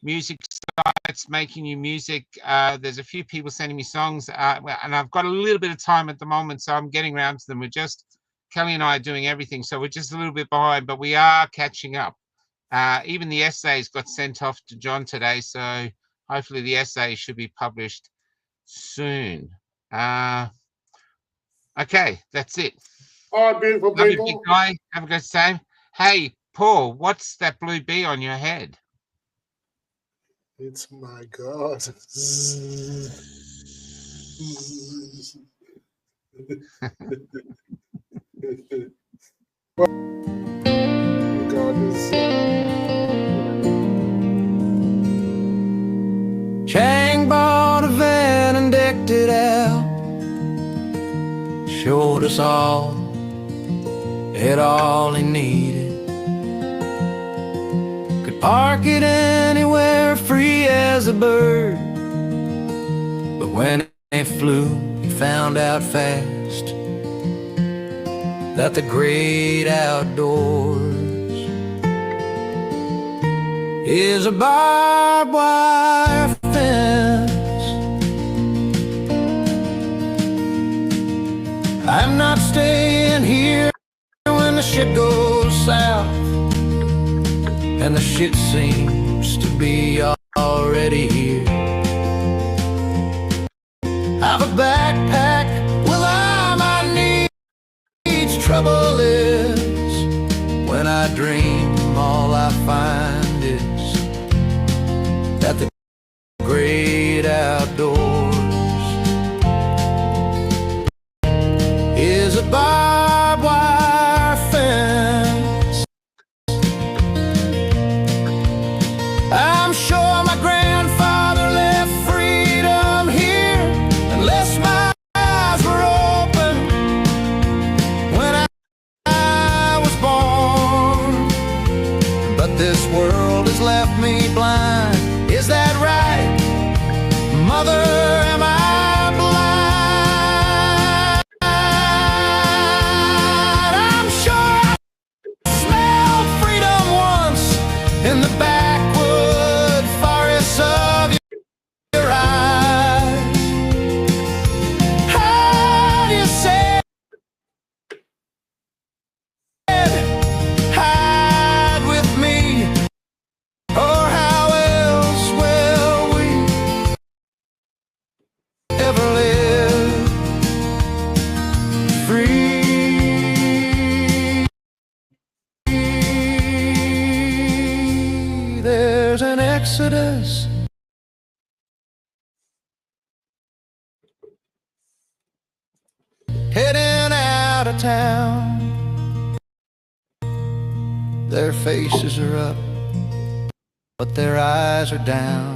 music sites, making new music. There's a few people sending me songs, and I've got a little bit of time at the moment, so I'm getting around to them. Kelly and I are doing everything, so we're just a little bit behind, but we are catching up. Even the essays got sent off to John today, so hopefully the essay should be published soon. Okay, that's it. All right, beautiful Love people. you, big guy. Have a good time. Hey, Paul, what's that blue bee on your head? It's my God. Chang bought a van and decked it out, showed us all had all he needed, could park it anywhere, free as a bird. But when he flew, he found out fast that the great outdoors is a barbed wire fence. I'm not staying here when the shit goes south, and the shit seems to be already here. I've a backpack with all my needs. Trouble is, when I dream, all I find is that the great outdoors is a barbed wire fence. I'm sure my grandfather left freedom here, unless my eyes were open when I was born. But this world has left me blind. Is that right, Mother? Am I blind? I'm sure I smelled freedom once in the backwood forests of your eyes. How do you say hide with me, or there's an exodus. Heading out of town. Their faces are up, but their eyes are down.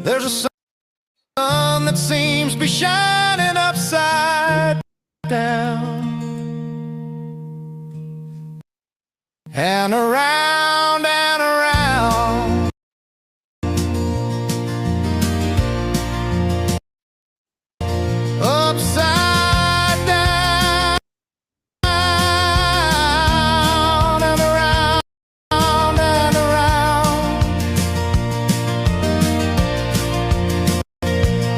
There's a sun that seems to be shining upside down. And around and around. Upside down and around and around.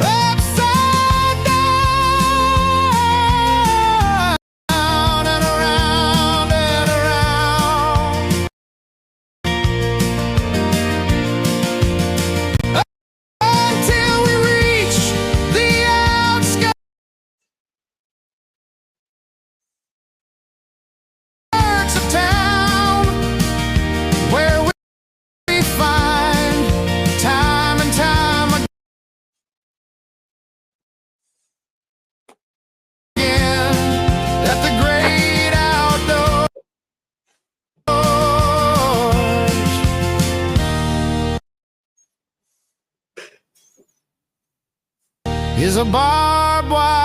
Upside down and around and around. Until we reach the outskirts of town, where we find time and time again that the great outdoors is a barbed wire